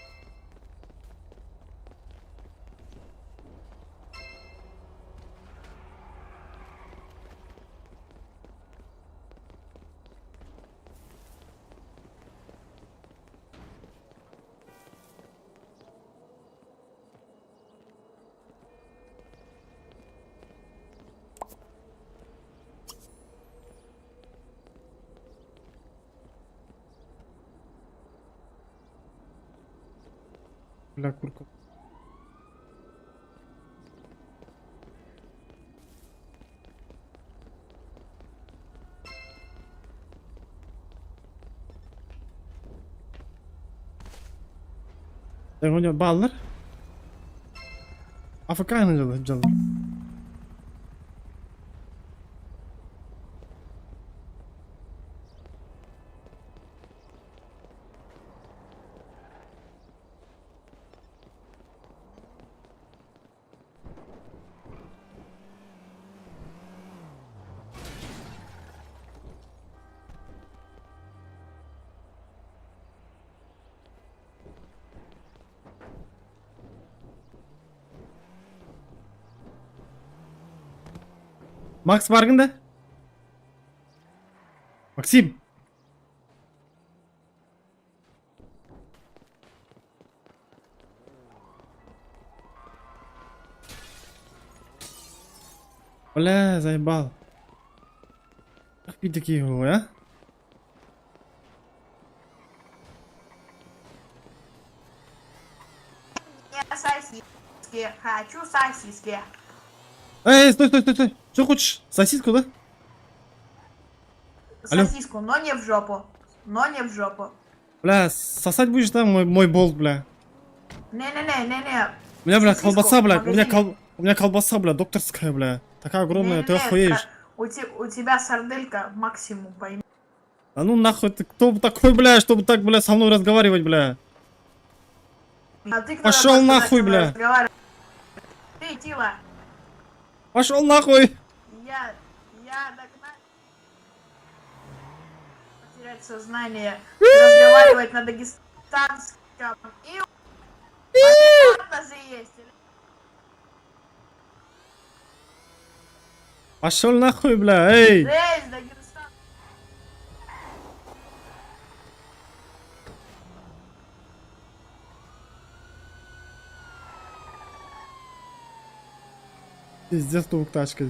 Бля, курка. Ben oynuyorum ballar. Afrikanı canım. Макс farkında. Максим. Бля, заебал. Ах, такие его, а? Я сосиски. Хочу сосиски. Эй, стой. Что хочешь? Сосиску, да? Алло. Сосиску, но не в жопу. Но не в жопу. Бля, сосать будешь, да, мой болт, бля? Не-не-не. У меня, бля, Сосиску колбаса, бля. в магазине. У меня колбаса, бля, докторская, бля. Такая огромная, ты охуеешь. У тебя сарделька максимум, пойми. А ну нахуй, ты кто такой, бля, чтобы так, бля, со мной разговаривать, бля? А ты кто Пошел такой, нахуй, чтобы бля. разговаривать? Ты, Тила. Пошел нахуй. Я догнать. Потерять сознание. Разговаривать на дагестанском. И понятно же есть. Пошел нахуй, бля, эй. Здесь Дагестан. Пиздец, тук тачка.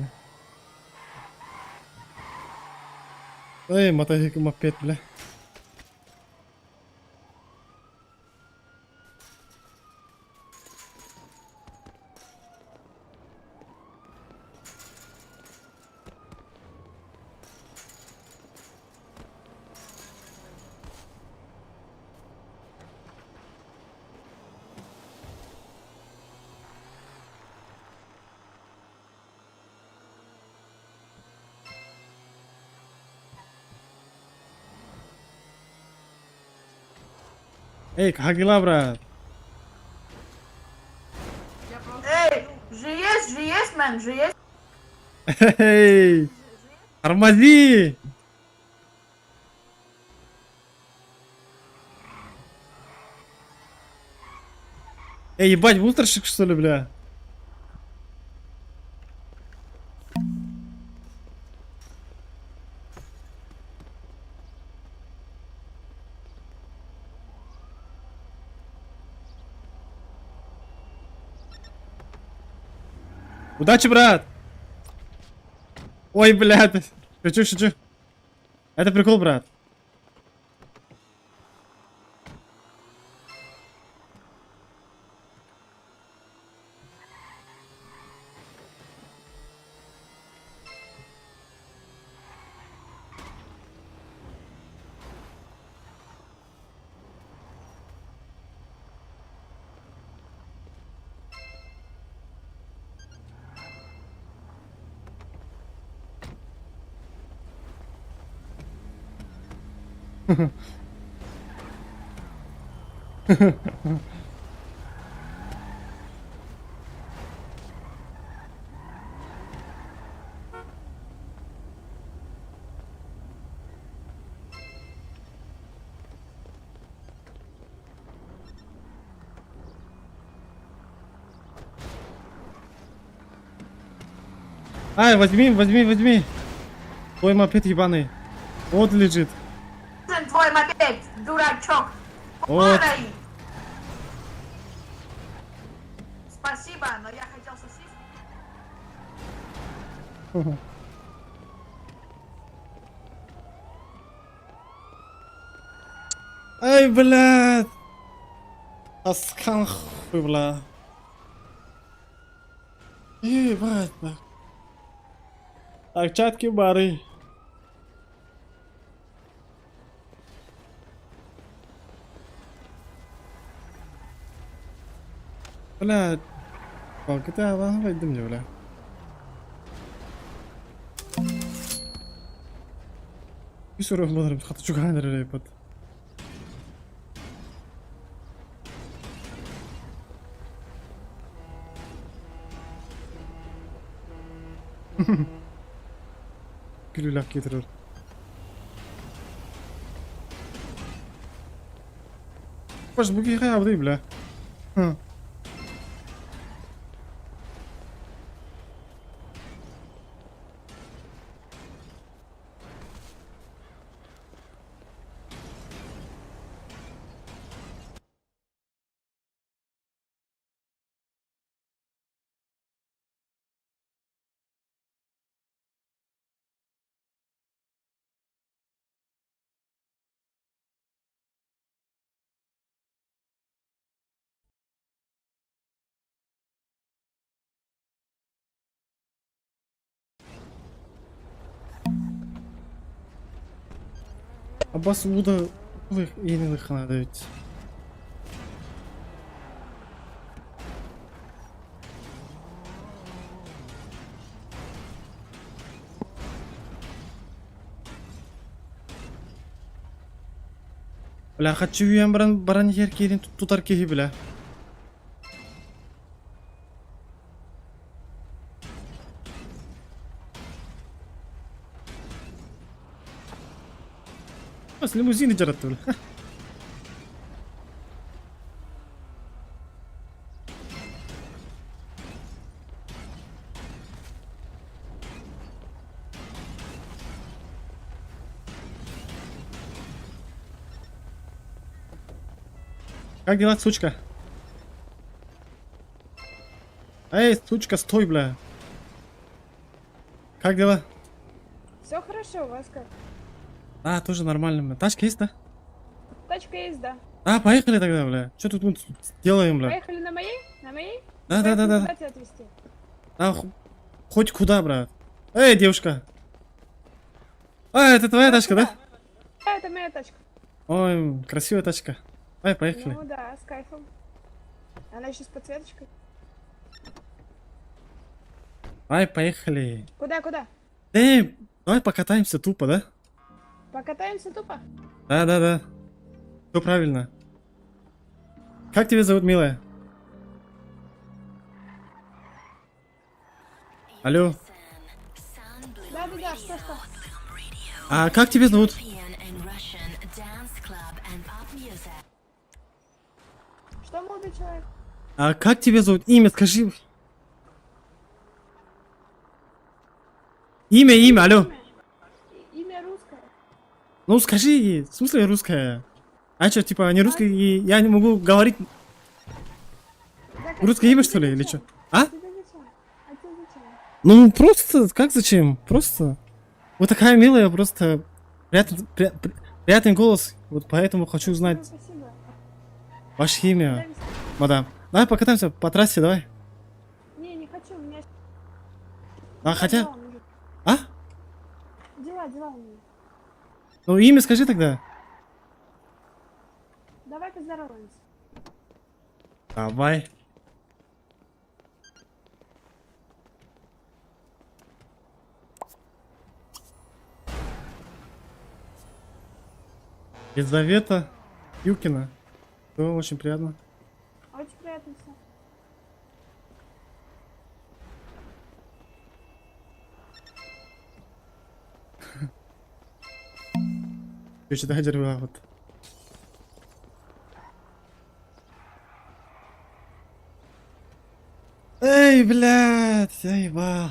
Эй, мотоцикл мопед, бля. Эй, как дела, брат? Эй, же есть, мэн, же есть. Эй, тормози! Эй, ебать, бустерщик, что ли, бля? Удачи, брат! Ой, блядь. Шучу, шучу. Это прикол, брат. Ай, возьми, возьми, возьми. Твой мопед ебаный. Вот лежит. Твой мопед, дурачок. Вот. Спасибо, но я хотел сосиску. Ай, блядь. Аскан хуй, бля. Ебать, нахуй. Так, чатки бары. Блядь. Как это я войду мне, бля. Bir soru olmalarım. Hatta çok hanere yapad. Gülülak getirir. Baş bu ki hayal değil bile. Hı. Abbas bu da yeni kanada evet. Бля, хочу я баран еркерин тутар кеги бля. بس ليموزين جرت ولا Как дела, сучка? Эй, сучка, стой, бля. Как дела? Все хорошо, у вас как? А, тоже нормально. Тачка есть, да? Тачка есть, да. А, поехали тогда, бля. Что тут мы делаем, бля? Поехали на моей? На моей? Да, да, да, да. Куда тебя отвезти? А, хоть куда, брат. Эй, девушка. А, это твоя тачка, да? Да, это моя тачка. Ой, красивая тачка. Ай, поехали. Ну да, с кайфом. Она еще с подсветочкой. Ай, поехали. Куда, куда? Эй, давай покатаемся тупо, да? Покатаемся тупо? Да, да, да. Все правильно. Как тебя зовут, милая? Алло. Да, да, да, что? А как тебя зовут? Что, молодой человек? А как тебя зовут? Имя скажи. Имя, алло. Имя русское. Ну скажи, в смысле русская? А что, типа, не русский, и я не могу говорить... Русское имя, что ли, или что? А? А тебе зачем? Ну, просто, как зачем? Просто. Вы такая милая, просто приятный голос. Вот поэтому хочу узнать Спасибо. ваше имя, мадам. Давай покатаемся по трассе, давай. Не хочу, у меня... А, хотя... Дела, мужик. А? Дела у меня. Ну, имя скажи тогда. Давай поздороваемся. Давай. Елизавета Юкина. Все, очень приятно. Очень приятно все. Что-то деревья вот. Эй, блядь, я ебал.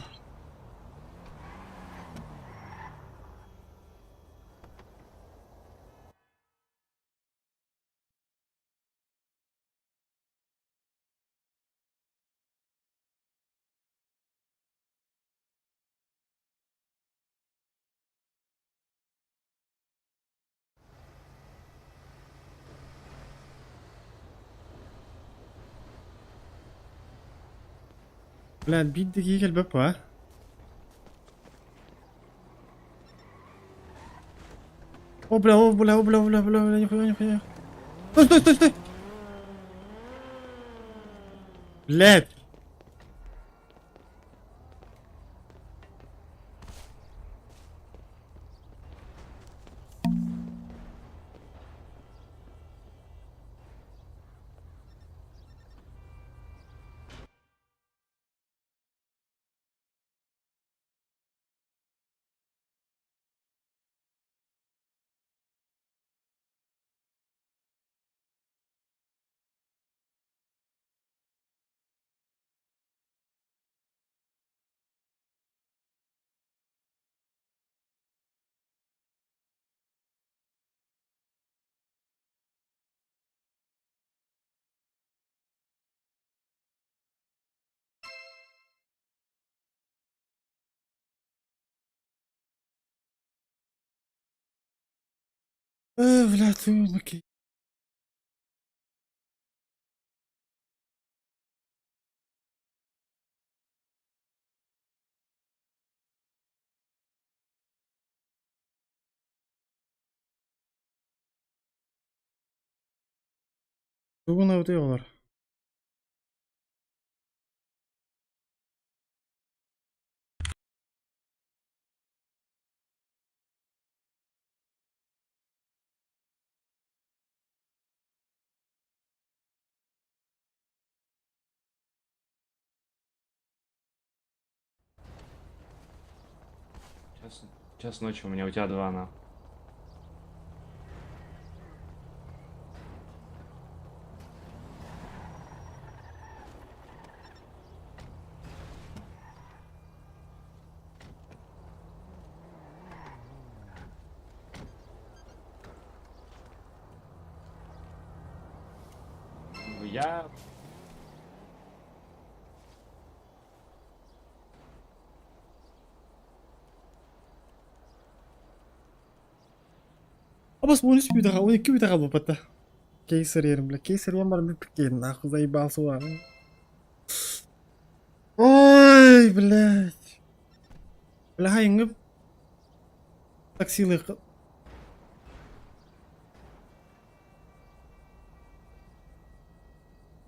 Блядь, бить دقيقة الباب ها. О, бля, о, бля, о, бля, бля, бля, бля, нихуя. Стой. Блядь. Бля, ты окей. Тугуна өтөй алар. Час ночи у меня, у тебя 2 на. Я... بس مو نسبي دغه وني كيف دغه بطه كيسر يرملا كيسر يمر بكين ناخذ زي باصوان اوي блядь بلا هاي نب تاكسي لي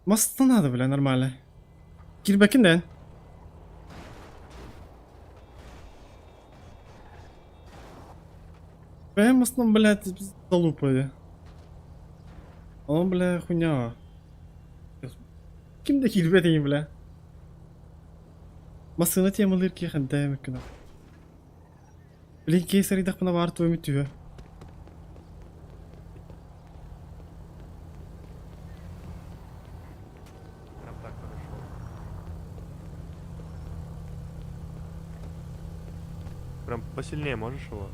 ما استنى هذا بلا نورمال كير باكندن فاهم اصلا بلا залупа ده он бля хуйня كم دكيل بيتين بلا مصينتي مالير كي خدامك كنا بلين كيسري دخلنا بارتو متوه Прям посильнее можешь его?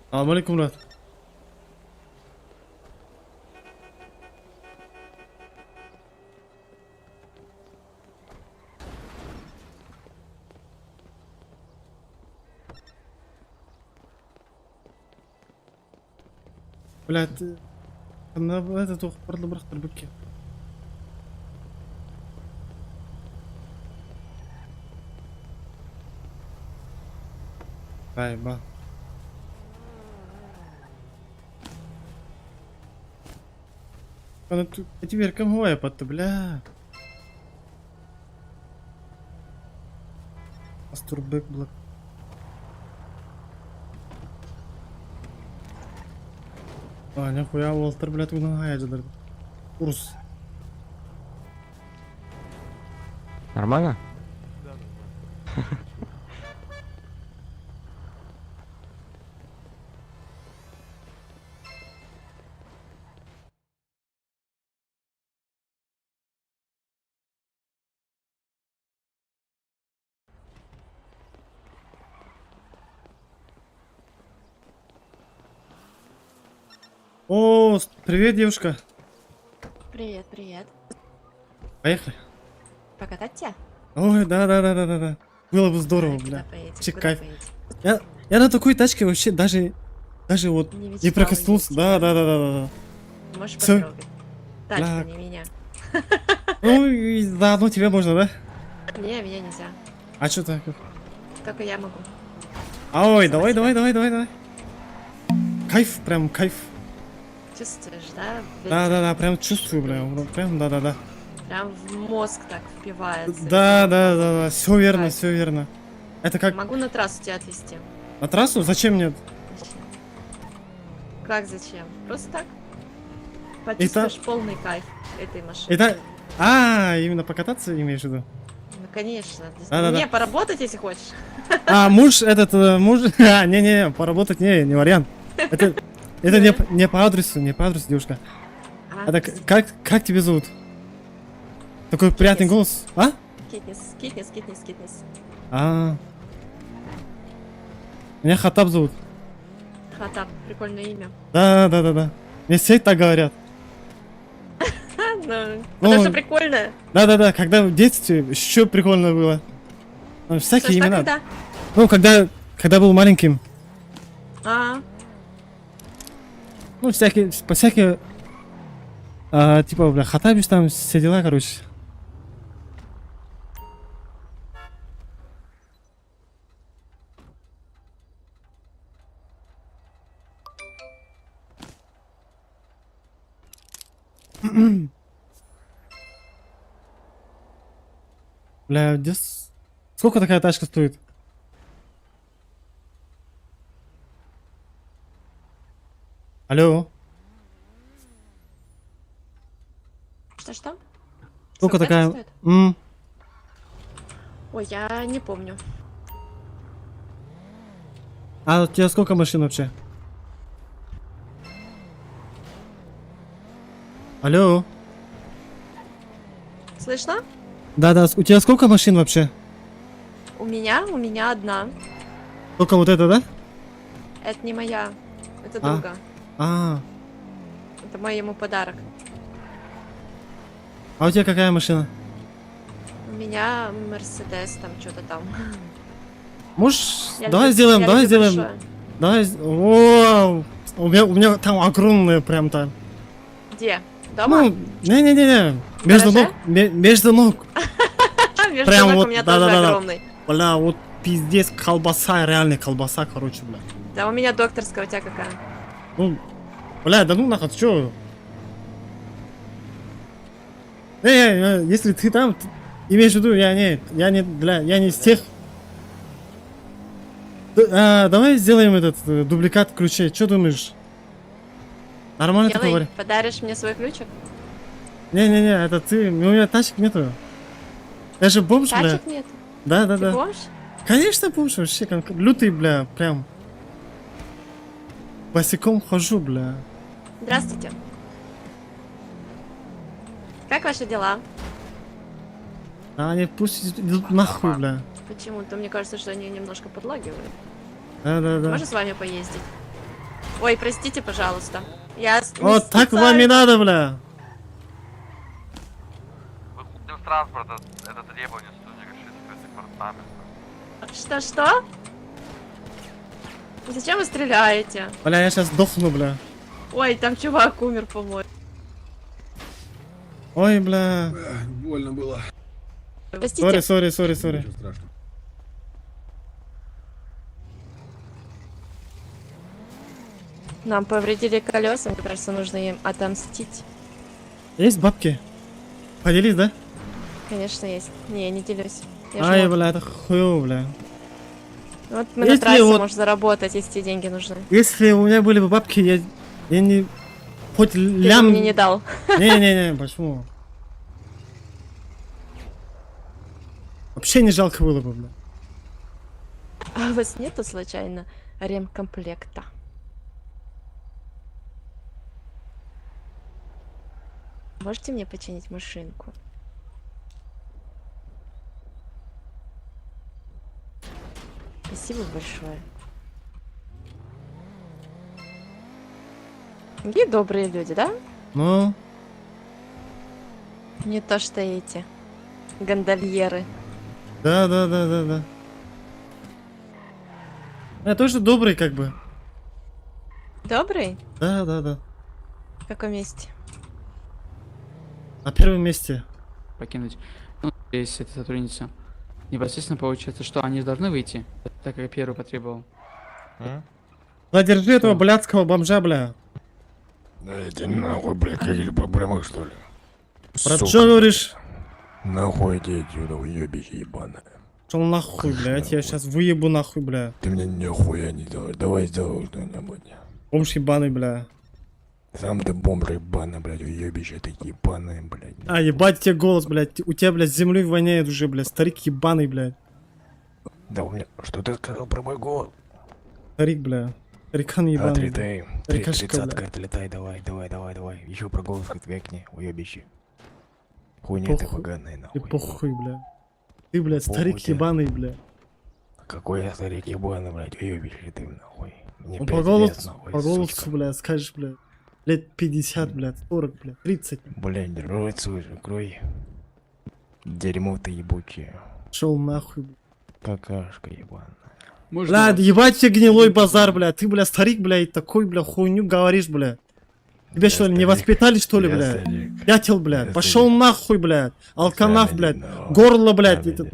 Салам алейкум, брат. Блядь, она этот ухпарлы бырықтыр бүкке. Айба. Она тут теперь кому я под бля. Астурбек блок. А, нихуя, Уолтер, блядь, угнал же, курс. Нормально? О, привет, девушка. Привет, привет. Поехали. Покатать тебя? Ой, да. Было бы здорово, бля. Вообще кайф. Я на такой тачке вообще даже вот не прикоснулся. Да. Можешь Всё. потрогать. Тачку, не меня. Ну, и заодно тебе можно, да? Не, меня нельзя. А что так? Только я могу. Ой, давай. Кайф, прям кайф. Чувствуешь, да? Да, прям чувствую, бля. Прям, да. Прям в мозг так впивается. Да. Все верно. Это как Могу на трассу тебя отвезти. на трассу? Зачем мне? Как зачем? Просто так. Почувствуешь полный кайф этой машины. Это... именно покататься имеешь в виду? Ну, конечно. Да. Не, поработать, если хочешь. Муж... Не, поработать не вариант. Это не по адресу, девушка. Это как тебя зовут? Такой приятный голос. А? Китнес. Меня Хатаб зовут. Хатаб, прикольное имя. Да. Мне все так говорят. Ну, потому что прикольное. Да, когда в детстве еще прикольно было. Всякие имена. Когда? Ну, когда был маленьким. Ну, всякие, типа, бля, Хатабиш там, все дела, короче. Бля, сколько такая тачка стоит? Алло. Что? Сколько такая? Стоит? Ой, я не помню. А у тебя сколько машин вообще? Алло. Слышно? Да, у тебя сколько машин вообще? У меня одна. Только вот это, да? Это не моя, это друга. Это мой ему подарок. А у тебя какая машина? У меня Мерседес, там что-то там. Можешь... Я Давай люблю сделаем. большое. Вау! У меня там огромные прям там. Где? Дома? Ну, не. Между ног. Между ног. Между Прям ног вот, у меня тоже огромный. Бля, вот пиздец, колбаса, реальная колбаса, короче, бля. Да у меня докторская, у тебя какая? Ну, бля, да ну нахуй, чё? Если ты там, имеешь в виду, я не из тех. Давай сделаем этот дубликат ключей, что думаешь? Нормально ты говоришь? Подаришь мне свой ключик? Не, это ты, у меня тачек нету. Я же бомж, бля. Тачек нет? Да. Ты бомж? Конечно бомж, вообще, лютый, бля, прям. Босиком хожу, бля. Здравствуйте. Как ваши дела? Они пусть идут нахуй, бля. Почему-то мне кажется, что они немножко подлагивают. Да. Можно с вами поездить? Ой, простите, пожалуйста. Я Вот так вам и надо, бля. Выходим с транспорта, это требование судьи решить департамента. Что? Зачем вы стреляете? Бля, я сейчас сдохну, бля. Ой, там чувак умер, по-моему. Ой, бля. Больно было. Простите. Сори. Ничего страшного. Нам повредили колеса, мне кажется, нужно им отомстить. Есть бабки? Поделись, да? Конечно, есть. Не, я не делюсь. Ай, жмот. бля, это хуёво, бля. Вот мы Если на трассе вот- можем заработать, если тебе деньги нужны. Если у меня были бы бабки, я не... Хоть Ты бы лям... мне не дал. Не, почему? Вообще не жалко было бы, бля. А у вас нету случайно ремкомплекта? Можете мне починить машинку? Спасибо большое. Какие добрые люди, да? Ну, Не то что эти гондольеры. да. Я тоже добрый, как бы. Добрый? Да. В каком месте? На первом месте. Покинуть. Ну, здесь эта сотрудница. Непосредственно получается, что они должны выйти, так как я первый потребовал. Задержи этого блядского бомжа, бля. Да иди нахуй, бля, какие проблемы, что ли? Про что говоришь? Нахуй иди отсюда, уебище ебаное. Шел нахуй, бля, я тебя сейчас выебу нахуй, бля. Ты мне нихуя не делаешь, давай сделай что-нибудь. Бомж ебаный, бля. Сам ты бомж ебаный, блядь, уебище ты ебаное, блядь. А, ебать тебе голос, блядь. У тебя, блядь, с землей воняет уже, блядь. Старик ебаный, блядь. Да у меня, что ты сказал про мой голос? Старик, бля. Старикан ебаный. Отлетай, Старикашка, тридцатка, бля. отлетай, давай. Еще про голос векни, уебище. Хуйня ты Похуй. поганая, Ты нахуй. похуй, бля. Ты, блядь, Похуй старик тебе. ебаный, бля. Какой я старик ебаный, блядь, уебище ты, нахуй. Мне Ну, 5 по лет, голосу, нахуй, по голосу, сучка. бля, скажешь, бля. Лет 50, блядь, 40, блядь, 30. Блядь, рот свой закрой. Дерьмо ты ебучее. Шел нахуй, бля. Какашка ебаная. Блядь, ебать тебе гнилой базар, бля. Ты, бля, старик, бля, и такой, бля, хуйню говоришь, бля. Тебя что ли не воспитали, что ли, бля? Дятел, блядь. Пошел нахуй, блядь. Алканав, блядь. Горло, блядь. этот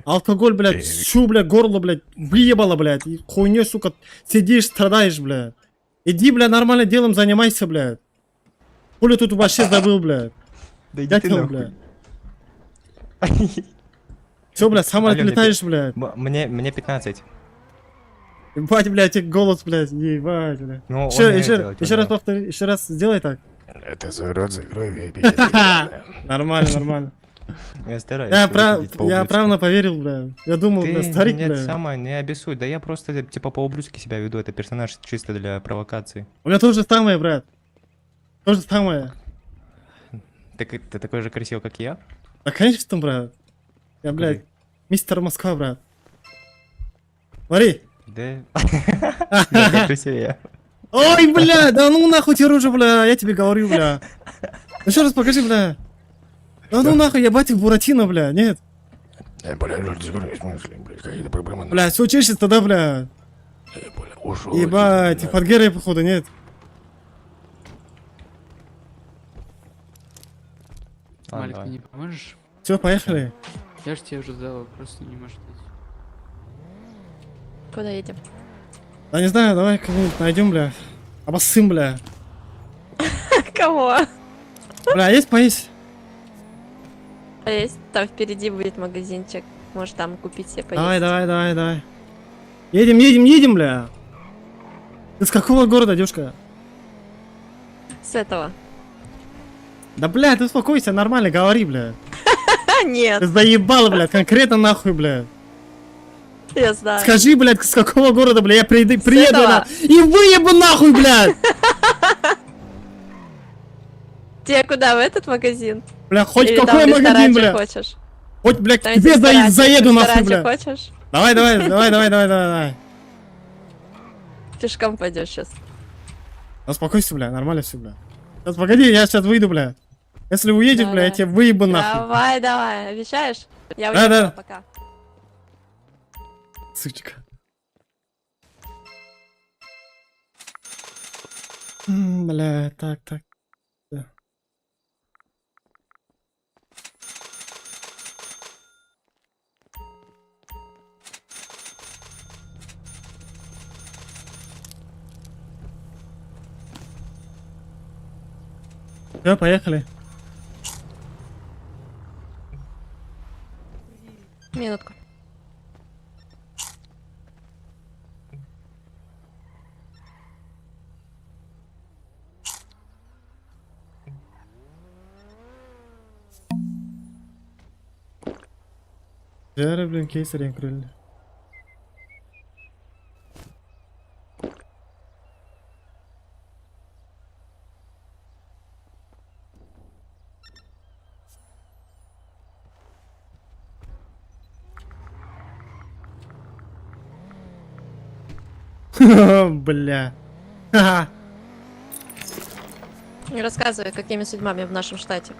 Алкоголь, блядь. Всю, блядь, горло, блядь. Выебало, блядь. И хуйней, сука, сидишь, страдаешь, блядь. Иди, бля, нормально делом занимайся, блядь. Хули тут вообще забыл, блядь. Да Дятел, блядь. Все, блядь, сам отлетаешь, блядь. Мне 15. Ебать, блядь, тебе голос, блядь. Ебать, блядь. Ну, Еще раз повтори, еще раз сделай так. Это за рот закрой, Нормально. Я стараюсь. Я правильно поверил, бля. Я думал, бля, старик, Нет, бля. сама не обессудь. Да я просто, типа, по-ублюдски себя веду. Это персонаж чисто для провокации. У меня то же самое, брат. То же самое. Ты такой же красивый, как я? Да, конечно, брат. Я, блядь, мистер Москва, брат. Смотри. Да. Я красивее. Ой, бля, да ну нахуй тебе рожу, бля. Я тебе говорю, бля. Еще раз покажи, бля. Да ну нахуй, я батик Буратино, бля, нет. Бля, рот закрой, в смысле, блядь, какие-то проблемы. Бля, все учишься тогда, бля. Ушел. Ебать, ты под Герой, походу, нет. Малик, ты не поможешь? Все, поехали. Я ж тебе уже задал, просто не можешь идти. Куда едем? Да не знаю, давай кого-нибудь найдем, бля. Обоссым, бля. Кого? Бля, есть поесть? А есть? Там впереди будет магазинчик. Может там купить себе поесть. Давай. Едем, бля. Ты с какого города, девушка? С этого. Да, бля, ты успокойся, нормально, говори, бля. Нет. Ты заебал, блядь, конкретно нахуй, бля. Я знаю. Скажи, блядь, с какого города, бля, я приеду этого. на... и выебу нахуй, блядь. Тебе куда, в этот магазин? Бля, хоть Или какой там в магазин, ресторанчик бля. Хочешь? Хоть, блядь, к Там тебе ресторанчик, заеду нахуй, ресторанчик бля. Хочешь? Давай. Пешком пойдешь сейчас. Успокойся, бля, нормально все, бля. Сейчас, погоди, я сейчас выйду, бля. Если уедешь, бля, я тебя выебу нахуй. Давай, давай, обещаешь? Я Да, уехала, да. пока. Сучка. Бля, так. Да. Все, поехали. Минутку. Жары, блин, кейсарем крылья. Бля. Ха-ха. Не рассказывай, какими судьбами в нашем штате.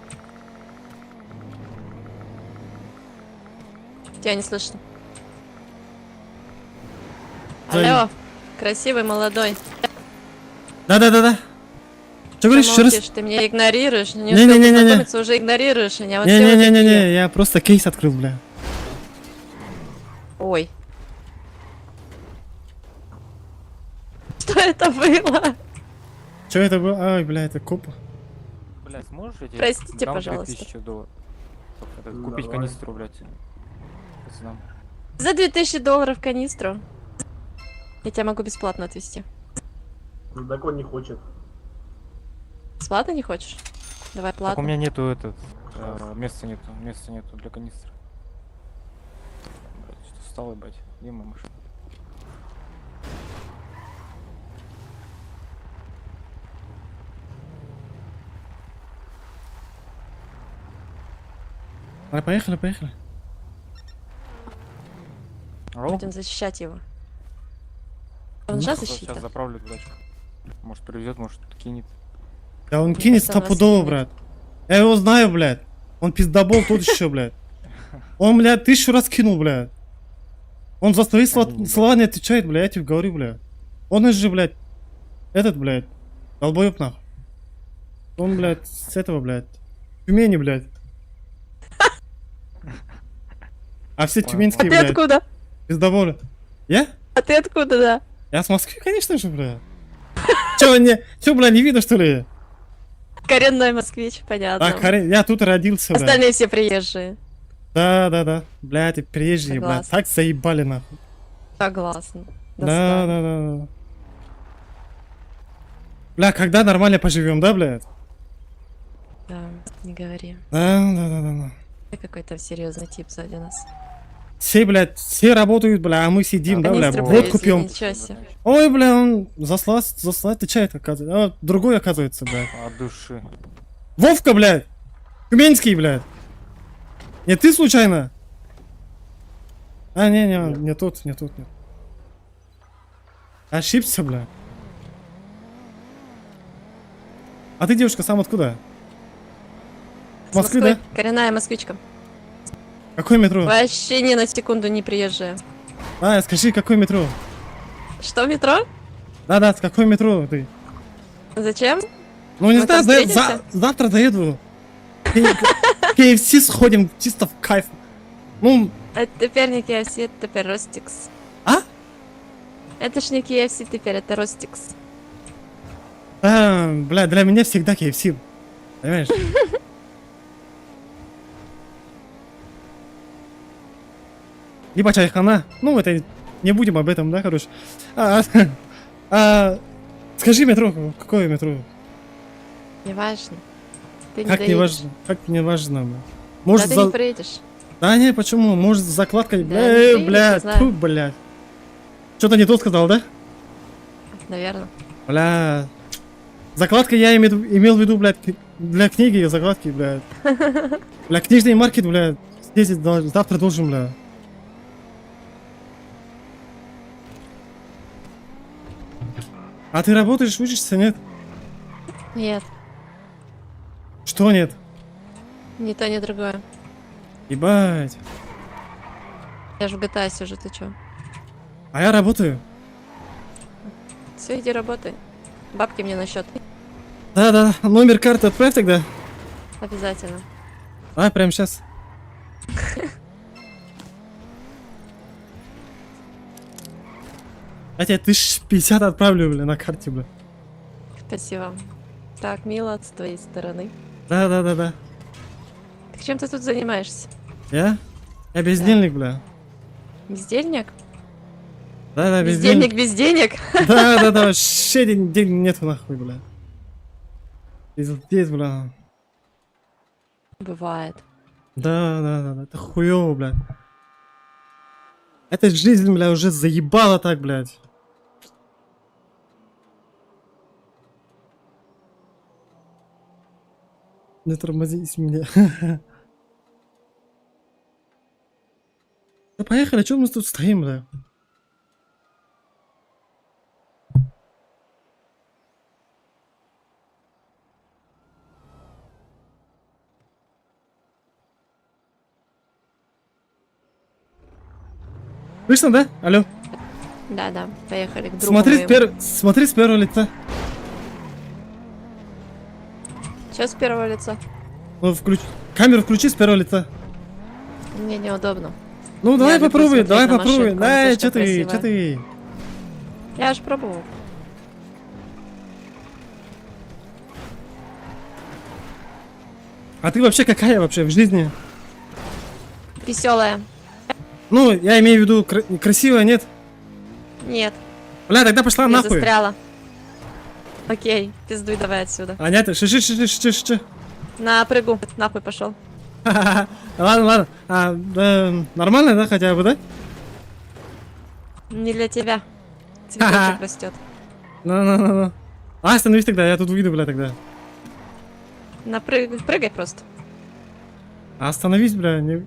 Тебя не слышно. Алло, красивый, молодой. Да. Что говоришь еще раз? Молчишь, ты меня игнорируешь. Не Не-не-не-не-не. успел познакомиться, уже игнорируешь меня. Вот все вот Не-не-не-не, такие. я просто кейс открыл, бля. Ой. Что это было? Что это было? Ай, бля, это коп. Блядь, сможешь эти... Простите, дам пожалуйста. 2000 долларов? Купить Давай. канистру, блядь. Пацанам. За $2000 канистру. Я тебя могу бесплатно отвезти. Закон не хочет. Бесплатно не хочешь? Давай Так у платно. меня нету места нету для канистры. Блядь, что встал, ебать. Где моя машина? Поехали. Будем защищать его. Он же защита. Сейчас заправлю дурачка. Может привезет, может кинет. Да он кинет Просто стопудово, вас брат. Я его знаю, блядь. Он пиздобол тот еще, блядь. Он, блядь, 1000 раз кинул, блядь. Он за свои слова не отвечает, блядь, я тебе говорю, блядь. Он же, блядь, этот, блядь, долбоеб нахуй. Он, блядь, с этого, блядь, Тюмени, блядь. А все тюменские, А ты блядь, откуда? пиздоболы. Я? А ты откуда, да? Я с Москвы, конечно же, блядь. Чё, бля, не видно, что ли? Коренной москвич, понятно. Я тут родился, блядь. Остальные все приезжие. Да. Блядь, и приезжие, блядь. Согласна. Так заебали, нахуй. Согласна. До Да. свидания. Бля, когда нормально поживем, да, блядь? Да, не говори. Да. Ты какой-то серьезный тип сзади нас. Все, блядь, все работают, бля, а мы сидим, да, бля, Канистру водку привезли, пьем. Ничего себе. Ой, бля, он заслать отвечает, оказывается. А, другой, оказывается, блядь. От души. Вовка, блядь! Тюменский, блядь! Не ты случайно? А, не тот. Ошибся, блядь. А ты, девушка, сам откуда? С Москвы, Москвы. да? Коренная москвичка. Какое метро? Вообще ни на секунду не приезжая. А, скажи, какое метро? Что, метро? Да, с какое метро ты? Зачем? Ну, не Мы знаю, там встретимся? завтра доеду. KFC сходим, чисто в кайф. Ну, Это теперь не KFC, это теперь Ростикс. А? Это ж не KFC теперь, это Ростикс. бля, для меня всегда KFC. Понимаешь? Либо чайхана. Ну, это не будем об этом, да, короче. Скажи метро, какое метро? Неважно. Ты не Как не доедешь. важно? Как не важно? Да Может, ты не приедешь. Да не, почему? Может, с закладкой, Да, не приедешь, бля, я знаю. тьфу, бля. Что-то не то сказал, да? Наверное. Бля. Закладка я имел в виду, блядь, для книги закладки, блядь. Бля, книжный маркет, блядь, съездить завтра должен, бля. А ты работаешь, учишься, нет? Нет, Что нет? ни то, ни другое. Ебать. Я же в GTA сижу, ты чё? А я работаю. Все, иди работай. Бабки мне на счет. Да, номер карты отправь тогда. Обязательно. А, прямо сейчас. Я тебе 1050 отправлю, бля, на карте, бля. Спасибо. Так, мило с твоей стороны. Да. Так чем ты тут занимаешься? Я? Я бездельник, бля. Бездельник? Да, Бездельник без денег? Да, вообще денег нету нахуй, бля. Пиздец, бля. Бывает. Да, это хуёво, блядь. Эта жизнь, бля, уже заебала так, блядь. Не тормозись меня. Да поехали, чё мы тут стоим, бля? Слышно, да? Алло. Да, поехали к другу Смотри моему. смотри с первого лица. Чё с первого лица? Ну, камеру включи с первого лица. Мне неудобно. Ну, давай люблю попробуй, смотреть давай на попробуй. машинку, она Да, слишком чё красивая. ты? Я аж пробовал. А ты вообще какая вообще в жизни? Веселая. Ну, я имею в виду, красивая, нет? Нет. Бля, тогда пошла Я нахуй. застряла. Окей, пиздуй давай отсюда. А нет, ши. На прыгу, нахуй пошел. Ладно. Да, нормально, да, хотя бы, да? Не для тебя. Цветочек растет. Ну. А, остановись тогда, я тут выйду, бля, тогда. Прыгай просто. А остановись, бля, не...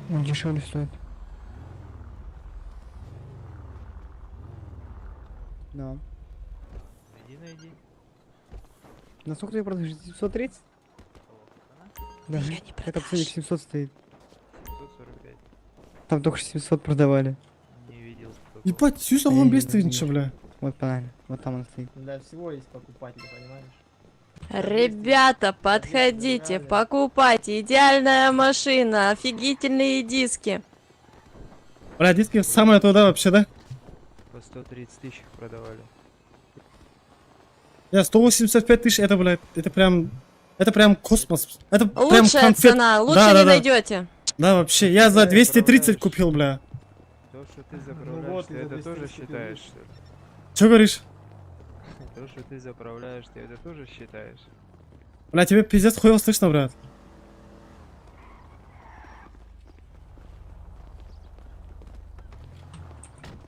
Дешевле стоит. Да. Найди. На сколько ты продаешь? 730? Да. Я не Это ценник 700 стоит. 545. Там только 700 продавали. Не видел. Ебать, всю салон бесстыднича, бля. Вот правильно. Вот там он стоит. Для всего есть покупатель, понимаешь? Ребята, подходите, покупайте. Идеальная машина, офигительные диски. Бля, диски самое туда вообще, да? По 130 тысяч их продавали. 185 тысяч, это, блядь, это прям космос. Это прям Лучшая конфет. цена, лучше Да. не найдете. Да, вообще, я за 230 купил, бля. То, что ты заправляешь, ты это тоже считаешь, что ли? Чё говоришь? То, что ты заправляешь, ты это тоже считаешь? Бля, тебе пиздец хуево слышно, брат.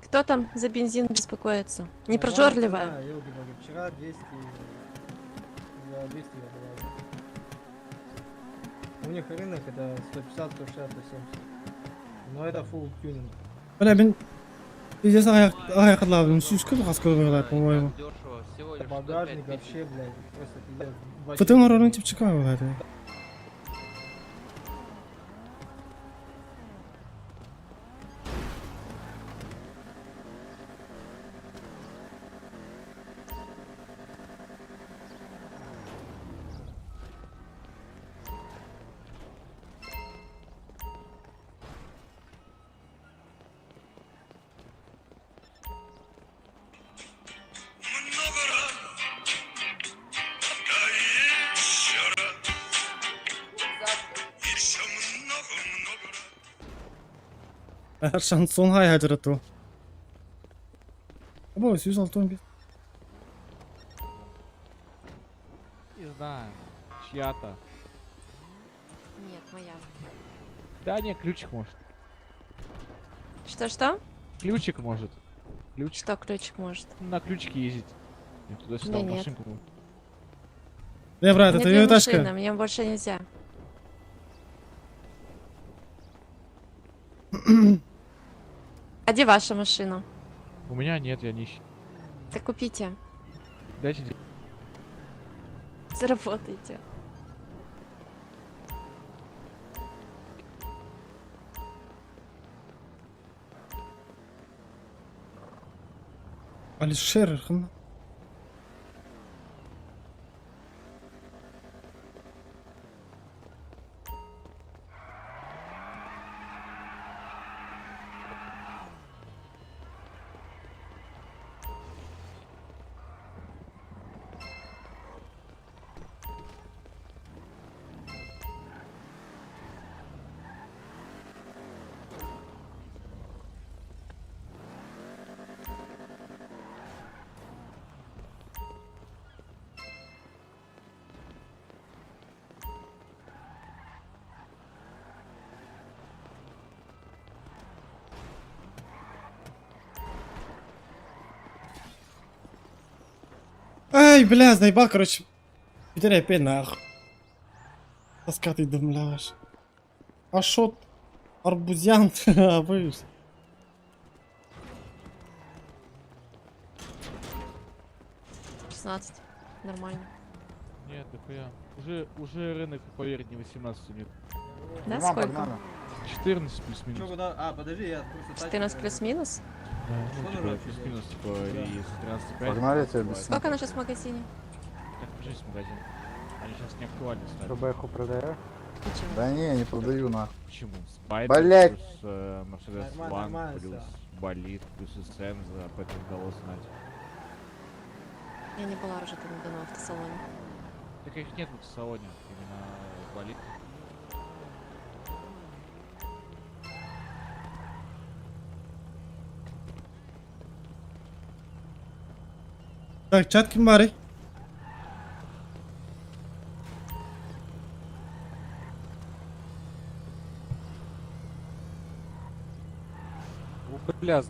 Кто там за бензин беспокоится? Не прожорливая. Вчера 200... За 200 я давал. У них рынок это 150, 160, 170. Но это full тюнинг. Бля, мен... Пиздец аяқладым. Сүйіскі қасқы қылады, по-моему. Багажник вообще, блядь, просто пиздец. ФТ норорын типчика, блядь. Шансонға ажырату. Бо, сүйіз алтын бес. Не знаю. Чья-то. Нет, моя. Да не, ключик может. Что? Ключик может. Ключик. Что ключик может? На ключике ездить. Я туда-сюда Да нет. машинку. Не, брат, Мне это две ее машины, тачка. мне больше нельзя. А где ваша машина? У меня нет, я нищий. Так купите. Дайте деньги. Заработайте. Алишер, хм. Ай, бля, заебал, короче. Теперь опять нахуй. Таскатый думляш. Ашот. Арбузян. Выш. 16. Нормально. Нет, нихуя. Уже рынок, поверь, не 18 нет. Да, сколько? 14 плюс-минус. Чё, куда? А, подожди, я просто... 14 плюс-минус? Да, ну, типа, плюс-минус, типа, и с 13,5. Погнали тебя без... Сколько она сейчас в магазине? Так, покажись магазин. Они сейчас не актуальны стали. Что, Бэху продаешь? Почему? Да не, не продаю нахуй. Почему? Спайдер Блять! плюс Мерседес Ван плюс Болид плюс СМ за об этом удалось знать. Я не была уже там давно в автосалоне. Так их нет в автосалоне, именно Болид. Так, чат Кимбари. Бля,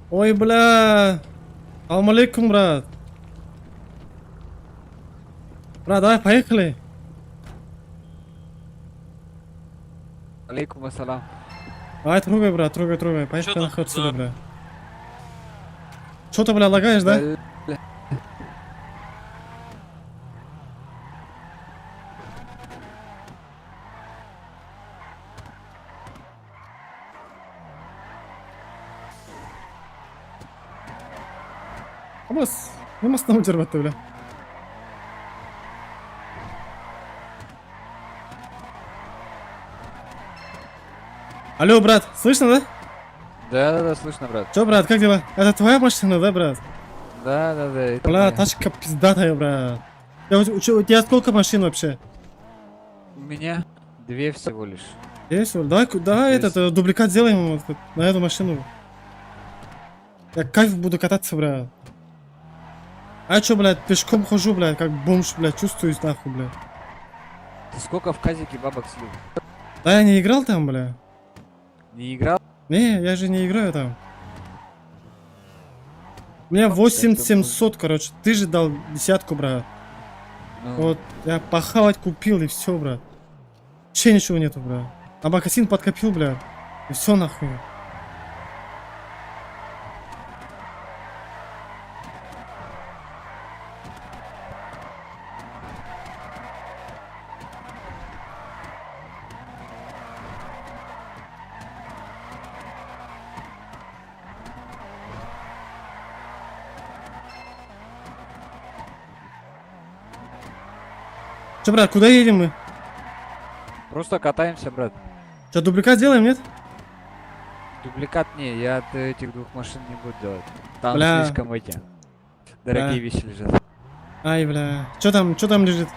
Ой, бля. Салам алейкум, брат. Брат, давай, поехали. алейкум ассалам. Давай, трогай, брат, трогай. Поехали нахуй отсюда, бля. Что ты, бля, лагаешь, да? Амас, намас нам дербатты, бля. Алло, брат, слышно, да? Да, слышно, брат. Чё, брат, как дела? Это твоя машина, да, брат? Да. это Бля, моя. тачка пиздатая, брат. У тебя сколько машин вообще? У меня 2 всего лишь. Есть? Давай этот дубликат сделаем вот, на эту машину. Я кайф буду кататься, брат. А чё, блядь, пешком хожу, блядь, как бомж, блядь, чувствуюсь нахуй, блядь. Ты сколько в казике бабок слил? Да я не играл там, бля. Не играл? Не, я же не играю там. У меня 8700, короче. Ты же дал 10, брат. Ну. Вот, я похавать купил и все, брат. Вообще ничего нету, брат. А магазин подкопил, блядь. И все нахуй. Че, брат, куда едем мы? Просто катаемся, брат. Че, дубликат сделаем, нет? Дубликат не, я от этих 2 машин не буду делать. Там Бля. слишком эти дорогие вещи лежат. Ай, бля. Че там лежит?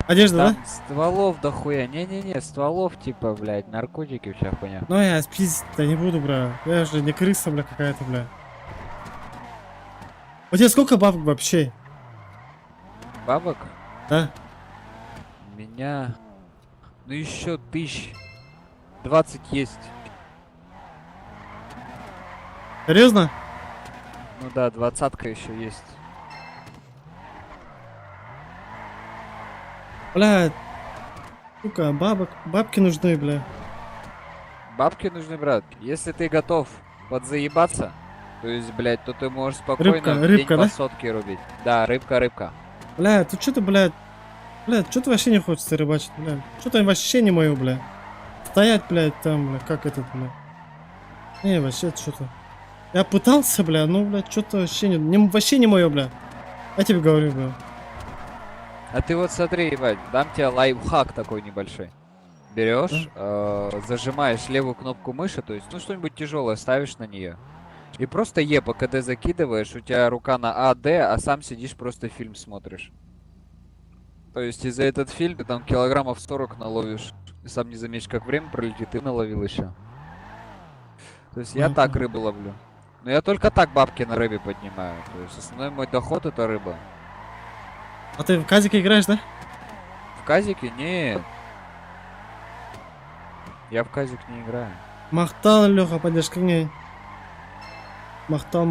Одежда, Там да? стволов дохуя. Не, стволов типа, блядь, наркотики, вся хуйня. Ну я спиздить-то не буду, бля. Я же не крыса, бля, какая-то, бля. У тебя сколько бабок вообще? Бабок? Да. У меня... Ну еще 1020 есть. Серьезно? Ну да, 20-ка еще есть. Бля, сука, бабки нужны, бля. Бабки нужны, брат. Если ты готов подзаебаться, то есть, блядь, то ты можешь спокойно Рыбка, в день рыбка, по да? сотке рубить. Да, рыбка. Бля, тут что-то, блядь, что-то вообще не хочется рыбачить, блядь. Что-то вообще не мое, блядь. Стоять, блядь, там, блядь, как этот, блядь. Не, вообще что-то. Я пытался, бля, ну, блядь, что-то вообще вообще не мое, бля. Я тебе говорю, бля. А ты вот смотри, ебать, дам тебе лайфхак такой небольшой. Берешь, зажимаешь левую кнопку мыши, то есть, ну, что-нибудь тяжелое ставишь на нее. И просто Е по КД закидываешь, у тебя рука на АД, а сам сидишь просто фильм смотришь. То есть и за этот фильм ты там килограммов 40 наловишь. И сам не заметишь, как время пролетит, и наловил еще. То есть я так рыбу ловлю. Но я только так бабки на рыбе поднимаю. То есть основной мой доход это рыба. А ты в казике играешь, да? В казике? Нет. Я в казик не играю. Махтал, Леха, пойдешь ко мне. Махтал.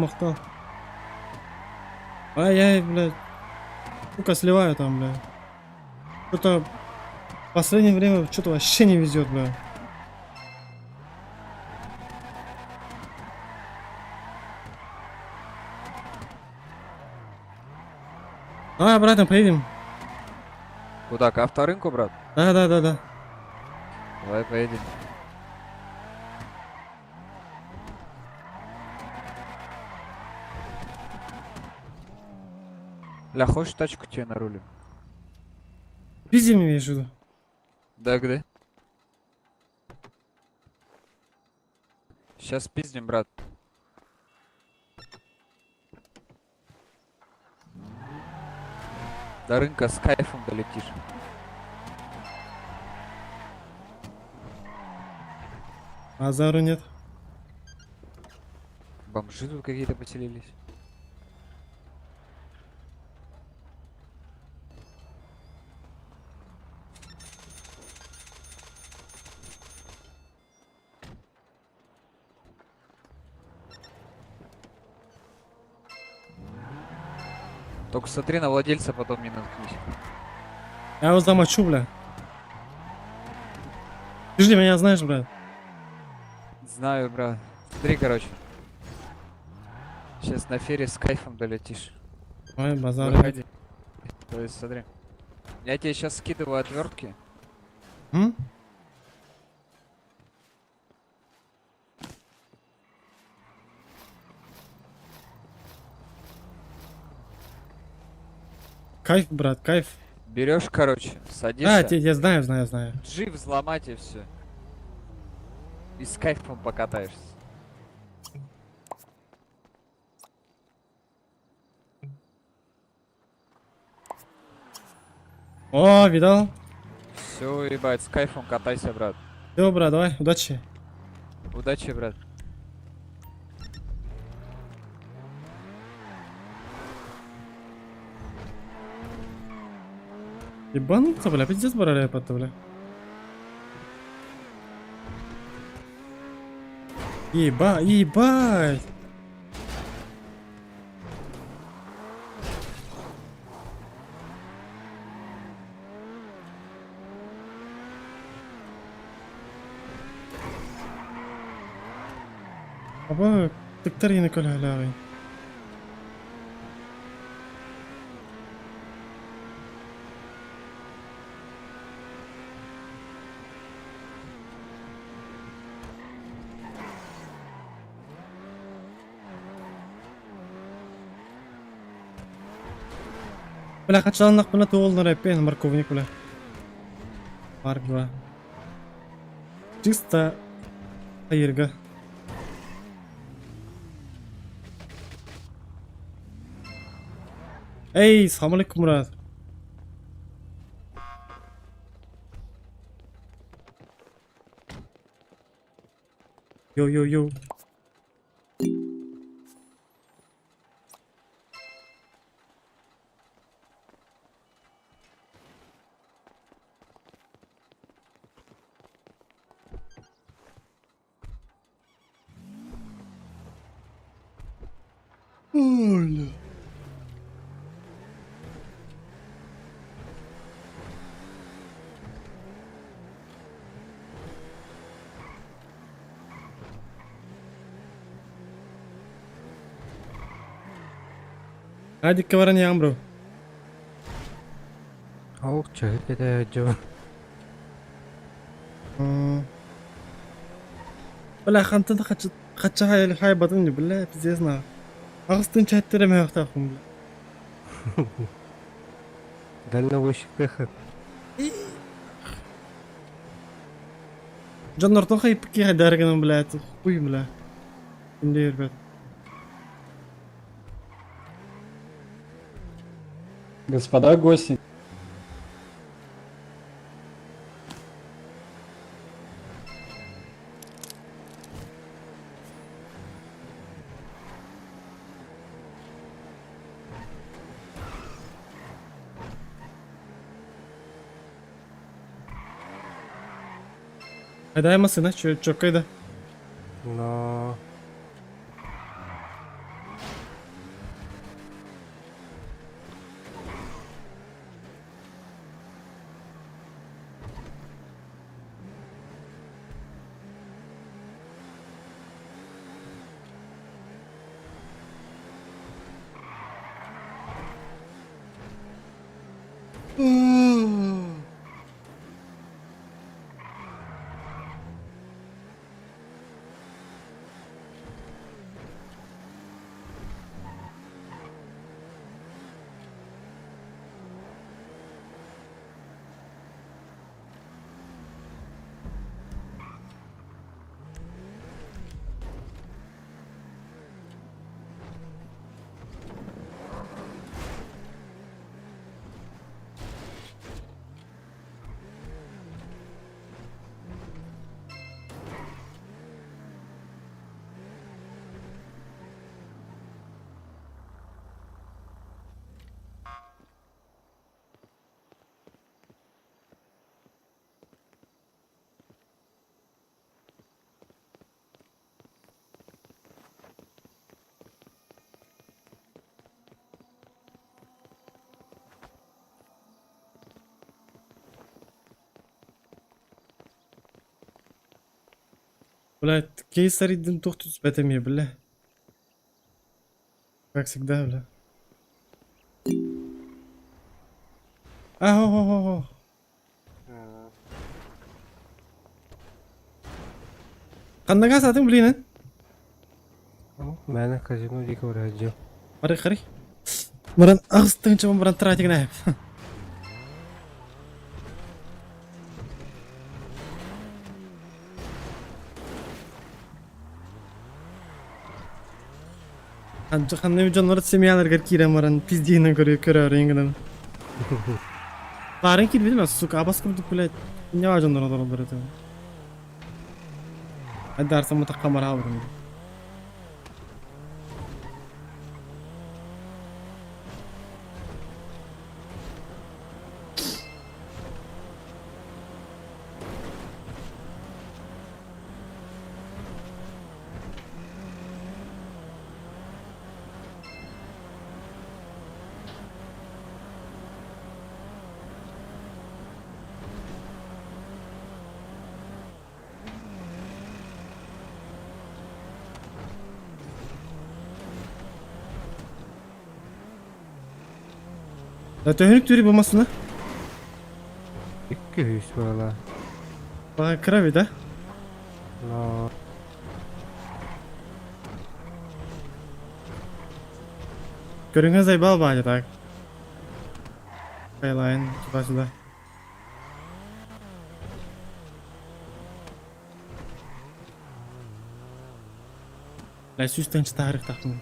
Ай-яй, блядь. Сука, сливаю там, блядь. Что-то в последнее время что-то вообще не везет, блядь. Давай обратно поедем. Куда, к авторынку, брат? Да. Давай поедем. Ля, хочешь тачку тебе на руле? Пизди мне, имеешь в виду? Да, где? Сейчас пиздим, брат. До рынка с кайфом долетишь. Азару нет. Бомжи тут какие-то поселились. Только смотри на владельца, потом не наткнись. Я его замочу, бля. Ты же меня знаешь, брат. Знаю, брат. Смотри, короче. Сейчас на фере с кайфом долетишь. Ой, базар. Выходи. То есть, смотри. Я тебе сейчас скидываю отвертки. Кайф, брат, кайф. Берешь, короче, садишься. Да, я знаю. Джип взломать и все. И с кайфом покатаешься. О, видал? Все, ебать, с кайфом катайся, брат. Все, брат, давай, удачи. Удачи, брат. Ебануться, бля, пиздец, бля, бля. Ебать. Аба, тектарины коля. Бля, качалнак бля туолнар эпен морковник, бля. Парк, бля. Чисто хайырга. Эй, салам алейкум, брат. Йо. Оля. Hadi kavaran yağım bro. Ох, чё это Джо? Bala xantada qacha hay badın billa pizesna. Ağustun chattere me vaqta xum. Дальнобойщик выход. Жаннартан хайп ки хадарган блат. Уй бла. Индер бат. Господа гости. Hadi aymasın çok kayda. Но... Блядь, кейсар идин тухту спетемия, бля. Как всегда, бля. Ахо. Qandaga saatin bilina? Mana казино дико раджо. Qari. Maran aqstan chama maran tratigna. Anca ne canları semyalar garkira maran pizdiyine göre renginden. Varın ki bilmez su kabaskım duplet. Ne var canları oraları da. Hadi dersem mutlaka kamera alırım. Töhünük türü bulmasını. 200 valla. Bana kravi de. Но... Görünüz zay bal bağlı tak. Kaylayın başında. La süsten tarih takım.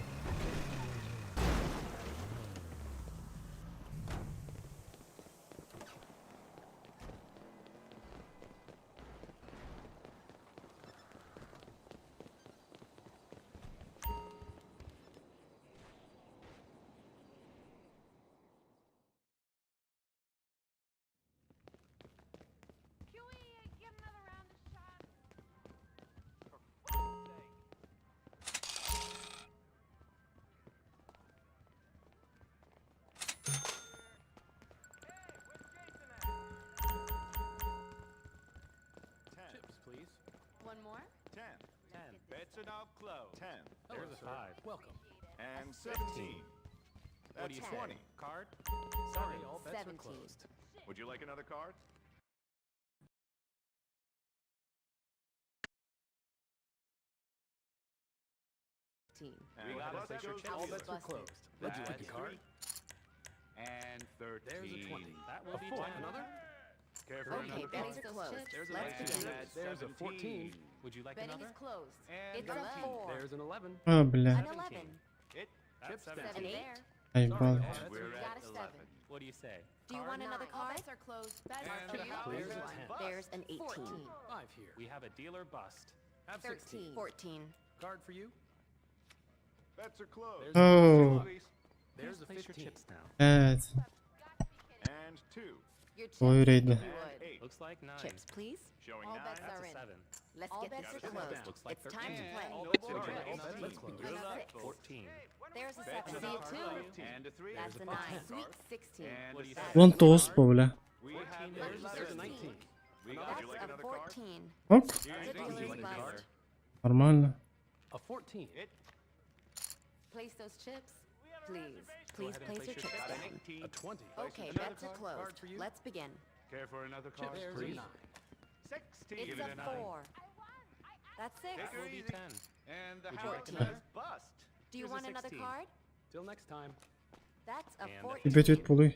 One more? 10. Bets are now closed. 10. There's a 5. Welcome. And 17. What do you say? 20. Card? Sorry, all bets are 17. closed. Would you like another card? We got it. All bets are closed. Would you like a card? And 13. There's a 20. That will be 10. Another? Care for Okay, another betting's card? closed. There's a Let's 19. begin. There's a 14. Would you like Betting another? is closed. And It's a 4. There's an 11. А, бля. An 11. It chips down. 7 8. Ебал. We're Got at a 11. 7. What do you say? Do you want another card? All bets are closed. Bets And for you. there's a 10. There's an 18. 5 here. We have a dealer bust. Have 13. 14. Card for you. Bets are closed. Oh. There's a 15. Chips now. Evet. And 2. Your chips, Oyureydi. if you would. 8. Looks like 9. Chips, please. Showing All 9. bets That's are a in. 7. Let's All get bets this are closed. closed. Looks like It's time to 13. play. All bets are Sorry, closed. all bets are closed. Good luck. 6. 14. There's a Bets 7. are See you too. And a 3. That's a 9. Sweet 16. And what do you say? Вон тост, бля. We have there's a 19. We got That's you like a another card? 14. Оп. The dealer's bust. Нормально. A 14. It. Place those chips. Please. Please place your chips down. A 20. Okay, bets are closed. Let's begin. Care for another card? Please. 16. It's a 4. That's 6. That will be 10. And the house 14. has bust. Do you want another card? Till next time. That's a And 14. Ребят, это полы.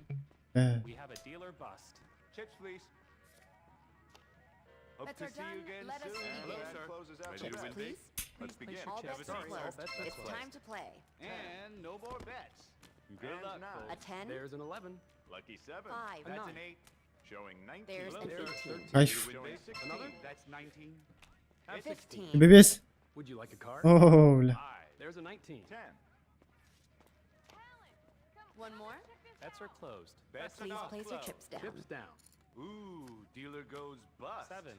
We have a dealer bust. Chips, please. Hope Bets to are see you done. again Let us soon. begin. Hello, sir. Closes out. Chips, please. Let's begin. All bets are closed. It's time to play. And no more bets. Good luck. A 10. There's an 11. Lucky 7. 5. That's an 8. Showing 19. There's an 18. Кайф. Another? That's 19. Have 15. Тебе весь? Would you like a card? О, бля. There's a 19. 10. One more. Bets are closed. Bets Please place your chips down. Chips down. Ooh, dealer goes bust. 7.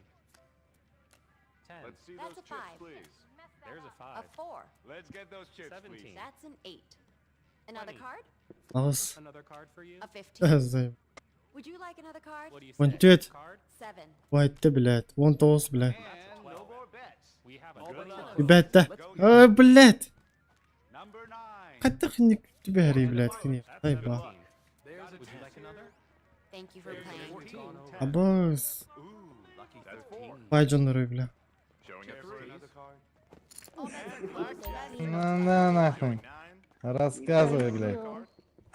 10. Let's see That's those a chips, 5. please. There's a A 5. 4. Let's get those chips, 17. Please. That's an 8. Another 20. card? Ağız. Another card for you. A 15. Займ. Would you like another card? What do you say? Вон тет. Card? 7. Вайтте, блядь. Вон тост, блядь. And no more bets. We have a good luck. Ребят, да. Ой, блядь. Number 9. Катахник тебя гори, блядь, кни. Ай, ба. There's a Would you like another? Thank you for playing. 14. Абаз. Ooh, lucky 13. Вай, Джон блядь. Showing a 3. All bets are closed. На нахуй. Рассказывай, блядь.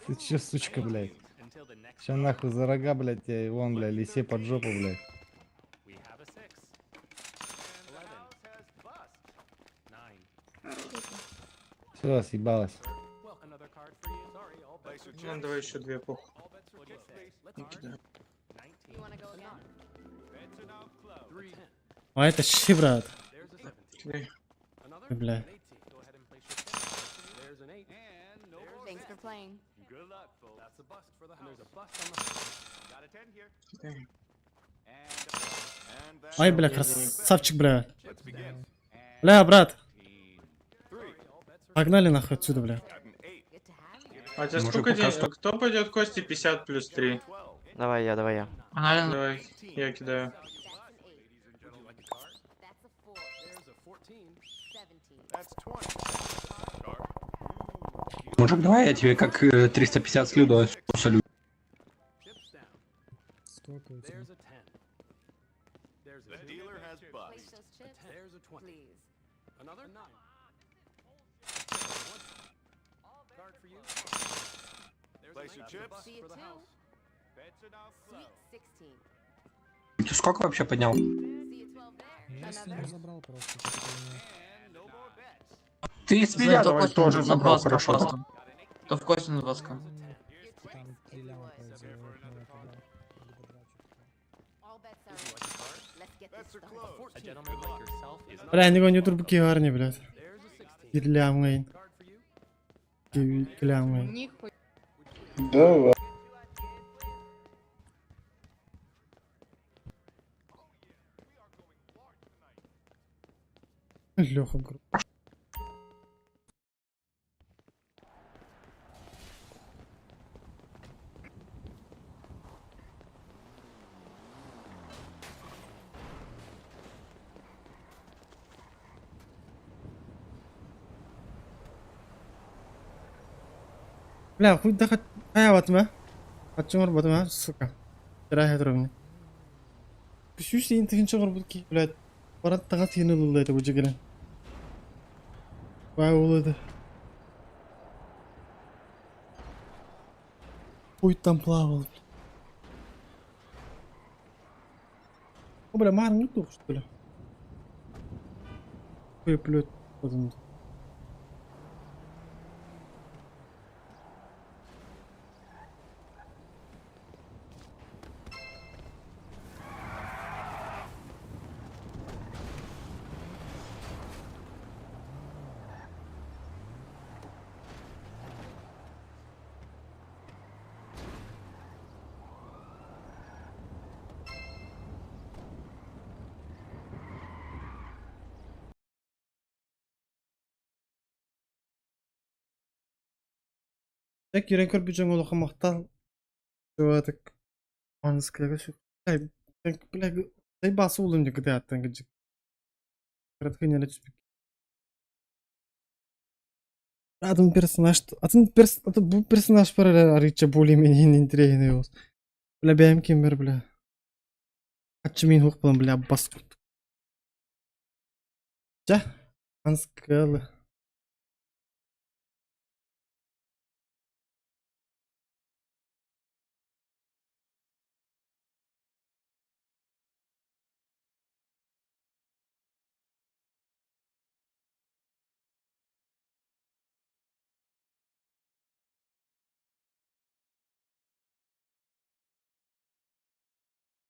Ты че, сучка, блядь? Until the next. Сейчас нахуй за рога, блядь, тебя и вон, блядь, лисе под жопу, блядь. We have a 6. 11 has bust. 9. Все, съебалась. Well, another card for you. Sorry, all bets are Ну, давай еще две похуй. All bets are chips, please. Не кидаю. 19. You want to go again? Bets are now closed. 3. А это щи, брат. There's a 17. Кидай. Another? Бля. An 18. Go ahead and place your chips. There's an 8. And no more Thanks for bets. playing. Good luck, folks. That's a bust for the house. There's a bust on the house. Got a 10 here. Кидай. And that's Ай, бля, красавчик, бля. Let's begin. Бля, брат. 3. Погнали нахуй отсюда, бля. Got an 8. Good to have you. А тебе сколько денег? Кто пойдет Кости 50 плюс 3? 12. Давай я, давай я. Давай, я кидаю. That's an 8. That's a 4. There's a 14. 17. That's 20. Card. Мужик, давай я тебе как 350 слюду солю. Chips down. There's a 10. There's a the dealer has Place bust. those chips. There's a 20. Please. Another 9. Card for you. There's place your chips See you for the too. house. Bets are now Sweet closed. Ты16. сколько вообще поднял? See you 12 there. Another. забрал просто. And no more bets. Ты с меня давай тоже забрал, хорошо. То в Кости на 20. Your Там chips, 3 if you ляма would. производит. All bets are in. Let's get this Bets are started. closed. A gentleman like yourself is not. Бля, не гони турбуки гарни, блядь. There's a 16. Гирлямгайн. Card for you. Гирлямгайн. Нихуя. Давай. Леха, Бля, хуй да батма. Хачмар батма, сука. Тирахет ровно. Пишешь ты интегин чогор будки, блядь. Парад тагат хинул это бужигена. Вай улады. Хуй там плавал. О, бля, мар не тух, что ли? Хуй плет. Так, я рекорд бюджет молоха махтал. Чувак, он сказал, что так, бля, дай бас улым не когда так где. Кратко не начну. Адам персонаж, это был персонаж пара арича более-менее интересный его. Бля, бәйім кембер, бля. Атчы мен хуқ білім, бля, бас күт. Жа, анскалы.